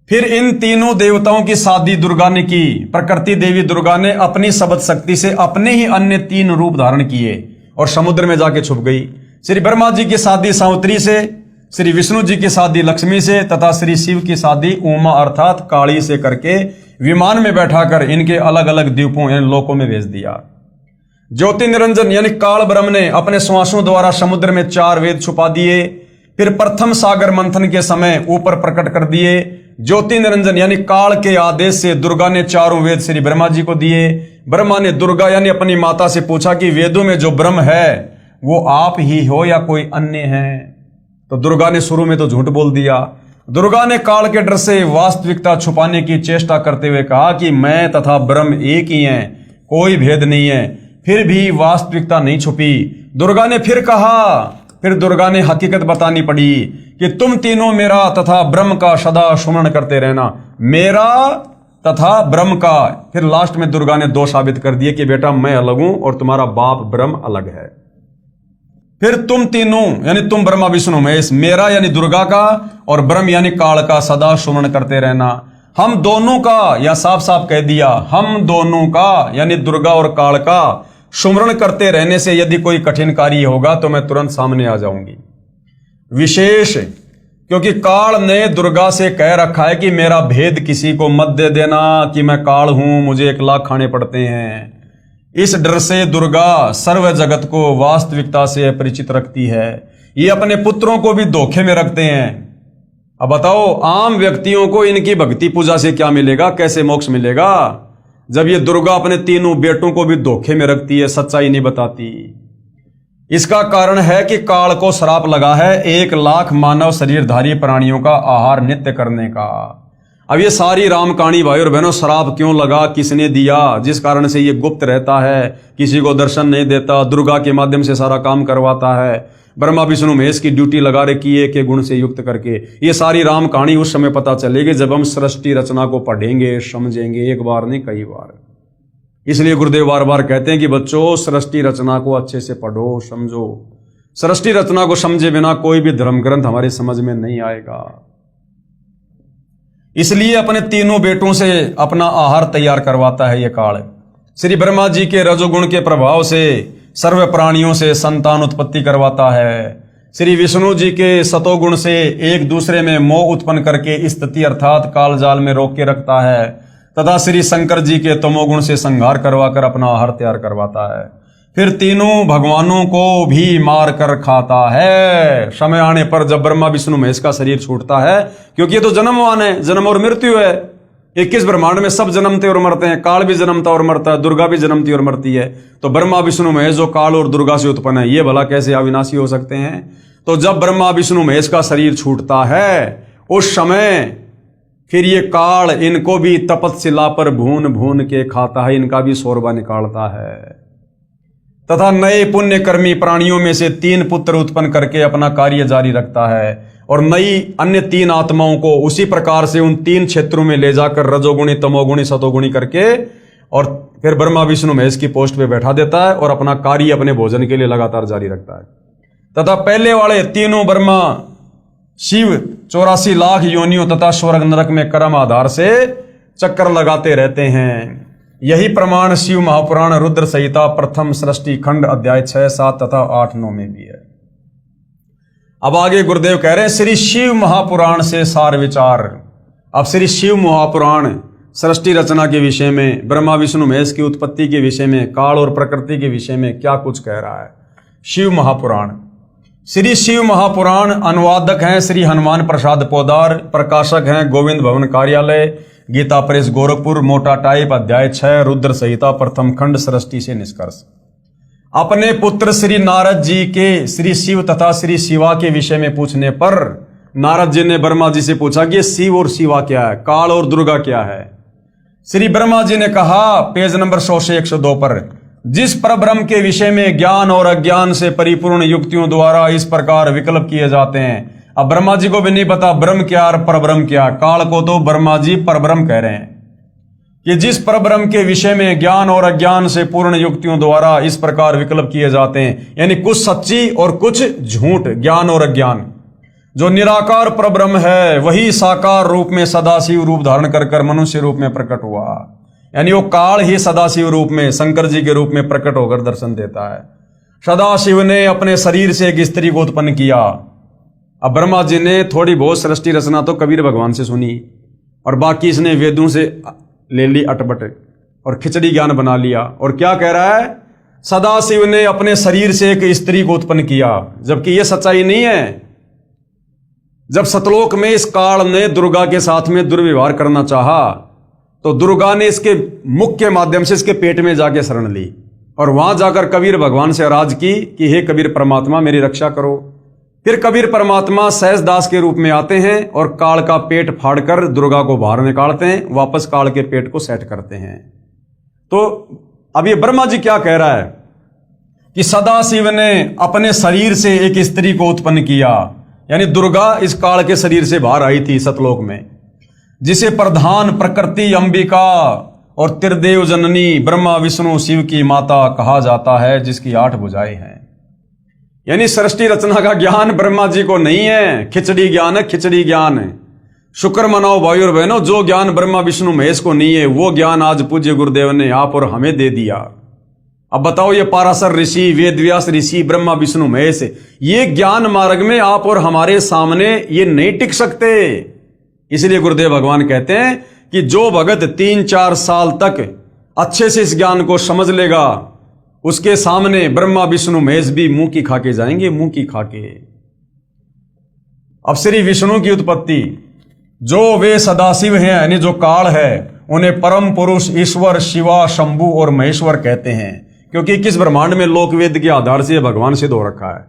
A: फिर इन तीनों देवताओं की शादी दुर्गा ने की। प्रकृति देवी दुर्गा ने अपनी शब्द शक्ति से अपने ही अन्य तीन रूप धारण किए और समुद्र में जाके छुप गई। श्री ब्रह्मा जी की शादी सावित्री से, श्री विष्णु जी की शादी लक्ष्मी से तथा श्री शिव की शादी उमा अर्थात काली से करके विमान में बैठाकर इनके अलग अलग द्वीपों यानी लोकों में भेज दिया। ज्योति निरंजन यानी काल ब्रह्म ने अपने श्वासों द्वारा समुद्र में 4 वेद छुपा दिए। फिर प्रथम सागर मंथन के समय ऊपर प्रकट कर दिए। ज्योति निरंजन यानी काल के आदेश से दुर्गा ने 4 वेद श्री ब्रह्मा जी को दिए। ब्रह्मा ने दुर्गा यानी अपनी माता से पूछा कि वेदों में जो ब्रह्म है वो आप ही हो या कोई अन्य है। तो दुर्गा ने शुरू में तो झूठ बोल दिया। दुर्गा ने काल के डर से वास्तविकता छुपाने की चेष्टा करते हुए कहा कि मैं तथा ब्रह्म एक ही हैं, कोई भेद नहीं है। फिर भी वास्तविकता नहीं छुपी। दुर्गा ने फिर कहा, फिर दुर्गा ने हकीकत बतानी पड़ी कि तुम तीनों मेरा तथा ब्रह्म का सदा सुमरण करते रहना, मेरा तथा ब्रह्म का। फिर लास्ट में दुर्गा ने 2 साबित कर दिए कि बेटा मैं अलग हूं और तुम्हारा बाप ब्रह्म अलग है। फिर तुम तीनों यानी तुम ब्रह्मा विष्णु महेश, मेरा यानी दुर्गा का और ब्रह्म यानी काल का सदा सुमरण करते रहना। हम दोनों का, या साफ साफ कह दिया, हम दोनों का यानी दुर्गा और काल का सुमरण करते रहने से यदि कोई कठिन कार्य होगा तो मैं तुरंत सामने आ जाऊंगी। विशेष क्योंकि काल ने दुर्गा से कह रखा है कि मेरा भेद किसी को मत दे देना कि मैं काल हूं, मुझे 1 लाख खाने पड़ते हैं। इस डर से दुर्गा सर्व जगत को वास्तविकता से परिचित रखती है। ये अपने पुत्रों को भी धोखे में रखते हैं। अब बताओ, आम व्यक्तियों को इनकी भक्ति पूजा से क्या मिलेगा, कैसे मोक्ष मिलेगा, जब ये दुर्गा अपने तीनों बेटों को भी धोखे में रखती है, सच्चाई नहीं बताती। इसका कारण है कि काल को श्राप लगा है 1 लाख मानव शरीरधारी प्राणियों का आहार नित्य करने का। अब ये सारी राम कहानी भाई और बहनों, श्राप क्यों लगा, किसने दिया, जिस कारण से ये गुप्त रहता है, किसी को दर्शन नहीं देता, दुर्गा के माध्यम से सारा काम करवाता है। ब्रह्मा विष्णु महेश की ड्यूटी लगा रखी है के गुण से युक्त करके। ये सारी राम कहानी उस समय पता चलेगी जब हम सृष्टि रचना को पढ़ेंगे, समझेंगे, एक बार नहीं कई बार। इसलिए गुरुदेव बार बार कहते हैं कि बच्चों सृष्टि रचना को अच्छे से पढ़ो, समझो। सृष्टि रचना को समझे बिना कोई भी धर्म ग्रंथ हमारी समझ में नहीं आएगा। इसलिए अपने तीनों बेटों से अपना आहार तैयार करवाता है ये काल। श्री ब्रह्मा जी के रजोगुण के प्रभाव से सर्व प्राणियों से संतान उत्पत्ति करवाता है। श्री विष्णु जी के सतोगुण से एक दूसरे में मोह उत्पन्न करके स्थिति अर्थात काल जाल में रोक के रखता है तथा श्री शंकर जी के तमोगुण से संहार करवाकर अपना आहार तैयार करवाता है। फिर तीनों भगवानों को भी मार कर खाता है। समय आने पर जब ब्रह्मा विष्णु महेश का शरीर छूटता है, क्योंकि ये तो जन्मवान है, जन्म और मृत्यु है, 21 ब्रह्मांड में सब जन्मते और मरते हैं। काल भी जन्मता और मरता है, दुर्गा भी जन्मती और मरती है। तो ब्रह्मा विष्णु महेश जो काल और दुर्गा से उत्पन्न है, ये भला कैसे अविनाशी हो सकते हैं? तो जब ब्रह्मा विष्णु महेश का शरीर छूटता है, उस समय फिर ये काल इनको भी तपतशिला पर भून भून के खाता है, इनका भी शोरबा निकालता है तथा नए पुण्यकर्मी प्राणियों में से 3 पुत्र उत्पन्न करके अपना कार्य जारी रखता है और नई अन्य 3 आत्माओं को उसी प्रकार से उन 3 क्षेत्रों में ले जाकर रजोगुणी, तमोगुणी, सतोगुणी करके और फिर ब्रह्मा विष्णु महेश की पोस्ट पे बैठा देता है और अपना कार्य अपने भोजन के लिए लगातार जारी रखता है। तथा पहले वाले तीनों ब्रह्मा शिव 84 लाख योनियों तथा स्वर्ग नरक में कर्म आधार से चक्कर लगाते रहते हैं। यही प्रमाण शिव महापुराण रुद्र संहिता प्रथम सृष्टि खंड अध्याय 6, 7 तथा 8, 9 में भी है। अब आगे गुरुदेव कह रहे हैं श्री शिव महापुराण से सार विचार। अब श्री शिव महापुराण सृष्टि रचना के विषय में, ब्रह्मा विष्णु महेश की उत्पत्ति के विषय में, काल और प्रकृति के विषय में क्या कुछ कह रहा है। शिव महापुराण। श्री शिव महापुराण अनुवादक हैं श्री हनुमान प्रसाद पोदार, प्रकाशक हैं गोविंद भवन कार्यालय, गीता प्रेस गोरखपुर, मोटा टाइप, अध्याय 6, रुद्र संहिता प्रथम खंड, सृष्टि से निष्कर्ष। अपने पुत्र श्री नारद जी के श्री शिव तथा श्री शिवा के विषय में पूछने पर नारद जी ने ब्रह्मा जी से पूछा कि शिव और शिवा क्या है, काल और दुर्गा क्या है। श्री ब्रह्मा जी ने कहा पेज नंबर 100 से 102 पर, जिस परब्रह्म के विषय में ज्ञान और अज्ञान से परिपूर्ण युक्तियों द्वारा इस प्रकार विकल्प किए जाते हैं। अब ब्रह्मा जी को भी नहीं पता ब्रह्म क्या और परब्रह्म क्या, काल को तो ब्रह्मा जी परब्रह्म कह रहे हैं कि जिस परब्रह्म के विषय में ज्ञान और अज्ञान से पूर्ण युक्तियों द्वारा इस प्रकार विकल्प किए जाते हैं, यानी कुछ सच्ची और कुछ झूठ, ज्ञान और अज्ञान। जो निराकार परब्रह्म है वही साकार रूप में सदाशिव रूप धारण कर मनुष्य रूप में प्रकट हुआ, यानी वो काल ही सदाशिव रूप में शंकर जी के रूप में प्रकट होकर दर्शन देता है। सदाशिव ने अपने शरीर से एक स्त्री को उत्पन्न किया। अब ब्रह्मा जी ने थोड़ी बहुत सृष्टि रचना तो कबीर भगवान से सुनी और बाकी इसने वेदों से ले ली अटपट और खिचड़ी ज्ञान बना लिया। और क्या कह रहा है, सदाशिव ने अपने शरीर से एक स्त्री को उत्पन्न किया, जबकि यह सच्चाई नहीं है। जब सतलोक में इस काल ने दुर्गा के साथ में दुर्व्यवहार करना चाहा तो दुर्गा ने इसके मुख के माध्यम से इसके पेट में जाके शरण ली और वहां जाकर कबीर भगवान से अराज की कि हे कबीर परमात्मा मेरी रक्षा करो। फिर कबीर परमात्मा सहजदास के रूप में आते हैं और काल का पेट फाड़कर दुर्गा को बाहर निकालते हैं, वापस काल के पेट को सेट करते हैं। तो अब ये ब्रह्मा जी क्या कह रहा है कि सदाशिव ने अपने शरीर से एक स्त्री को उत्पन्न किया, यानी दुर्गा इस काल के शरीर से बाहर आई थी सतलोक में, जिसे प्रधान प्रकृति अंबिका और त्रिदेव जननी ब्रह्मा विष्णु शिव की माता कहा जाता है, जिसकी 8 भुजाएं हैं। यानी सृष्टि रचना का ज्ञान ब्रह्मा जी को नहीं है, खिचड़ी ज्ञान है, खिचड़ी ज्ञान है। शुक्र मनाओ भाई और बहनों, जो ज्ञान ब्रह्मा विष्णु महेश को नहीं है वो ज्ञान आज पूज्य गुरुदेव ने आप और हमें दे दिया। अब बताओ ये पाराशर ऋषि, वेदव्यास ऋषि, ब्रह्मा विष्णु महेश, ये ज्ञान मार्ग में आप और हमारे सामने ये नहीं टिक सकते। इसलिए गुरुदेव भगवान कहते हैं कि जो भगत 3-4 साल तक अच्छे से इस ज्ञान को समझ लेगा उसके सामने ब्रह्मा विष्णु महेश भी मुंह की खाके जाएंगे, मुंह की खाके। अब श्री विष्णु की उत्पत्ति, जो वे सदाशिव हैं यानी जो काल है, उन्हें परम पुरुष ईश्वर शिवा शंभु और महेश्वर कहते हैं, क्योंकि किस ब्रह्मांड में लोकवेद के आधार से भगवान सिद्ध हो रखा है।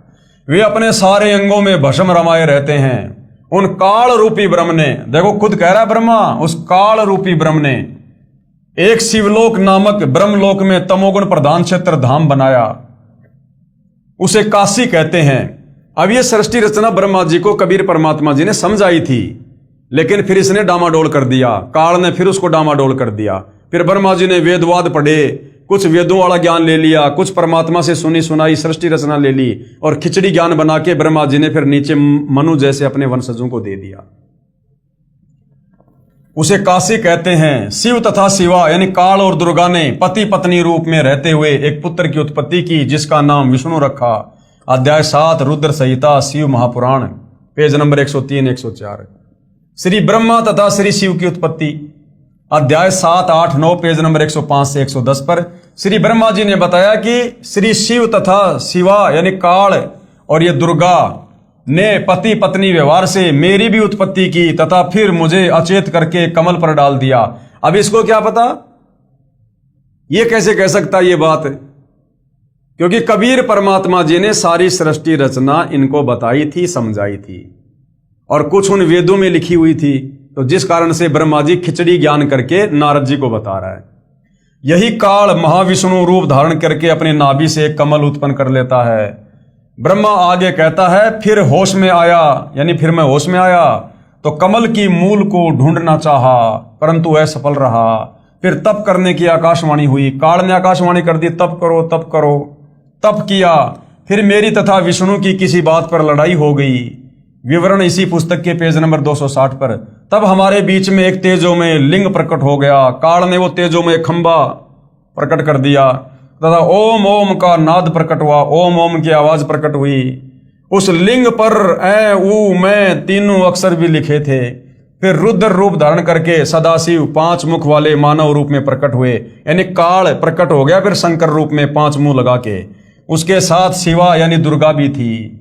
A: वे अपने सारे अंगों में भस्म रमाए रहते हैं। उन काल रूपी ब्रह्म ने, देखो खुद कह रहा है ब्रह्मा, उस काल रूपी ब्रह्म ने एक शिवलोक नामक ब्रह्मलोक में तमोगुण प्रधान क्षेत्र धाम बनाया, उसे काशी कहते हैं। अब ये सृष्टि रचना ब्रह्मा जी को कबीर परमात्मा जी ने समझाई थी, लेकिन फिर इसने डामाडोल कर दिया, काल ने फिर उसको डामाडोल कर दिया। फिर ब्रह्मा जी ने वेदवाद पढ़े, कुछ वेदों वाला ज्ञान ले लिया, कुछ परमात्मा से सुनी सुनाई सृष्टि रचना ले ली और खिचड़ी ज्ञान बना के ब्रह्मा जी ने फिर नीचे मनु जैसे अपने वंशजों को दे दिया। उसे काशी कहते हैं। शिव तथा शिवा यानी काल और दुर्गा ने पति पत्नी रूप में रहते हुए एक पुत्र की उत्पत्ति की, जिसका नाम विष्णु रखा। अध्याय 7 रुद्र संहिता शिव महापुराण, पेज नंबर 103-104। श्री ब्रह्मा तथा श्री शिव की उत्पत्ति। अध्याय 7, 8, 9 पेज नंबर 105 से 110 पर श्री ब्रह्मा जी ने बताया कि श्री शिव तथा शिवा यानी काल और ये दुर्गा ने पति पत्नी व्यवहार से मेरी भी उत्पत्ति की तथा फिर मुझे अचेत करके कमल पर डाल दिया। अब इसको क्या पता, ये कैसे कह सकता ये बात, क्योंकि कबीर परमात्मा जी ने सारी सृष्टि रचना इनको बताई थी, समझाई थी और कुछ उन वेदों में लिखी हुई थी। तो जिस कारण से ब्रह्मा जी खिचड़ी ज्ञान करके नारद जी को बता रहा है। यही काल महाविष्णु रूप धारण करके अपने नाभि से एक कमल उत्पन्न कर लेता है। ब्रह्मा आगे कहता है फिर होश में आया, यानी फिर मैं होश में आया तो कमल की मूल को ढूंढना चाहा परंतु असफल रहा। फिर तप करने की आकाशवाणी हुई, काल ने आकाशवाणी कर दी तप करो तप करो। तप किया, फिर मेरी तथा विष्णु की किसी बात पर लड़ाई हो गई। विवरण इसी पुस्तक के पेज नंबर 260 पर। तब हमारे बीच में एक तेजो में लिंग प्रकट हो गया। काल ने वो तेजो में खंबा प्रकट कर दिया तथा ओम ओम का नाद प्रकट हुआ, ओम ओम की आवाज प्रकट हुई। उस लिंग पर ए ऊ मैं तीनों अक्षर भी लिखे थे। फिर रुद्र रूप धारण करके सदाशिव 5 मुख वाले मानव रूप में प्रकट हुए, यानी काल प्रकट हो गया फिर शंकर रूप में 5 मुंह लगा के। उसके साथ शिवा यानी दुर्गा भी थी।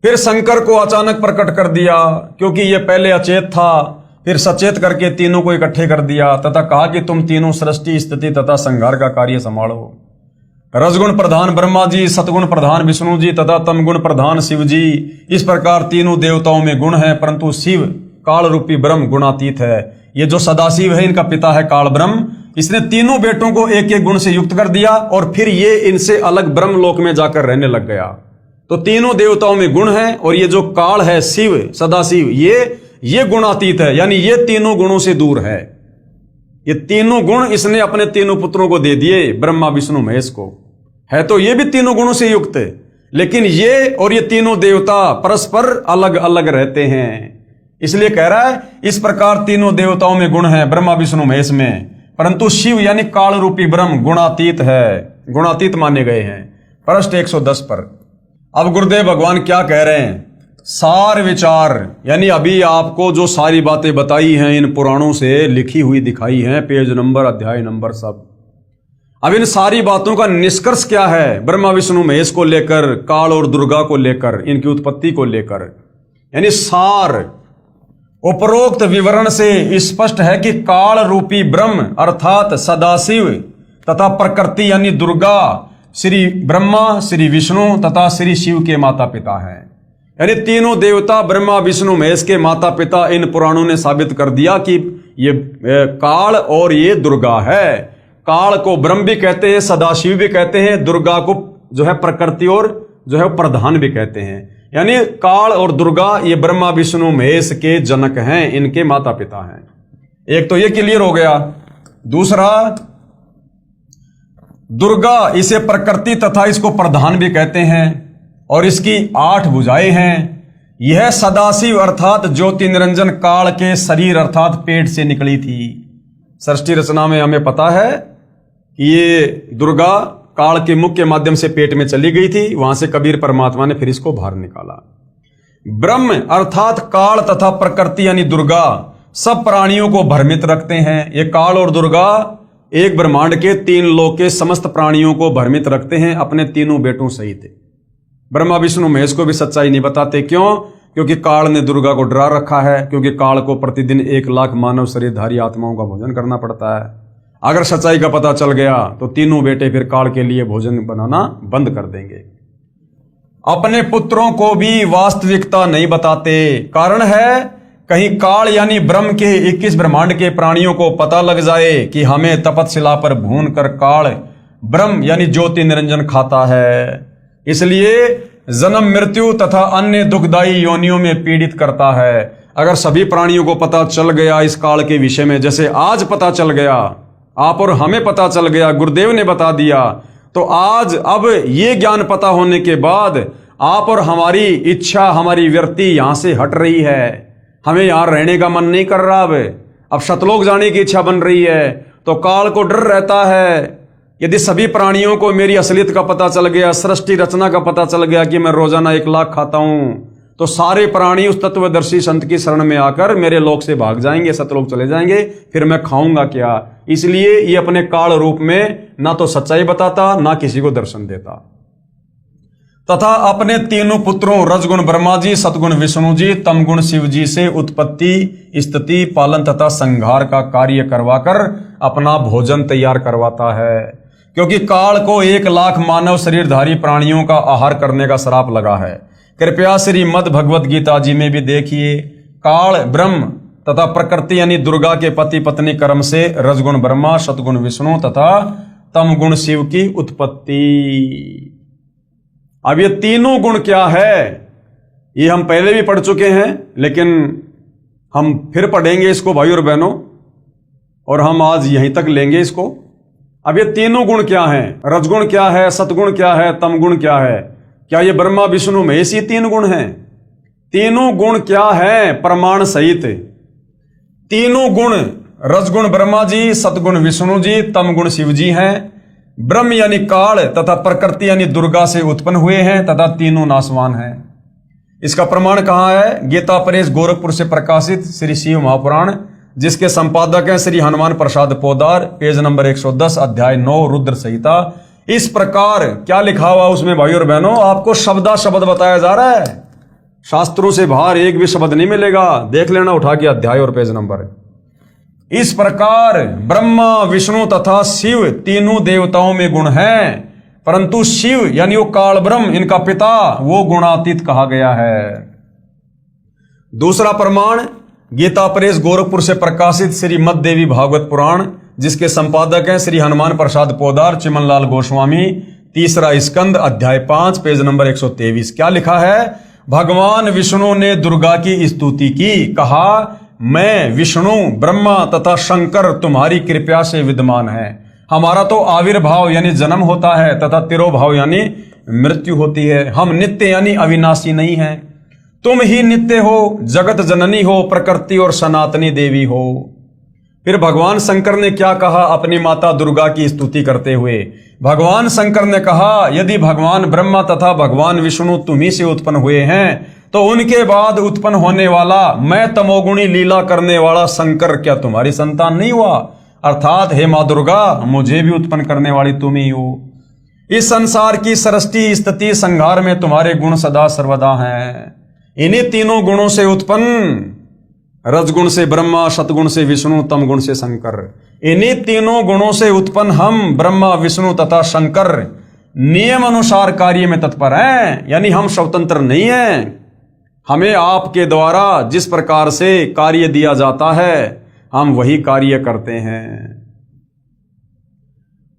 A: फिर शंकर को अचानक प्रकट कर दिया क्योंकि ये पहले अचेत था, फिर सचेत करके तीनों को इकट्ठे कर दिया तथा कहा कि तुम तीनों सृष्टि स्थिति तथा संहार का कार्य संभालो। रजगुण प्रधान ब्रह्मा जी, सतगुण प्रधान विष्णु जी तथा तमगुण प्रधान शिव जी, इस प्रकार तीनों देवताओं में गुण है, परंतु शिव काल रूपी ब्रह्म गुणातीत है। ये जो सदाशिव है इनका पिता है काल ब्रह्म, इसने तीनों बेटों को एक एक गुण से युक्त कर दिया और फिर ये इनसे अलग ब्रह्म लोक में जाकर रहने लग गया। तो तीनों देवताओं में गुण है और ये जो काल है शिव सदाशिव ये गुणातीत है, यानी ये तीनों गुणों से दूर है। ये तीनों गुण इसने अपने तीनों पुत्रों को दे दिए, ब्रह्मा विष्णु महेश को। है तो ये भी तीनों गुणों से युक्त है, लेकिन ये और ये तीनों देवता परस्पर अलग अलग रहते हैं। इसलिए कह रहा है इस प्रकार तीनों देवताओं में गुण है ब्रह्मा विष्णु महेश में, परंतु शिव यानी काल रूपी ब्रह्म गुणातीत है, गुणातीत माने गए हैं। पृष्ठ 110 पर अब गुरुदेव भगवान क्या कह रहे हैं, सार विचार, यानी अभी आपको जो सारी बातें बताई हैं इन पुराणों से लिखी हुई दिखाई हैं, पेज नंबर अध्याय नंबर सब। अब इन सारी बातों का निष्कर्ष क्या है ब्रह्मा विष्णु महेश को लेकर, काल और दुर्गा को लेकर, इनकी उत्पत्ति को लेकर, यानी सार उपरोक्त विवरण से स्पष्ट है कि काल रूपी ब्रह्म अर्थात सदाशिव तथा प्रकृति यानी दुर्गा श्री ब्रह्मा, श्री विष्णु तथा श्री शिव के माता पिता हैं। यानी तीनों देवता ब्रह्मा विष्णु महेश के माता पिता इन पुराणों ने साबित कर दिया कि ये काल और ये दुर्गा है। काल को ब्रह्म भी कहते हैं, सदाशिव भी कहते हैं, दुर्गा को जो है प्रकृति और जो है प्रधान भी कहते हैं। यानी काल और दुर्गा ये ब्रह्मा विष्णु महेश के जनक हैं, इनके माता पिता हैं। एक तो ये क्लियर हो गया। दूसरा, दुर्गा इसे प्रकृति तथा इसको प्रधान भी कहते हैं और इसकी 8 भुजाएं हैं। यह सदाशिव अर्थात ज्योति निरंजन काल के शरीर अर्थात पेट से निकली थी। सृष्टि रचना में हमें पता है कि ये दुर्गा काल के मुख के माध्यम से पेट में चली गई थी, वहां से कबीर परमात्मा ने फिर इसको बाहर निकाला। ब्रह्म अर्थात काल तथा प्रकृति यानी दुर्गा सब प्राणियों को भ्रमित रखते हैं। ये काल और दुर्गा एक ब्रह्मांड के 3 लोक के समस्त प्राणियों को भ्रमित रखते हैं अपने तीनों बेटों सहित। ब्रह्मा विष्णु महेश को भी सच्चाई नहीं बताते। क्यों? क्योंकि काल ने दुर्गा को डरा रखा है, क्योंकि काल को प्रतिदिन 1 लाख मानव शरीरधारी आत्माओं का भोजन करना पड़ता है। अगर सच्चाई का पता चल गया तो तीनों बेटे फिर काल के लिए भोजन बनाना बंद कर देंगे। अपने पुत्रों को भी वास्तविकता नहीं बताते। कारण है कहीं काल यानी ब्रह्म के 21 ब्रह्मांड के प्राणियों को पता लग जाए कि हमें तपतशिला पर भून कर काल ब्रह्म यानी ज्योति निरंजन खाता है, इसलिए जन्म मृत्यु तथा अन्य दुखदायी योनियों में पीड़ित करता है। अगर सभी प्राणियों को पता चल गया इस काल के विषय में, जैसे आज पता चल गया, आप और हमें पता चल गया, गुरुदेव ने बता दिया, तो आज अब ये ज्ञान पता होने के बाद आप और हमारी इच्छा, हमारी वृत्ति यहां से हट रही है। हमें यहां रहने का मन नहीं कर रहा। अब शतलोक जाने की इच्छा बन रही है। तो काल को डर रहता है यदि सभी प्राणियों को मेरी असलियत का पता चल गया, सृष्टि रचना का पता चल गया कि मैं रोजाना 1 लाख खाता हूं, तो सारे प्राणी उस तत्वदर्शी संत की शरण में आकर मेरे लोक से भाग जाएंगे, सतलोक चले जाएंगे, फिर मैं खाऊंगा क्या। इसलिए ये अपने काल रूप में ना तो सच्चाई बताता, ना किसी को दर्शन देता, तथा अपने तीनों पुत्रों रजगुण ब्रह्मा जी, सतगुण विष्णु जी, तमगुण शिव जी से उत्पत्ति, स्थिति, पालन तथा संहार का कार्य करवाकर अपना भोजन तैयार करवाता है। क्योंकि काल को 1,00,000 मानव शरीरधारी प्राणियों का आहार करने का श्राप लगा है। कृपया श्रीमद् भगवत गीता जी में भी देखिए, काल ब्रह्म तथा प्रकृति यानी दुर्गा के पति पत्नी कर्म से रजगुण ब्रह्मा, सतगुण विष्णु तथा तमगुण शिव की उत्पत्ति। अब ये तीनों गुण क्या है, ये हम पहले भी पढ़ चुके हैं, लेकिन हम फिर पढ़ेंगे इसको भाई और बहनों, और हम आज यहीं तक लेंगे इसको। अब ये तीनों गुण क्या हैं, रजगुण क्या है, सतगुण क्या है, तमगुण क्या है, क्या ये ब्रह्मा विष्णु महेश ये 3 गुण हैं? तीनों गुण क्या है प्रमाण सहित? तीनों गुण रजगुण ब्रह्मा जी, सतगुण विष्णु जी, तमगुण शिव जी हैं। ब्रह्म यानी काल तथा प्रकृति यानी दुर्गा से उत्पन्न हुए हैं तथा तीनों नासवान हैं। इसका प्रमाण कहां है? गीता प्रेस गोरखपुर से प्रकाशित श्री शिव महापुराण, जिसके संपादक हैं श्री हनुमान प्रसाद पोदार, पेज नंबर 110, अध्याय 9 रुद्र संहिता। इस प्रकार क्या लिखा हुआ उसमें भाई और बहनों, आपको शब्दा शब्द बताया जा रहा है, शास्त्रों से बाहर एक भी शब्द नहीं मिलेगा। देख लेना उठा के अध्याय और पेज नंबर। इस प्रकार ब्रह्मा विष्णु तथा शिव तीनों देवताओं में गुण हैं, परंतु शिव यानी वो काल ब्रह्म, इनका पिता, वो गुणातीत कहा गया है। दूसरा प्रमाण गीता प्रेस गोरखपुर से प्रकाशित श्री मद देवी भागवत पुराण, जिसके संपादक हैं श्री हनुमान प्रसाद पोदार, चिमनलाल गोस्वामी, तीसरा स्कंद, अध्याय 5, पेज नंबर 123। क्या लिखा है? भगवान विष्णु ने दुर्गा की स्तुति की, कहा मैं विष्णु ब्रह्मा तथा शंकर तुम्हारी कृपा से विद्यमान है। हमारा तो आविर्भाव यानी जन्म होता है तथा तिरोभाव यानी मृत्यु होती है। हम नित्य यानी अविनाशी नहीं हैं। तुम ही नित्य हो, जगत जननी हो, प्रकृति और सनातनी देवी हो। फिर भगवान शंकर ने क्या कहा अपनी माता दुर्गा की स्तुति करते हुए? भगवान शंकर ने कहा, यदि भगवान ब्रह्मा तथा भगवान विष्णु तुम्ही से उत्पन्न हुए हैं, तो उनके बाद उत्पन्न होने वाला मैं तमोगुणी लीला करने वाला शंकर क्या तुम्हारी संतान नहीं हुआ? अर्थात हे मां दुर्गा, मुझे भी उत्पन्न करने वाली तुम ही हो। इस संसार की सृष्टि, स्थिति, संहार में तुम्हारे गुण सदा सर्वदा हैं। इन्हीं तीनों गुणों से उत्पन्न, रजगुण से ब्रह्मा, सतगुण से विष्णु, तमगुण से शंकर, इन्हीं तीनों गुणों से उत्पन्न हम ब्रह्मा विष्णु तथा शंकर नियम अनुसार कार्य में तत्पर हैं, यानी हम स्वतंत्र नहीं हैं। हमें आपके द्वारा जिस प्रकार से कार्य दिया जाता है, हम वही कार्य करते हैं।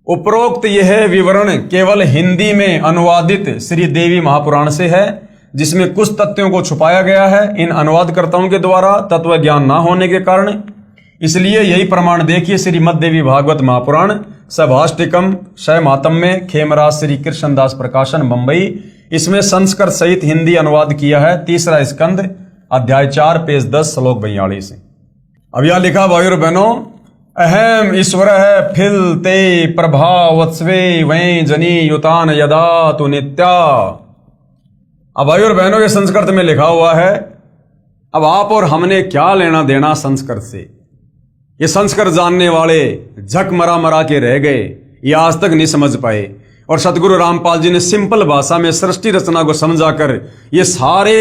A: उपरोक्त यह विवरण केवल हिंदी में अनुवादित श्री देवी महापुराण से है, जिसमें कुछ तथ्यों को छुपाया गया है इन अनुवादकर्ताओं के द्वारा तत्व ज्ञान न होने के कारण। इसलिए यही प्रमाण देखिए श्रीमद देवी भागवत महापुराण, सभाष्टिकम, शय मातम्य, खेमराज श्री कृष्णदास प्रकाशन, मुंबई। इसमें संस्कृत सहित हिंदी अनुवाद किया है, तीसरा स्कंद, अध्याय 4, पेज 10, श्लोक 42। अब यहां लिखा भाई और बहनों, अहम ईश्वर है फिल ते प्रभावत्स्वे वै जनी युतान यदा तु नित्या। अब भाई और बहनों ये संस्कृत में लिखा हुआ है। अब आप और हमने क्या लेना देना संस्कृत से? ये संस्कृत जानने वाले झक मरा मरा के रह गए, ये आज तक नहीं समझ पाए। और सतगुरु रामपाल जी ने सिंपल भाषा में सृष्टि रचना को समझाकर ये सारे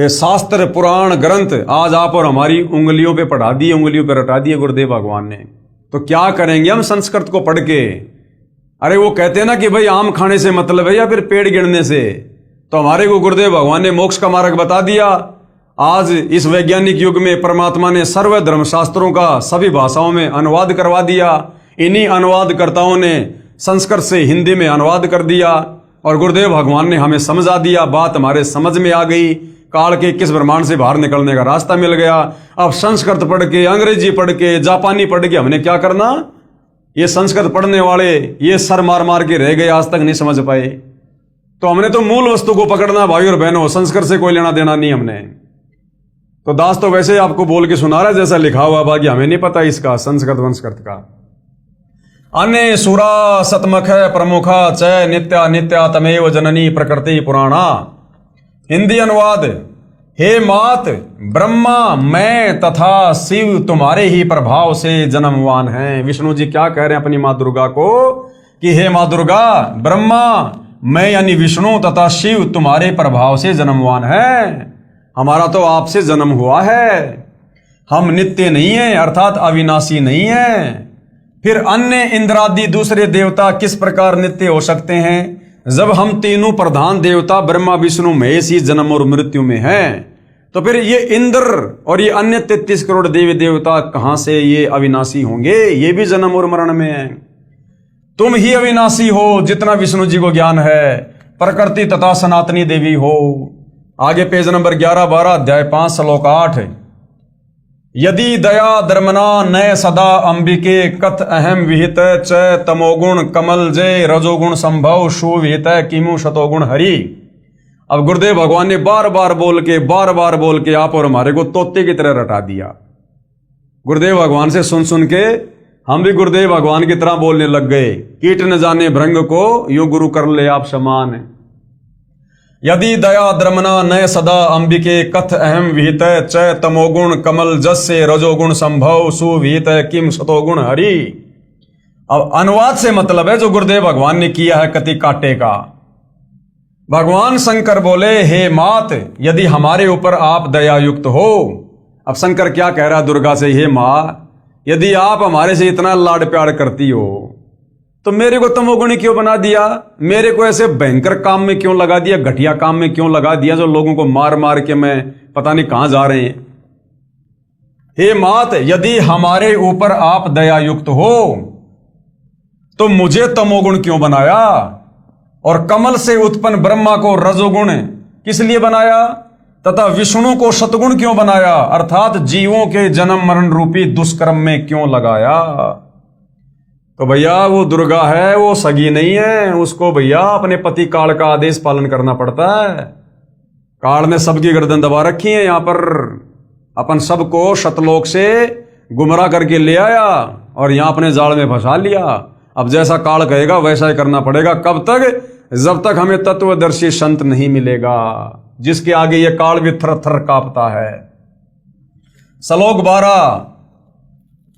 A: शास्त्र पुराण ग्रंथ आज आप और हमारी उंगलियों पे पढ़ा दिए, उंगलियों पे रटा दिए गुरुदेव भगवान ने। तो क्या करेंगे हम संस्कृत को पढ़ के? अरे वो कहते हैं ना कि भाई आम खाने से मतलब है या फिर पेड़ गिरने से। तो हमारे को गुरुदेव भगवान ने मोक्ष का मार्ग बता दिया। आज इस वैज्ञानिक युग में परमात्मा ने सर्व धर्म शास्त्रों का सभी भाषाओं में अनुवाद करवा दिया। इन्हीं अनुवादकर्ताओं ने संस्कृत से हिंदी में अनुवाद कर दिया और गुरुदेव भगवान ने हमें समझा दिया। बात हमारे समझ में आ गई, काल के किस ब्रह्मांड से बाहर निकलने का रास्ता मिल गया। अब संस्कृत पढ़ के, अंग्रेजी पढ़ के, जापानी पढ़ के हमने क्या करना? ये संस्कृत पढ़ने वाले ये सर मार मार के रह गए, आज तक नहीं समझ पाए। तो हमने तो मूल वस्तु को पकड़ना भाई और बहनों, संस्कृत से कोई लेना देना नहीं हमने। तो दास तो वैसे ही आपको बोल के सुना रहा है जैसा लिखा हुआ, बाकी हमें नहीं पता इसका संस्कृत वंस्कृत का। अन्य सुरा सतमख प्रमुखा च नित्या नित्या तमेव जननी प्रकृति पुराणा। हिंदी अनुवाद। हे मात, ब्रह्मा मैं तथा शिव तुम्हारे ही प्रभाव से जन्मवान हैं। विष्णु जी क्या कह रहे हैं अपनी माँ दुर्गा को कि हे माँ दुर्गा, ब्रह्मा मैं यानी विष्णु तथा शिव तुम्हारे प्रभाव से जन्मवान है। हमारा तो आपसे जन्म हुआ है। हम नित्य नहीं है अर्थात अविनाशी नहीं है। फिर अन्य इंद्रादि दूसरे देवता किस प्रकार नित्य हो सकते हैं जब हम तीनों प्रधान देवता ब्रह्मा विष्णु महेश ही जन्म और मृत्यु में हैं? तो फिर ये इंद्र और ये अन्य 33 करोड़ देवी देवता कहां से ये अविनाशी होंगे? ये भी जन्म और मरण में है। तुम ही अविनाशी हो जितना विष्णु जी को ज्ञान है, प्रकृति तथा सनातनी देवी हो। आगे पेज नंबर 11-12 अध्याय 5 श्लोक 8। यदि दया धर्मना नय सदा अंबिके कथ अहम विहित च तमोगुण कमल जय रजोगुण संभव सुविहित किमु शतोगुण हरि। अब गुरुदेव भगवान ने बार बार बोल के आप और हमारे को तोते की तरह रटा दिया। गुरुदेव भगवान से सुन के हम भी गुरुदेव भगवान की तरह बोलने लग गए। कीट न जाने भृंग को यूं गुरु कर ले आप समान। यदि दया द्रमना नय सदा अंबिके कथ अहम विहित च तमोगुण कमल जस्य रजोगुण संभव सुविहित किम शतोगुण हरि। अब अनुवाद से मतलब है जो गुरुदेव भगवान ने किया है कति काटे का। भगवान शंकर बोले हे मात, यदि हमारे ऊपर आप दयायुक्त हो। अब शंकर क्या कह रहा दुर्गा से, हे मां यदि आप हमारे से इतना लाड प्यार करती हो तो मेरे को तमोगुणी क्यों बना दिया? मेरे को ऐसे भयंकर काम में क्यों लगा दिया, घटिया काम में क्यों लगा दिया जो लोगों को मार मार के मैं पता नहीं कहां जा रहे हैं। हे मात, यदि हमारे ऊपर आप दयायुक्त हो तो मुझे तमोगुण क्यों बनाया? और कमल से उत्पन्न ब्रह्मा को रजोगुण किस लिए बनाया? तथा विष्णु को शतगुण क्यों बनाया? अर्थात जीवों के जन्म मरण रूपी दुष्कर्म में क्यों लगाया? तो भैया वो दुर्गा है, वो सगी नहीं है। उसको भैया अपने पति काल का आदेश पालन करना पड़ता है। काल ने सबकी गर्दन दबा रखी है। यहां पर अपन सबको शतलोक से गुमराह करके ले आया और यहां अपने जाल में फंसा लिया। अब जैसा काल कहेगा वैसा ही करना पड़ेगा। कब तक? जब तक हमें तत्वदर्शी संत नहीं मिलेगा जिसके आगे ये काल भी थर थर कांपता है। श्लोक 12।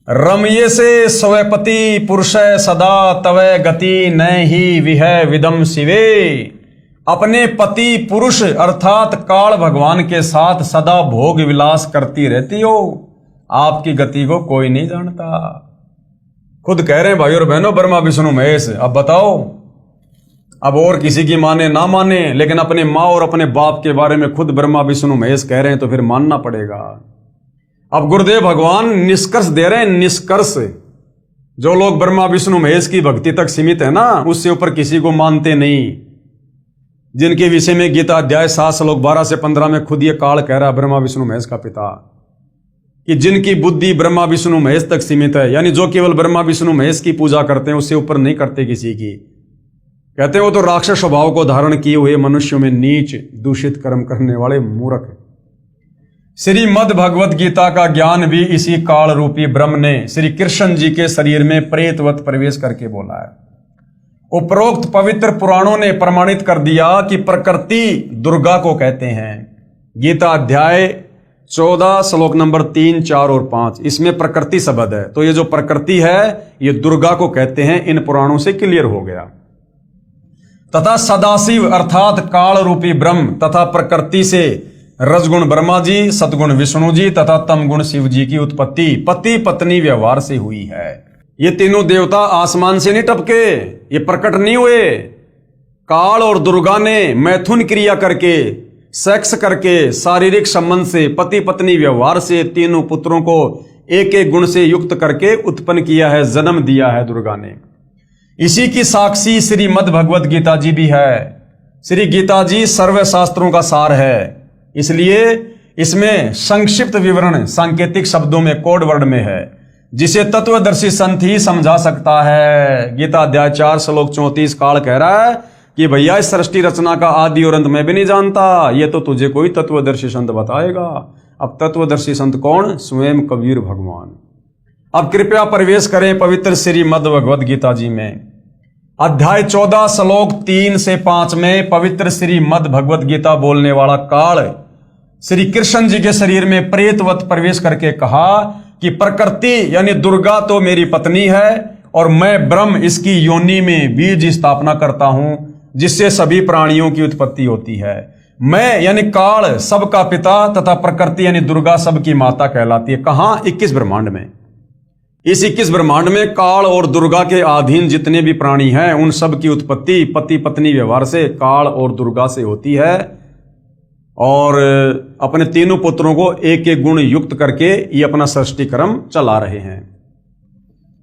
A: रमये से स्वपति पुरुष सदा तवै गति न ही विह विदम शिवे। अपने पति पुरुष अर्थात काल भगवान के साथ सदा भोग विलास करती रहती हो। आपकी गति को कोई नहीं जानता। खुद कह रहे हैं भाई और बहनों ब्रह्मा विष्णु महेश। अब बताओ, अब और किसी की माने ना माने, लेकिन अपने माँ और अपने बाप के बारे में खुद ब्रह्मा विष्णु महेश कह रहे हैं तो फिर मानना पड़ेगा। अब गुरुदेव भगवान निष्कर्ष दे रहे हैं। निष्कर्ष जो लोग ब्रह्मा विष्णु महेश की भक्ति तक सीमित है ना, उससे ऊपर किसी को मानते नहीं। जिनके विषय में गीता अध्याय 7 श्लोक 12 से 15 में खुद ये काल कह रहा है ब्रह्मा विष्णु महेश का पिता कि जिनकी बुद्धि ब्रह्मा विष्णु महेश तक सीमित है, यानी जो केवल ब्रह्मा विष्णु महेश की पूजा करते हैं, उससे ऊपर नहीं करते किसी की। कहते हैं वो तो राक्षस स्वभाव को धारण किए हुए मनुष्यों में नीच दूषित कर्म करने वाले मूर्ख। श्रीमद् भगवत गीता का ज्ञान भी इसी काल रूपी ब्रह्म ने श्री कृष्ण जी के शरीर में प्रेतवत प्रवेश करके बोला है। उपरोक्त पवित्र पुराणों ने प्रमाणित कर दिया कि प्रकृति दुर्गा को कहते हैं। गीता अध्याय 14 श्लोक नंबर 3, 4 और 5 इसमें प्रकृति शब्द है। तो ये जो प्रकृति है ये दुर्गा को कहते हैं। इन पुराणों से क्लियर हो गया। तथा सदाशिव अर्थात काल रूपी ब्रह्म तथा प्रकृति से रजगुण ब्रह्मा जी, सतगुण विष्णु जी तथा तमगुण शिव जी की उत्पत्ति पति पत्नी व्यवहार से हुई है। ये तीनों देवता आसमान से नहीं टपके, ये प्रकट नहीं हुए। काल और दुर्गा ने मैथुन क्रिया करके, सेक्स करके, शारीरिक संबंध से, पति पत्नी व्यवहार से तीनों पुत्रों को एक एक गुण से युक्त करके उत्पन्न किया है, जन्म दिया है दुर्गा ने। इसी की साक्षी श्रीमद् भगवत गीता जी भी है। श्री गीता जी सर्व शास्त्रों का सार है, इसलिए इसमें संक्षिप्त विवरण सांकेतिक शब्दों में कोड वर्ड में है, जिसे तत्वदर्शी संत ही समझा सकता है। गीता अध्याय 4 श्लोक 34 काल कह रहा है कि भैया इस सृष्टि रचना का आदि और अंत मैं भी नहीं जानता, ये तो तुझे कोई तत्वदर्शी संत बताएगा। अब तत्वदर्शी संत कौन? स्वयं कबीर भगवान। अब कृपया प्रवेश करें पवित्र श्रीमद् भगवत गीता जी में। अध्याय 14 श्लोक 3 से 5 में पवित्र श्री मद् भगवत गीता बोलने वाला काल श्री कृष्ण जी के शरीर में प्रेतवत प्रवेश करके कहा कि प्रकृति यानी दुर्गा तो मेरी पत्नी है और मैं ब्रह्म इसकी योनि में बीज स्थापना करता हूं जिससे सभी प्राणियों की उत्पत्ति होती है। मैं यानी काल सबका पिता तथा प्रकृति यानी दुर्गा सबकी माता कहलाती है। कहां? 21 ब्रह्मांड में। इस 21 ब्रह्मांड में काल और दुर्गा के अधीन जितने भी प्राणी हैं उन सब की उत्पत्ति पति पत्नी व्यवहार से काल और दुर्गा से होती है और अपने तीनों पुत्रों को एक एक गुण युक्त करके ये अपना सृष्टि क्रम चला रहे हैं।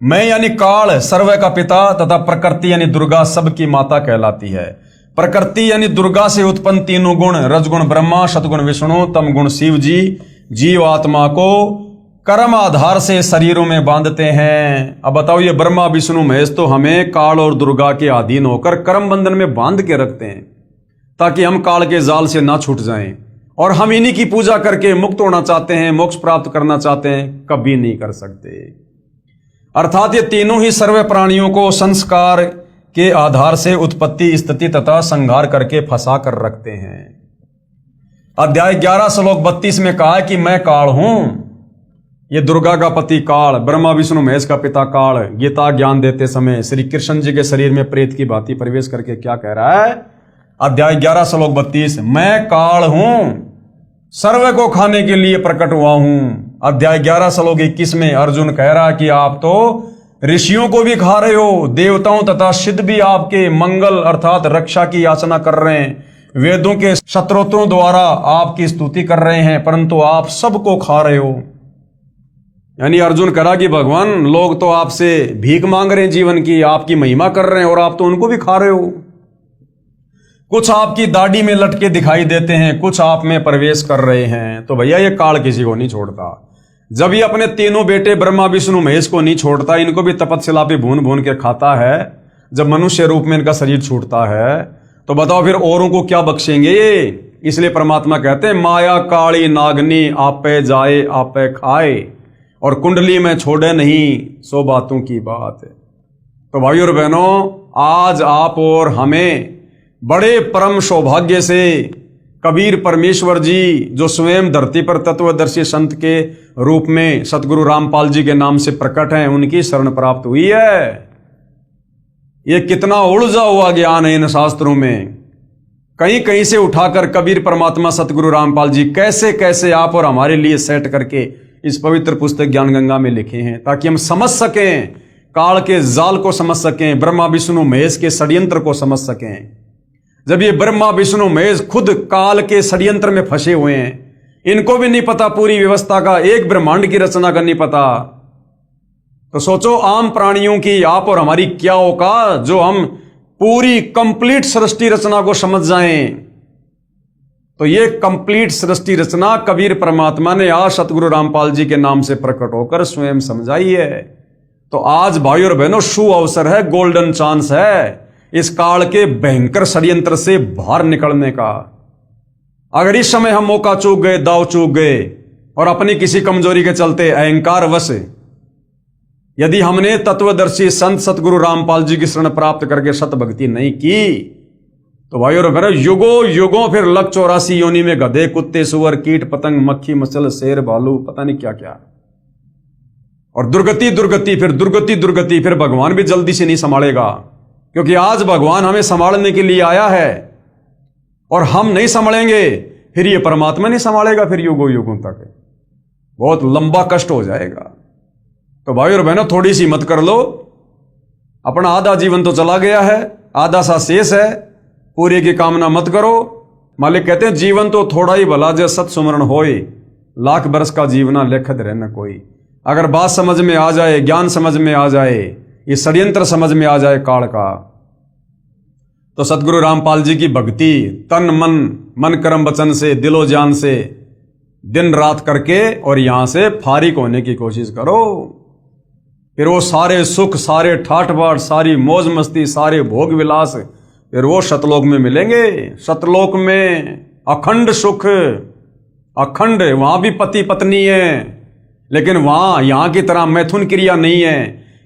A: मैं यानी काल सर्व का पिता तथा प्रकृति यानी दुर्गा सबकी माता कहलाती है। प्रकृति यानी दुर्गा से उत्पन्न तीनों गुण रजगुण ब्रह्मा, सतगुण विष्णु, तम गुण शिव जी जीव आत्मा को कर्म आधार से शरीरों में बांधते हैं। अब बताओ, ये ब्रह्मा विष्णु महेश तो हमें काल और दुर्गा के अधीन होकर कर्म बंधन में बांध के रखते हैं ताकि हम काल के जाल से ना छूट जाएं और हम इन्हीं की पूजा करके मुक्त होना चाहते हैं, मोक्ष प्राप्त करना चाहते हैं, कभी नहीं कर सकते। अर्थात ये तीनों ही सर्व प्राणियों को संस्कार के आधार से उत्पत्ति स्थिति तथा संहार करके फंसा कर रखते हैं। अध्याय 11 श्लोक 32 में कहा है कि मैं काल हूं। ये दुर्गा का पति काल, ब्रह्मा विष्णु महेश का पिता काल गीता ज्ञान देते समय श्री कृष्ण जी के शरीर में प्रेत की भांति प्रवेश करके क्या कह रहा है? अध्याय 11 श्लोक 32, मैं काल हूं, सर्व को खाने के लिए प्रकट हुआ हूं। अध्याय 11 श्लोक 21 में अर्जुन कह रहा है कि आप तो ऋषियों को भी खा रहे हो, देवताओं तथा सिद्ध भी आपके मंगल अर्थात रक्षा की याचना कर रहे हैं, वेदों के स्तोत्रों द्वारा आपकी स्तुति कर रहे हैं, परंतु आप सबको खा रहे हो। यानी अर्जुन कह रहा कि भगवान लोग तो आपसे भीख मांग रहे हैं जीवन की, आपकी महिमा कर रहे हैं और आप तो उनको भी खा रहे हो। कुछ आपकी दाढ़ी में लटके दिखाई देते हैं, कुछ आप में प्रवेश कर रहे हैं। तो भैया ये काल किसी को नहीं छोड़ता। जब ये अपने तीनों बेटे ब्रह्मा विष्णु महेश को नहीं छोड़ता, इनको भी तपस्या पे भून भून के खाता है, जब मनुष्य रूप में इनका शरीर छूटता है तो बताओ फिर औरों को क्या बख्शेंगे ये? इसलिए परमात्मा कहते हैं माया काली नागनी आपे जाए आपे खाए और कुंडली में छोड़े नहीं सो बातों की बात। तो भाइयों और बहनों, आज आप और हमें बड़े परम सौभाग्य से कबीर परमेश्वर जी जो स्वयं धरती पर तत्वदर्शी संत के रूप में सतगुरु रामपाल जी के नाम से प्रकट हैं, उनकी शरण प्राप्त हुई है। ये कितना उलझा हुआ ज्ञान है इन शास्त्रों में, कहीं कहीं से उठाकर कबीर परमात्मा सतगुरु रामपाल जी कैसे कैसे आप और हमारे लिए सेट करके इस पवित्र पुस्तक ज्ञान गंगा में लिखे हैं ताकि हम समझ सकें, काल के जाल को समझ सकें, ब्रह्मा विष्णु महेश के षड्यंत्र को समझ सकें। जब ये ब्रह्मा विष्णु महेश खुद काल के षड्यंत्र में फंसे हुए हैं, इनको भी नहीं पता पूरी व्यवस्था का, एक ब्रह्मांड की रचना का नहीं पता, तो सोचो आम प्राणियों की आप और हमारी क्या औकात जो हम पूरी कंप्लीट सृष्टि रचना को समझ जाएं। तो ये कंप्लीट सृष्टि रचना कबीर परमात्मा ने आज सतगुरु रामपाल जी के नाम से प्रकट होकर स्वयं समझाई है। तो आज भाई और बहनों शुभ अवसर है, गोल्डन चांस है इस काल के भयंकर षड्यंत्र से बाहर निकलने का। अगर इस समय हम मौका चूक गए, दाव चूक गए और अपनी किसी कमजोरी के चलते अहंकार वश यदि हमने तत्वदर्शी संत सतगुरु रामपाल जी की शरण प्राप्त करके सत भक्ति नहीं की तो भाई और बहनों युगों युगों फिर लग 84 योनि में गधे कुत्ते सुअर कीट पतंग मक्खी मचल शेर भालू पता नहीं क्या क्या, और दुर्गति दुर्गति फिर दुर्गति दुर्गति, फिर भगवान भी जल्दी से नहीं संभालेगा क्योंकि आज भगवान हमें संभालने के लिए आया है और हम नहीं संभालेंगे फिर ये परमात्मा नहीं संभालेगा, फिर युगों युगों तक बहुत लंबा कष्ट हो जाएगा। तो भाई और बहनों थोड़ी सी मत कर लो, अपना आधा जीवन तो चला गया है, आधा सा शेष है, पूरे की कामना मत करो। मालिक कहते हैं जीवन तो थोड़ा ही भला जय सत सुमरण होए, लाख बरस का जीवना लेखत रह न कोई। अगर बात समझ में आ जाए, ज्ञान समझ में आ जाए, ये षड्यंत्र समझ में आ जाए काल का, तो सतगुरु रामपाल जी की भक्ति तन मन कर्म वचन से दिलो जान से दिन रात करके और यहां से फारिग होने की कोशिश करो। फिर वो सारे सुख, सारे ठाठ बाट, सारी मौज मस्ती, सारे भोग विलास फिर वो सतलोक में मिलेंगे। सतलोक में अखंड सुख, अखंड, वहां भी पति पत्नी है लेकिन वहां यहां की तरह मैथुन क्रिया नहीं है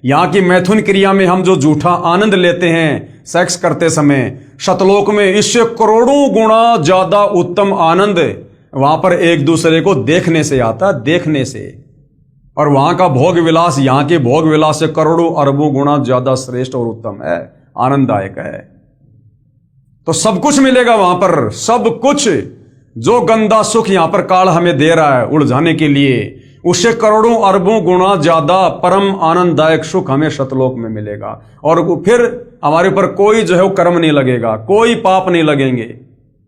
A: यहाँ की मैथुन क्रिया में हम जो झूठा आनंद लेते हैं सेक्स करते समय, शतलोक में इससे करोड़ों गुना ज्यादा उत्तम आनंद वहां पर एक दूसरे को देखने से आता, देखने से। और वहां का भोग विलास यहाँ के भोग विलास से करोड़ों अरबों गुना ज्यादा श्रेष्ठ और उत्तम है, आनंददायक है। तो सब कुछ मिलेगा वहां पर, सब कुछ। जो गंदा सुख यहां पर काल हमें दे रहा है उलझाने के लिए, उससे करोड़ों अरबों गुना ज्यादा परम आनंददायक सुख हमें शतलोक में मिलेगा। और फिर हमारे ऊपर कोई जो है वो कर्म नहीं लगेगा, कोई पाप नहीं लगेंगे,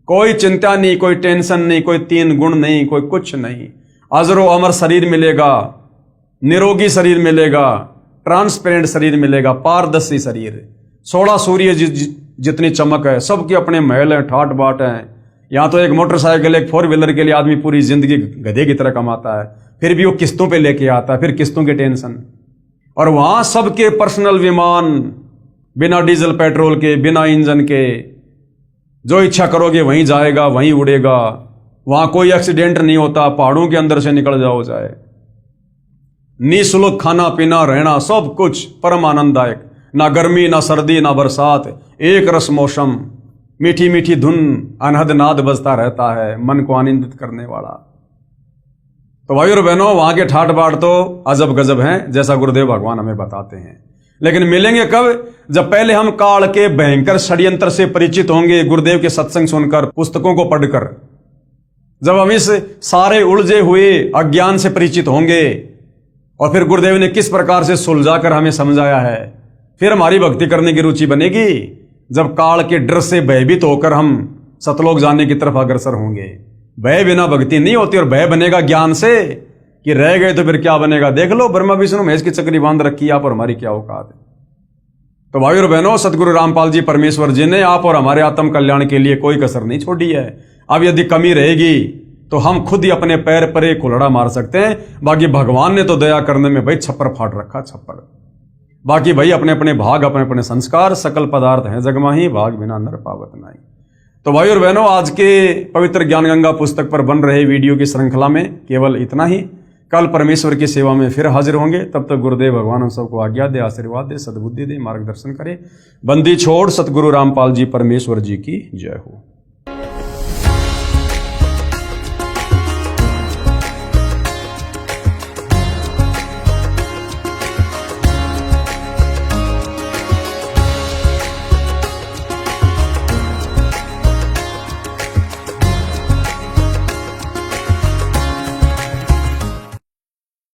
A: कोई चिंता नहीं, कोई टेंशन नहीं, कोई 3 गुण नहीं, कोई कुछ नहीं। अजरो अमर शरीर मिलेगा, निरोगी शरीर मिलेगा, ट्रांसपेरेंट शरीर मिलेगा, पारदर्शी शरीर, 16 सूर्य जितनी चमक है, सबके अपने महल हैं, ठाट बाट हैं। यहां तो एक मोटरसाइकिल, एक 4 व्हीलर के लिए आदमी पूरी जिंदगी गधे की तरह कमाता है, फिर भी वो किस्तों पे लेके आता है, फिर किस्तों की टेंशन। और वहां सबके पर्सनल विमान, बिना डीजल पेट्रोल के, बिना इंजन के, जो इच्छा करोगे वहीं जाएगा, वहीं उड़ेगा। वहां कोई एक्सीडेंट नहीं होता, पहाड़ों के अंदर से निकल जाओ जाए, निःशुल्क खाना पीना रहना, सब कुछ परम आनंददायक। ना गर्मी, ना सर्दी, ना बरसात, एक रस मौसम, मीठी मीठी धुन, अनहद नाद बजता रहता है, मन को आनंदित करने वाला। तो भाई और बहनों, वहां के ठाट बाट तो अजब गजब हैं, जैसा गुरुदेव भगवान हमें बताते हैं। लेकिन मिलेंगे कब? जब पहले हम काल के भयंकर षड्यंत्र से परिचित होंगे, गुरुदेव के सत्संग सुनकर, पुस्तकों को पढ़कर। जब हम इस सारे उलझे हुए अज्ञान से परिचित होंगे, और फिर गुरुदेव ने किस प्रकार से सुलझाकर हमें समझाया है, फिर हमारी भक्ति करने की रुचि बनेगी। जब काल के डर से भयभीत होकर हम सतलोक जाने की तरफ अग्रसर होंगे। भय बिना भक्ति नहीं होती, और भय बनेगा ज्ञान से कि रह गए तो फिर क्या बनेगा। देख लो, ब्रह्मा विष्णु महेश की चक्री बांध रखी है, आप और हमारी क्या औकात है। तो भाई और बहनों, सतगुरु रामपाल जी परमेश्वर जी ने आप और हमारे आत्म कल्याण के लिए कोई कसर नहीं छोड़ी है। अब यदि कमी रहेगी तो हम खुद ही अपने पैर पर एक कुल्हड़ा मार सकते हैं। बाकी भगवान ने तो दया करने में भाई छप्पर फाड़ रखा, छप्पर। बाकी भाई अपने अपने भाग, अपने अपने संस्कार, सकल पदार्थ हैं जगमाही, भाग बिना नर पावत नहीं। तो भाई और बहनों, आज के पवित्र ज्ञान गंगा पुस्तक पर बन रहे वीडियो की श्रृंखला में केवल इतना ही। कल परमेश्वर की सेवा में फिर हाजिर होंगे। तब तक गुरुदेव भगवान हम सबको आज्ञा दे, आशीर्वाद दे, सद्बुद्धि दे, मार्गदर्शन करे। बंदी छोड़ सतगुरु रामपाल जी परमेश्वर जी की जय हो।